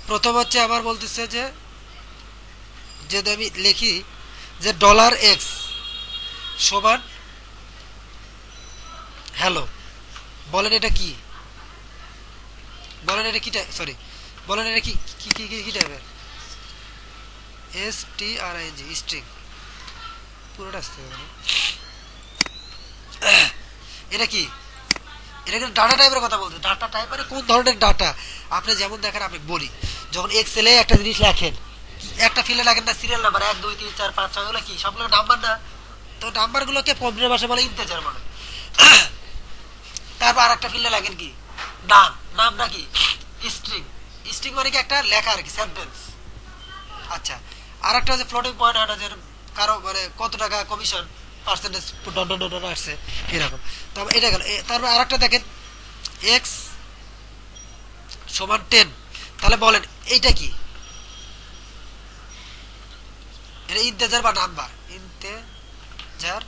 Speaker 1: প্রথম হচ্ছে আমার বলতেছে যে যদি আমি লিখি যে ডলার এক্স সমান হ্যালো, বলেন এটা কি, বলেন এটা কি, সরি বলেন এটা কি কি কি কি টাইপের, S T R I N G, string পুরোটা আসতে হবে। এটা কি, এটা কিন্তু ডাটা টাইপের কথা বলতে। ডাটা টাইপ মানে কোন ধরনের ডাটা। আপনি যেমন দেখেন, আপনি বলি যখন এক্সেলে একটা জিনিস লেখেন, একটা ফিল্ডে লেখেন না সিরিয়াল নাম্বার 1 2 3 4 5 6, এগুলো কি সবগুলো নাম্বার না? তো নাম্বারগুলোকে কম্পিউটার ভাষায় বলে ইন্টিজার বলে। তারপর আর একটা ফিল্ডে লেখেন কি নাম, নাম নাকি স্ট্রিং। স্ট্রিং মানে কি একটা লেখা আর কি, সেন্টেন্স। আচ্ছা, আর একটা হচ্ছে ফ্লোটিং পয়েন্ট, একটা যে কারো মানে কত টাকা কমিশন পার্সেন্টেজ আসছে এরকম। তারপর এটা গেল। তারপর আর একটা দেখেন এক্স সমান 10, তাহলে বলেন এইটা কি, এটা ইন্টেজার বা নাম্বার, ইন্টেজার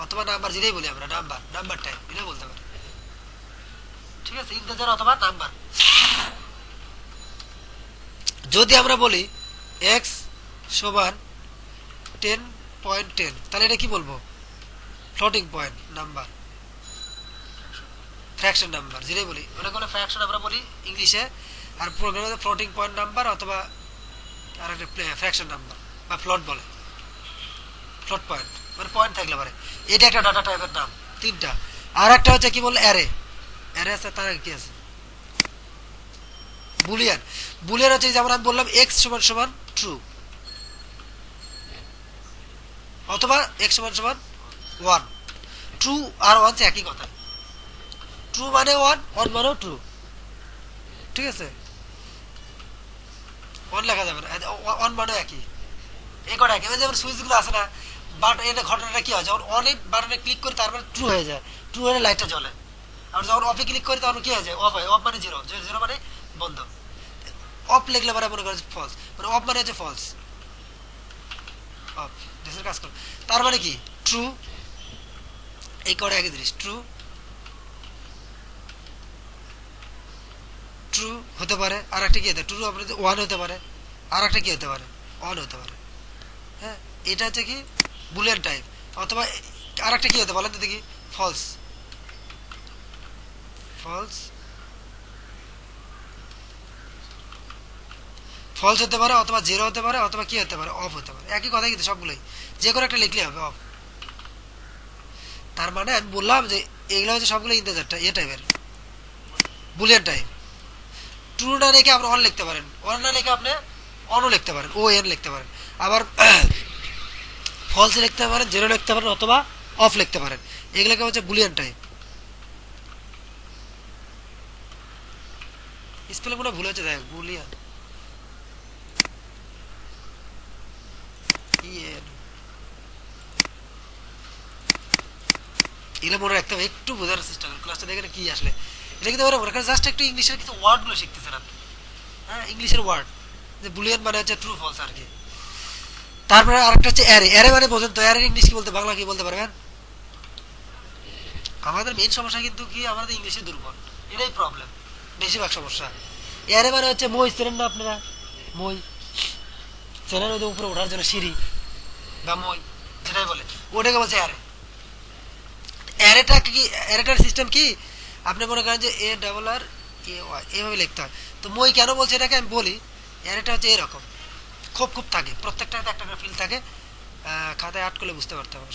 Speaker 1: অথবা নাম্বার, যেটাই বলি আমরা নাম্বার, নাম্বার টাইপ এটা বলতে পারি, ঠিক আছে, ইন্টেজার অথবা নাম্বার। যদি আমরা বলি এক্স সমান 10.10, তাহলে এটা কি বলবো, floating point number, fraction number, যেটাই বলি ওটা কোনো ফ্র্যাকশন আমরা বলি ইংলিশে। আর প্রোগ্রামে ফ্লোটিং পয়েন্ট নাম্বার অথবা আর একটা ফ্র্যাকশন নাম্বার বা ফ্লোট বলে, ফ্লোট পয়েন্ট মানে পয়েন্ট থাকলে পারে। এটা একটা ডাটা টাইপের নাম, তিনটা। আর একটা হচ্ছে কি বললো অ্যারে। অ্যারে আছে, তার আগে কি আছে বুলিয়ান। বুলিয়ান হচ্ছে যেমন আমি বললাম এক্স সমান সমান ট্রু, অথবা এক্স সমান সমান 1। ট্রু আর 1 একই কথা, ট্রু মানে 1, 1 মানেও ট্রু, ঠিক আছে। 1 লেখা যাবে না, 1 মানে একই, এই কটা একই। যেমন সুইচগুলো আছে না, বাট এটা ঘটনাটা কি হয়, যখন অনে বাটনে ক্লিক করি তারপরে ট্রু হয়ে যায়, ট্রু হলে লাইটটা জ্বলে। আর যখন অফে ক্লিক করি তখন কি হয়ে যায়, অফ হয়। অফ মানে জিরো, জিরো মানে বন্ধ। অফ লিখলে পরে মনে করেন ফলস, মানে অফ মানে হচ্ছে ফলস, অফ দেশের কাজ করে। তার মানে কি ট্রু, এই কটা একই জিনিস, ট্রু ট্রু হতে পারে। আর একটা কি হতে ট্রু আপনার 1 হতে পারে, আর একটা কি হতে পারে, অন হতে পারে। হ্যাঁ, এটা হচ্ছে কি বুলিয়ান টাইপ। অথবা আর একটা কি হতে বলেন তো দেখি, ফলস, ফলস, ফলস হতে পারে, অথবা জিরো হতে পারে, অথবা কি হতে পারে, অফ হতে পারে। একই কথা কিন্তু সবগুলোই, যে কোনো একটা লিখলে হবে অফ। তার মানে আমি বললাম যে এগুলো হচ্ছে সবগুলো ইন্টিজারটা এ টাইপের বুলিয়ান টাইপ। ট্রু না লিখে আপনি অন লিখতে পারেন, অন না লিখে আপনি অনও লিখতে পারেন, ও এন লিখতে পারেন। আবার ফলস লিখতে পারেন, জিরো লিখতে পারেন, অথবা অফ লিখতে পারেন। এগুলোকে হচ্ছে বুলিয়ান টাইপ। স্পেলিং মনে ভুল হচ্ছে, দেখ বুলিয়ান। এগুলো মনে রাখতে হবে, একটু বোঝার চেষ্টা করুন ক্লাসটা দেখে কি আসলে। এটা কিন্তু ওরা মনে করেন জাস্ট একটু ইংলিশের কিছু ওয়ার্ডগুলো শিখতেছেন আপনি, হ্যাঁ ইংলিশের ওয়ার্ড, যে বুলিয়ান মানে হচ্ছে ট্রু ফলস আর কি। তারপরে আরেকটা হচ্ছে অ্যারে। অ্যারে মানে বোঝেন তো, অ্যারের ইংলিশ কি বলতে, বাংলা কি বলতে পারবেন? আমাদের মেইন সমস্যা কিন্তু কি, আমাদের ইংলিশে দুর্বল, এটাই প্রবলেম, বেশিরভাগ সমস্যা। অ্যারে মানে হচ্ছে মই, চেনেন না আপনারা? মই চেনেন, ওদের উপরে ওঠার জন্য সিঁড়ি বা মই যেটাই বলে, ওটাকে বলছে অ্যারে। অ্যারেটা কি, অ্যারেটার সিস্টেম কি, আপনি মনে করেন যে এ ডাবল আর এ ওয়াই এভাবে লিখতে হয়। তো মই কেন বলছে এটাকে আমি বলি, অ্যারেটা হচ্ছে এরকম, খুব খুব থাকে, প্রত্যেকটাতে একটা করে ফিল থাকে, খাতায় আট করলে বুঝতে পারতে হবে।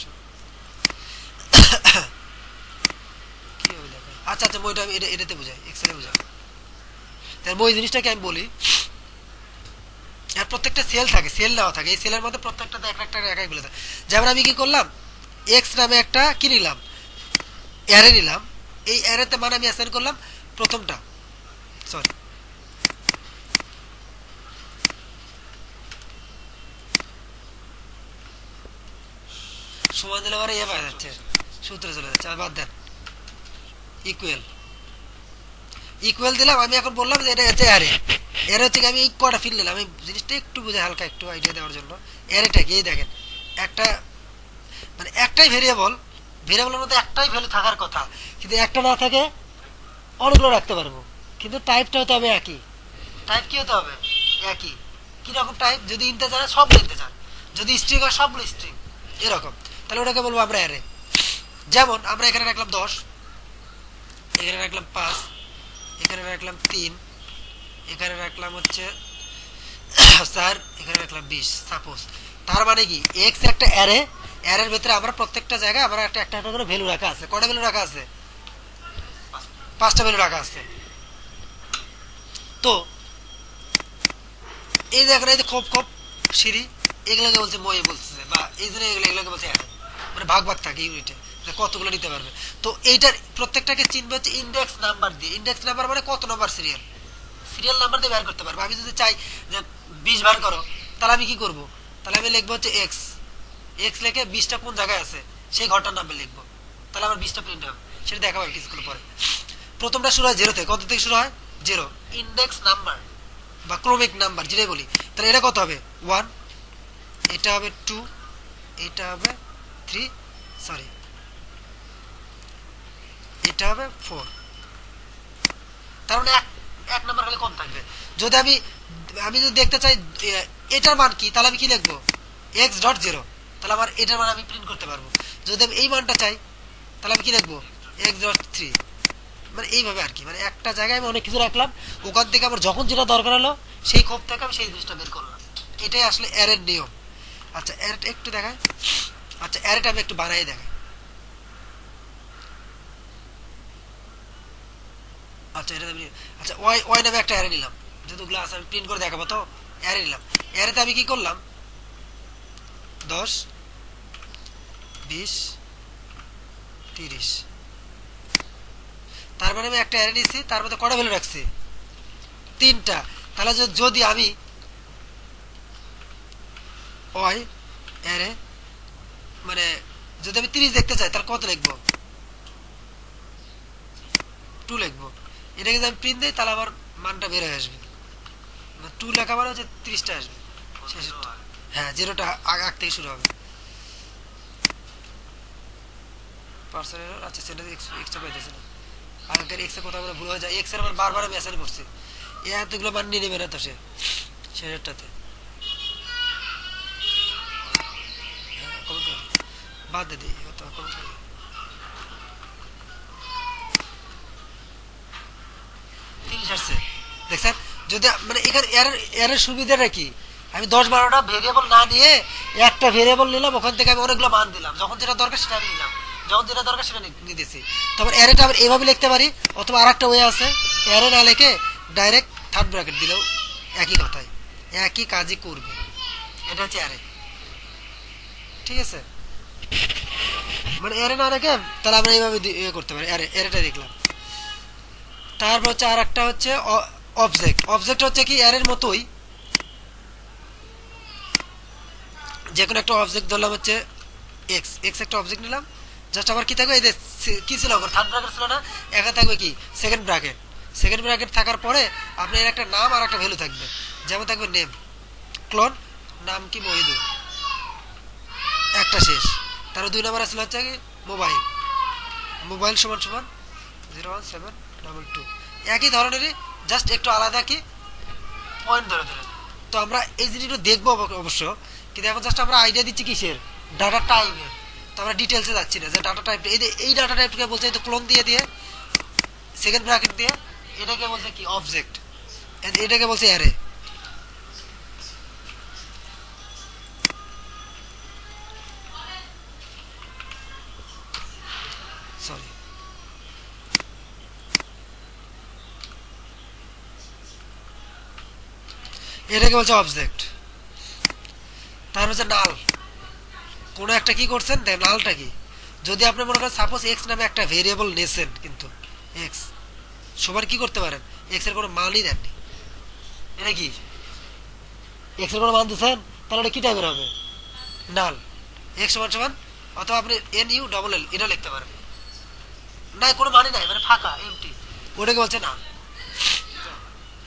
Speaker 1: কিভাবে দেখায়? আচ্ছা আচ্ছা, মইটা আমি এটাতে বুঝাই, এক্সেলে বুঝাই। তার মই জিনিসটাকে আমি বলি, আর প্রত্যেকটা সেল থাকে, সেল দেওয়া থাকে, এই সেলের মধ্যে প্রত্যেকটাতে একটা একটা একাই বলে থাকে। যেমন আমি কি করলাম, এক্স নামে একটা কি নিলাম, অ্যারে নিলাম, এই অ্যারেতে মানে আমি অ্যাসাইন করলাম প্রথমটা, সরি সমান দিলে পরে এ পাওয়া যাচ্ছে, সূত্রে চলে যাচ্ছে, আর বাদ দেন। ইকুয়াল, ইকুয়াল দিলাম, আমি এখন বললাম যে এটা হচ্ছে অ্যারে। অ্যারে হচ্ছে আমি এই কটা ফিল নিলাম, আমি জিনিসটা একটু বুঝে হালকা একটু আইডিয়া দেওয়ার জন্য। অ্যারেটা কি, এই দেখেন একটা, মানে একটাই ভেরিয়েবল, ভেরিয়েবলের মধ্যে একটাই ভ্যালু থাকার কথা, কিন্তু একটা না থাকে অনেকগুলো রাখতে পারবো, কিন্তু টাইপটা হতে হবে একই। টাইপ কি হতে হবে? একই। কিরকম টাইপ? যদি ইন্টিজার হয় সবগুলো ইন্টিজার, যদি স্ট্রিং হয় সবগুলো স্ট্রিং, এরকম। তাহলে ওটাকে বলবো আমরা অ্যারে। যেমন আমরা এখানে রাখলাম 10, এখানে রাখলাম 5, এখানে রাখলাম 3, এখানে রাখলাম হচ্ছে 4, এখানে রাখলাম 20 সাপোজ। তার মানে কি, এক্স একটা অ্যারে, অ্যারের ভিতরে আমরা প্রত্যেকটা জায়গায় আমরা একটা একটা করে ভ্যালু রাখা আছে। কয়টা ভ্যালু রাখা আছে? 5টা ভ্যালু রাখা আছে। তো এই দেখেন, এই যে খোপ খোপ সিঁড়ি, এগুলোকে বলছে মই বলছে, বা এই জন্য এগুলোকে বলছে অ্যারে, মানে ভাগ ভাগ থাকে ইউনিটে, কতগুলো নিতে পারবে। তো এইটার প্রত্যেকটাকে চিনবে হচ্ছে ইন্ডেক্স নাম্বার দিয়ে। ইন্ডেক্স নাম্বার মানে কত নম্বর সিরিয়াল, সিরিয়াল নাম্বার দিয়ে বের করতে পারবো। আমি যদি চাই যে 20 বার করো, তাহলে আমি কি করব, তাহলে আমি লিখবো হচ্ছে এক্স, এক্স লিখে 20টা কোন জায়গায় আছে সেই ঘরটার নাম্বার লিখবো, তাহলে আমার 20টা প্রিন্ট হবে, সেটা দেখাবো কিছুক্ষণ পরে। প্রথমটা শুরু হয় 0 থেকে, কত থেকে শুরু হয়? 0, ইন্ডেক্স নাম্বার বা ক্রমিক নাম্বার যেটাই বলি। তাহলে এটা কত হবে? 1, এটা হবে 2, এটা হবে 3, সরি এটা হবে 4। তার মানে এক নাম্বার খালি কম থাকবে। যদি আমি আমি যদি দেখতে চাই এটার মান কি, তাহলে আমি কি লিখবো? x.0, তাহলে আমার এটার মান আমি প্রিন্ট করতে পারবো। যদি আমি এই মানটা চাই, তাহলে আমি কি লিখবো? x.3। মানে এইভাবে আর কি, মানে একটা জায়গায় আমি অনেক কিছু রাখলাম, ওখান থেকে আমার যখন যেটা দরকার হলো সেই খোপ থেকে আমি সেই জিনিসটা বের করলাম। এটাই আসলে অ্যারের নিয়ম। আচ্ছা অ্যারেটা একটু দেখায়, আচ্ছা অ্যারেটা আমি একটু বানাই দেখাই। আচ্ছা এটা আমি, আচ্ছা ওয়াই ওয়াই নামে একটা অ্যারে নিলাম, যেহেতু গ্লাস আমি প্রিন্ট করে দেখাবো, তো অ্যারে নিলাম। অ্যারেতে আমি কি করলাম, 10, 20, 30, তার মানে আমি একটা অ্যারে নিয়েছি, তার মধ্যে কটা ভ্যালু রাখছি? 3টা। তাহলে যদি আমি ওয়াই অ্যারে, মানে যদি আমি 30 দেখতে চাই, তাহলে কত লিখবো? 2 লিখবো। এটাকে যদি আমি প্রিন্ট দিই, তাহলে আমার মানটা বের হয়ে আসবে, 2 লেখা মানে হচ্ছে 30টা আসবে, শেষেরটা। হ্যাঁ, 0টা আগ থেকে শুরু হবে। পার্সেল এরর, আচ্ছা সেটা এক্সট্রা পাইতেছে না, আগের এক্স এর কথা বলে ভুল হয়ে যায়। এক্স এর মান বারবার আমি অ্যাসাইন করছি, এতগুলো মান নিয়ে নেবে না তো সে সেটাতে। হ্যাঁ কমেন্ট করে বাদ দিয়ে দিই, কমেন্ট করে 30 আসছে, দেখছেন? যদি মানে এখানে এর সুবিধাটা কি, আমি 10-12টা ভেরিয়েবল না নিয়ে একটা ভেরিয়েবল নিলাম, ওখান থেকে আমি অনেকগুলো মান দিলাম, যখন যেটা দরকার সেটা নিলাম, যখন যেটা দরকার সেটা নিয়ে দিয়েছি। তারপর অ্যারেটা আবার এইভাবে লিখতে পারি, অথবা আরেকটা ওয়ে আছে, অ্যারে না লিখে ডাইরেক্ট থার্ড ব্র্যাকেট দিলেও একই কথাই, একই কাজই করবে। এটা হচ্ছে অ্যারে, ঠিক আছে? মানে অ্যারে না রেখে তাহলে আমরা এইভাবে ইয়ে করতে পারি, অ্যারেটা দেখলাম। তারপর হচ্ছে আর একটা হচ্ছে অবজেক্ট। অবজেক্ট হচ্ছে কি অ্যারের মতোই, যে কোনো একটা অবজেক্ট ধরলাম হচ্ছে এক্স, এক্স একটা অবজেক্ট নিলাম, জাস্ট আবার কি থাকবে, এই যে কি ছিল থার্ড ব্র্যাকেট ছিল না, একা থাকবে কি সেকেন্ড ব্র্যাকেট। সেকেন্ড ব্র্যাকেট থাকার পরে আপনার এর একটা নাম আর একটা ভ্যালু থাকবে, যেমন থাকবে নেম, ক্লোন, নাম কি মহিদুল, একটা শেষ। তার 2 নাম্বার আসলে হচ্ছে কি মোবাইল, মোবাইল সমান সমান 01722, একই ধরনেরই জাস্ট একটু আলাদা কি পয়েন্ট ধরে ধরে। তো আমরা এই জিনিসগুলো দেখবো অবশ্য, কিন্তু এখন জাস্ট আমরা আইডিয়া দিচ্ছি কিসের, ডাটা টাইপের। তো আমরা ডিটেলসে যাচ্ছি না যে ডাটা টাইপটা এই ডাটা টাইপটাকে বলছে এই তো ক্লোন দিয়ে দিয়ে সেকেন্ড ব্র্যাকেট দিয়ে, এটাকে বলছে কি অবজেক্ট, এটাকে বলছে অ্যারে। সরি, এটাকে বলছে অবজেক্ট। তার হচ্ছে নাল, কোনো একটা কি করছেন দেখ, নালটা কি, যদি আপনি মনে করেন সাপোজ এক্স নামে একটা ভেরিয়েবল নিয়েছেন, কিন্তু এক্স সবার কি করতে পারেন, এক্স এর কোনো মানই দেননি, এটা কি এক্স এর কোনো মান দিচ্ছেন, তাহলে এটা কি টাইপের হবে, নাল। এক্স সমান সমান, অথবা আপনি এন ইউ ডবল এল এটা লিখতে পারেন, না কোনো মানই নাই মানে ফাঁকা এমটি, ওটাকে বলছে নাল।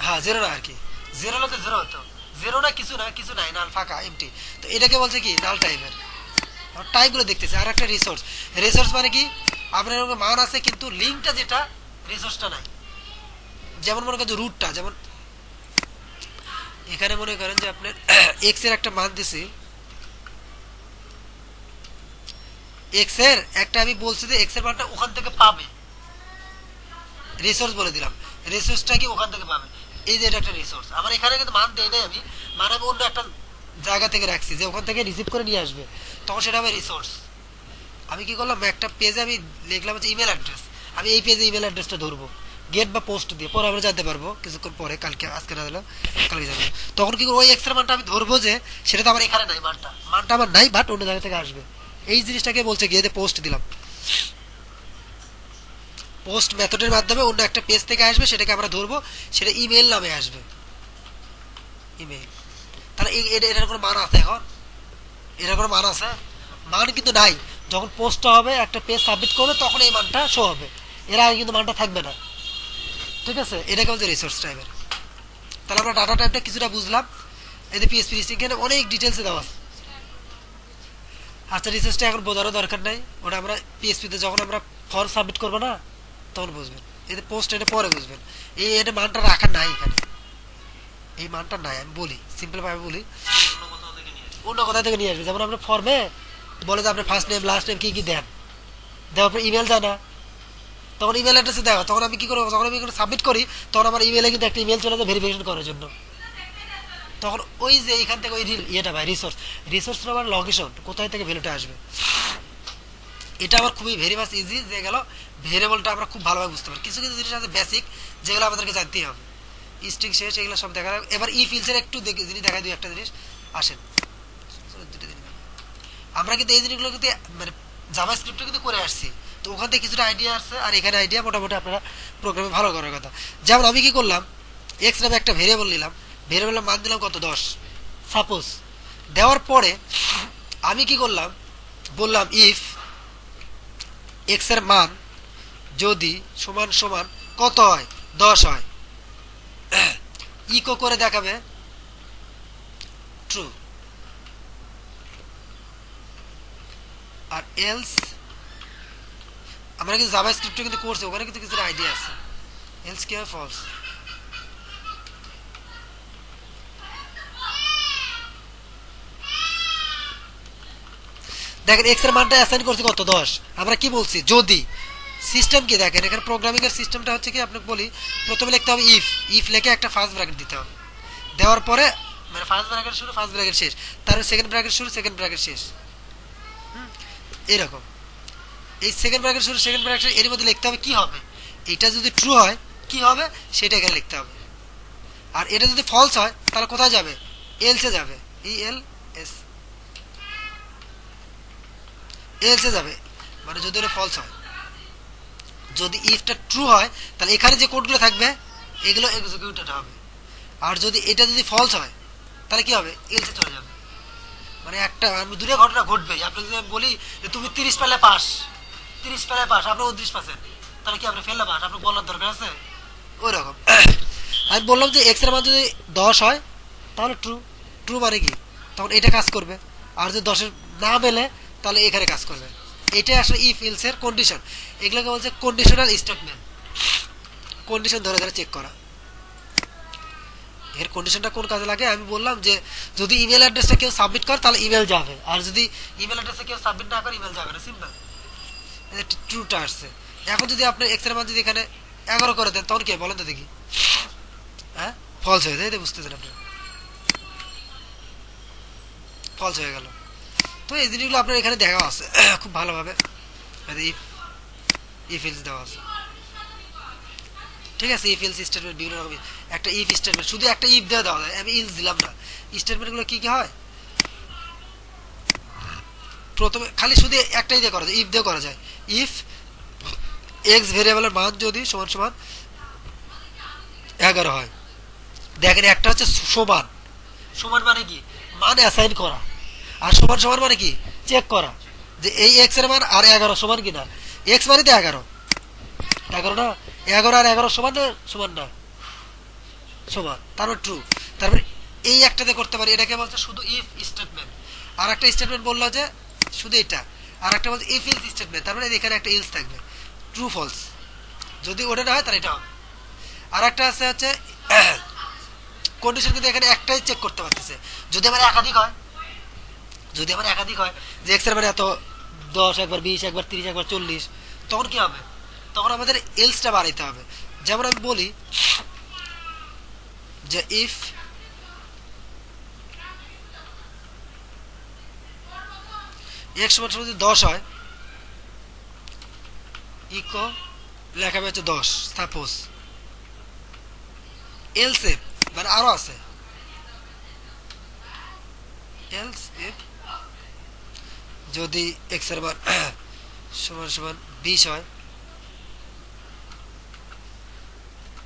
Speaker 1: হ্যাঁ জিরো না আর কি, জিরো হলে তো জিরো হতো, জিরো না কিছু না, কিছু নাই, নাল ফাঁকা এমটি। তো এটাকে বলছে কি নাল টাইপের। টাইপগুলো দেখতেছে। আর একটা রিসোর্স, রিসোর্স মানে কি আপনার মান আছে কিন্তু লিঙ্কটা যেটা রিসোর্সটা নাই। যেমন মনে করেন যে রুটটা, যেমন এখানে মনে করেন যে আপনার এক্স এর একটা মান দিছি, এক্স এর একটা আমি বলছি যে এক্স এর মানটা ওখান থেকে পাবে, রিসোর্স বলে দিলাম, রিসোর্সটা কি ওখান থেকে পাবে, এই যে এটা একটা রিসোর্স। আমার এখানে কিন্তু মান দেই নাই আমি, মানে আমি অন্য একটা জায়গা থেকে রাখছি যে ওখান থেকে রিসিভ করে নিয়ে আসবে, তখন সেটা হবে রিসোর্স। আমি কি করলাম, একটা পেজে আমি লিখলাম হচ্ছে ইমেল অ্যাড্রেস, আমি এই পেজে ইমেল অ্যাড্রেসটা ধরবো গেট বা পোস্ট দিয়ে, পরে আমরা জানতে পারবো কিছুক্ষণ পরে, কালকে আজকে না দিলাম কালকে জানবো। তখন কি করবো, ওই এক্সট্রা মানটা আমি ধরবো যে সেটা তো আমার এখানে নাই, মানটা মানটা আমার নাই, বাট অন্য জায়গা থেকে আসবে। এই জিনিসটাকে বলছে গিয়ে পোস্ট দিলাম, পোস্ট মেথডের মাধ্যমে অন্য একটা পেজ থেকে আসবে, সেটাকে আমরা ধরবো, সেটা ইমেল নামে আসবে, ইমেল। তাহলে এটার কোনো মান আছে, এখন এটার কোনো মান আছে, মান কিন্তু নাই। যখন পোস্টটা হবে, একটা পেজ সাবমিট করবে, তখন এই মানটা শো হবে, এর আগে কিন্তু মানটা থাকবে না। ঠিক আছে, এটাকে বলছে রিসোর্স টাইপের। তাহলে আমরা ডাটা টাইপটা কিছুটা বুঝলাম, এতে পিএসপি এখানে অনেক ডিটেলসে দেওয়া আছে। আচ্ছা, রিসোর্সটা এখন বোঝারও দরকার নাই, ওটা আমরা পিএসপিতে যখন আমরা ফর্ম সাবমিট করবো না, তখন বুঝবেন। এতে পোস্ট এটা পরে বুঝবেন, এটা মানটা রাখা নাই এখানে, এই মানটা নাই। আমি বলি সিম্পল ভাবে বলি,
Speaker 2: অন্য কোথাও থেকে নিয়ে আসবে।
Speaker 1: অন্য কোথা থেকে নিয়ে আসবে। যেমন আপনার ফর্মে বলে যে আপনার ফার্স্ট নেম লাস্ট নেম কি কি দেন, দেওয়ার পর ইমেল জানা, তখন ইমেল অ্যাড্রেসে দেওয়া, তখন আমি কি করবো, যখন আমি সাবমিট করি, তখন আমার ইমেলে কিন্তু একটা ইমেল চলে যায় ভেরিফিকেশন করার জন্য। তখন ওই যে এখান থেকে ওই ইয়েটা ভাই রিসোর্স, রিসোর্স আমার লোকেশন কোথায় থেকে ভ্যালুটা আসবে, এটা আমার খুবই ভেরি মাচ ইজি। যে গেল ভেরিয়েবলটা আমরা খুব ভালোভাবে বুঝতে পারি। কিছু কিছু জিনিস আছে বেসিক, যেগুলো আমাদেরকে জানতেই হবে, স্ট্রিং শেষ এগুলো সব দেখা। এবার ই ফিল্ডসের একটু জিনিস দেখাই, দুই একটা জিনিস আসেন। আমরা কিন্তু এই জিনিসগুলো কিন্তু মানে জাভা স্ক্রিপ্টে কিন্তু করে আসছি, তো ওখান থেকে কিছুটা আইডিয়া আসছে, আর এখানে আইডিয়া মোটামুটি আপনারা প্রোগ্রামে ভালো করার কথা। যেমন আমি কি করলাম, এক্স নামে একটা ভেরিয়েবল নিলাম, ভেরিয়েবলের মান দিলাম কত 10 সাপোজ। দেওয়ার পরে আমি কি করলাম, বললাম ইফ এক্স এর মান যদি সমান সমান কত হয়, 10 হয়, ইকো করে দেখাবে ট্রু। আর এলস আমরা কিন্তু জাভা স্ক্রিপ্টে কিন্তু করছি, ওখানে কিন্তু কিছু আইডিয়া আছে। এলস কি হয়, ফলস। দেখেন এক্স এর মানটা অ্যাসাইন করছি কত 10, আমরা কি বলছি যদি সিস্টেম কি দেখেন, এখানে প্রোগ্রামিং এর সিস্টেমটা হচ্ছে কি, আপনাকে বলি প্রথমে লিখতে হবে ইফ, ইফ লিখে একটা ফার্স্ট ব্র্যাকেট দিতে হবে, দেওয়ার পরে মানে ফার্স্ট ব্র্যাকেট শুরু ফার্স্ট ব্র্যাকেট শেষ, তারপর সেকেন্ড ব্র্যাকেট শুরু সেকেন্ড ব্র্যাকেট শেষ, এরকম। এই সেকেন্ড ব্র্যাকেট শুরু সেকেন্ড ব্র্যাকেট এর মধ্যে লিখতে হবে কি হবে, এটা যদি ট্রু হয় কি হবে সেটা এখানে লিখতে হবে, আর এটা যদি ফলস হয় তাহলে কোথায় যাবে, এলসে যাবে, ই এল এস, এলসে যাবে, মানে যদি এটা ফলস হয়। যদি ইফটা ট্রু হয় তাহলে এখানে যে কোডগুলো থাকবে এগুলো এক্সিকিউটেড হবে, আর যদি এটা যদি ফলস হয় তাহলে কি হবে, এলসে চলে যাবে। মানে একটা আমি দুটো ঘটনা ঘটবে, আপনি যদি আমি বলি যে তুমি 30 পেলে পাস, 30 পেলে পাস, আপনি 29 পাচ্ছেন, তাহলে কি আপনি ফেললে পাস? আপনার বলার দরকার আছে? ওই রকম আমি বললাম যে এক্স এর মান যদি 10 হয় তাহলে ট্রু। ট্রু মানে কি, তখন এটা কাজ করবে। আর যদি 10-এর না মেলে তাহলে এখানে কাজ করবে। এটাই আসলে ইফ এলস এর কন্ডিশন। এগুলোকে বলছে কন্ডিশনাল স্টেটমেন্ট, কন্ডিশন ধরে ধরে চেক করা। এর কন্ডিশনটা কোন কাজে লাগে আমি বললাম যে যদি ইমেল অ্যাড্রেসটা কেউ সাবমিট করে তাহলে ইমেল যাবে, আর যদি ইমেল অ্যাড্রেসে কেউ সাবমিট না করে ইমেল যাবে না। সিম্পল, ট্রুটা আসছে। এখন যদি আপনি এক্স এর মান যদি এখানে 11 করে দেন তখন কি হয় বলেন তো দেখি? হ্যাঁ, ফলস হয়ে যায়, বুঝতেছেন আপনি? ফলস হয়ে গেল। তো এই জিনিসগুলো আপনার এখানে দেখা আছে খুব ভালোভাবে, ইফ ইফ এলস দেওয়া আছে। ঠিক আছে, ইফ এলস স্টেটমেন্ট বিভিন্ন রকমের। একটা ইফ স্টেটমেন্ট শুধু একটা ইফ দেওয়া যায়, আমি ইলস দিলাম না। স্টেটমেন্টগুলো কি কি হয়, প্রথমে খালি শুধু একটাই দিয়ে করা যায়, ইফ দিয়ে করা যায়। ইফ এক্স ভেরিয়েবলের মান যদি সমান সমান 11 হয়, দেখেন একটা হচ্ছে সমান, সমান মানে কি, মান অ্যাসাইন করা, আর সমান সমান মানে কি, চেক করা যে এই এক্স এর মান আর 11 সমান কিনা। এক্স মানে তো 11, 11 না, 11 আর 11 সমান না, সমান না, সমান, তারপর ট্রু। তারপরে এই একটাতে করতে পারি, এটাকে বলছে শুধু ইফ স্টেটমেন্ট। আর একটা স্টেটমেন্ট বললো যে শুধু এটা, আর একটা বলছে ইফ ইলস স্টেটমেন্ট, তার মানে এখানে একটা ইলস থাকবে, ট্রু ফলস। যদি ওটা না হয় তাহলে এটা হবে। আর একটা আছে হচ্ছে কন্ডিশন, কিন্তু এখানে একটাই চেক করতে পারতেছে। যদি আমার একাধিক হয়, যদি আমার একাধিক হয় যে এক্স এর মানে এত 10 একবার 20 একবার 30 একবার 40, তখন কি হবে, তখন আমাদের এলসটা বাড়াইতে হবে। যেমন আমি বলি যে ইফ এক্স সমান সমান যদি 10 হয়, ইকো লেখাবে হচ্ছে 10 সাপোজ। এলস ইফ মানে আরো আছে, এলস ইফ যদি এক্স এর মান সমান সমান 20 হয়,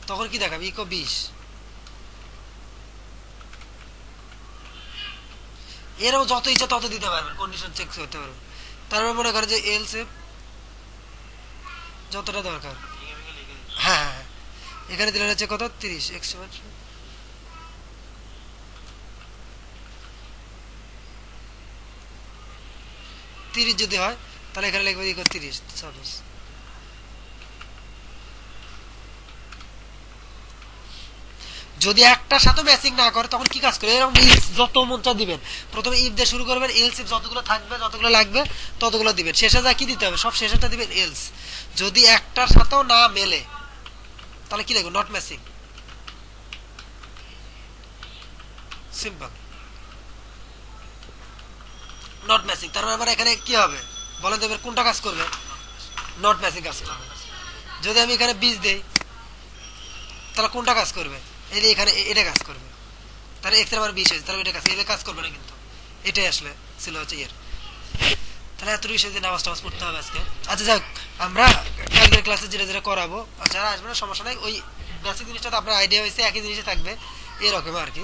Speaker 1: তখন কি দেখাবে, ইকো 20। এরও যত ইচ্ছা তত দিতে পারবেন, কন্ডিশন চেক করতে পারবেন। তারপরে মনে করেন যে এলস ইফ যতটা দরকার,
Speaker 2: ভেঙে ভেঙে লিখে দিচ্ছি।
Speaker 1: হ্যাঁ হ্যাঁ, এখানে দিলেন হচ্ছে কত, 30, এক্স সমান 30 যদি হয় তাহলে এখানে লিখবে ইকো 30 সাপোজ। যদি একটার সাথে ম্যাচিং না করে তখন কি কাজ করে, এরকম ইলস যত মন চা দিবেন। প্রথমে ইফ দিয়ে শুরু করবেন, এলস ইফ যতগুলো থাকবে যতগুলো লাগবে ততগুলো দিবেন, শেষে যা কি দিতে হবে, সব শেষেটা দিবেন এলস। যদি একটার সাথেও না মেলে তাহলে কি লিখবো, not matching. Simple, not matching. তার মানে আমার এখানে কি হবে বলেন তো, এবার কোনটা কাজ করবে, নট ম্যাচিং কাজ করবে। যদি আমি এখানে 20 দেই তাহলে কোনটা কাজ করবে, এই যে এখানে এটা কাজ করবে। তাহলে এক্স এর মান 20 হয়েছে, তাহলে এটা কাজ করবে না কিন্তু। এটাই আসলে ছিল হচ্ছে এর। তাহলে এত বিষয় যে নামাজ টামাজ পড়তে হবে আজকে। আচ্ছা যাক, আমরা কালকের ক্লাসে যেটা যেটা করাবো, যারা আসবে না সমস্যা নাই, ওই বেসিক জিনিসটা তো আপনার আইডিয়া হয়েছে, একই জিনিসই থাকবে এরকম আর কি।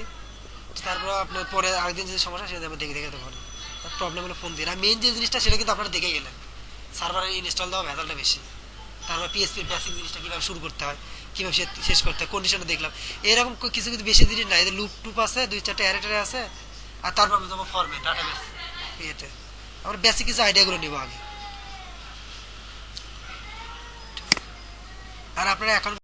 Speaker 1: তারপর আপনার পরে আরেকদিন যে সমস্যা সেটা আমরা দেখে দেখে দেবো, প্রবলেম হলে ফোন দিন। আর মেইন যে জিনিসটা সেটা কিন্তু আপনারা দেখে গেলেন, সার্ভারে ইনস্টল দেওয়া ভেজালটা বেশি। তারপর পিএসপির বেসিক জিনিসটা কীভাবে শুরু করতে হয়, কীভাবে শেষ করতে হয়, কন্ডিশনে দেখলাম। এরকম কিছু কিছু বেশি জিনিস নাই, লুপ টুপ আছে, 2-4টা অ্যারেটারে আছে, আর তারপর আমি যাবো ফর্মে ডাটাবেস ইয়েতে। আমরা বেসিক কিছু আইডিয়াগুলো নেবো আগে। আর আপনারা এখন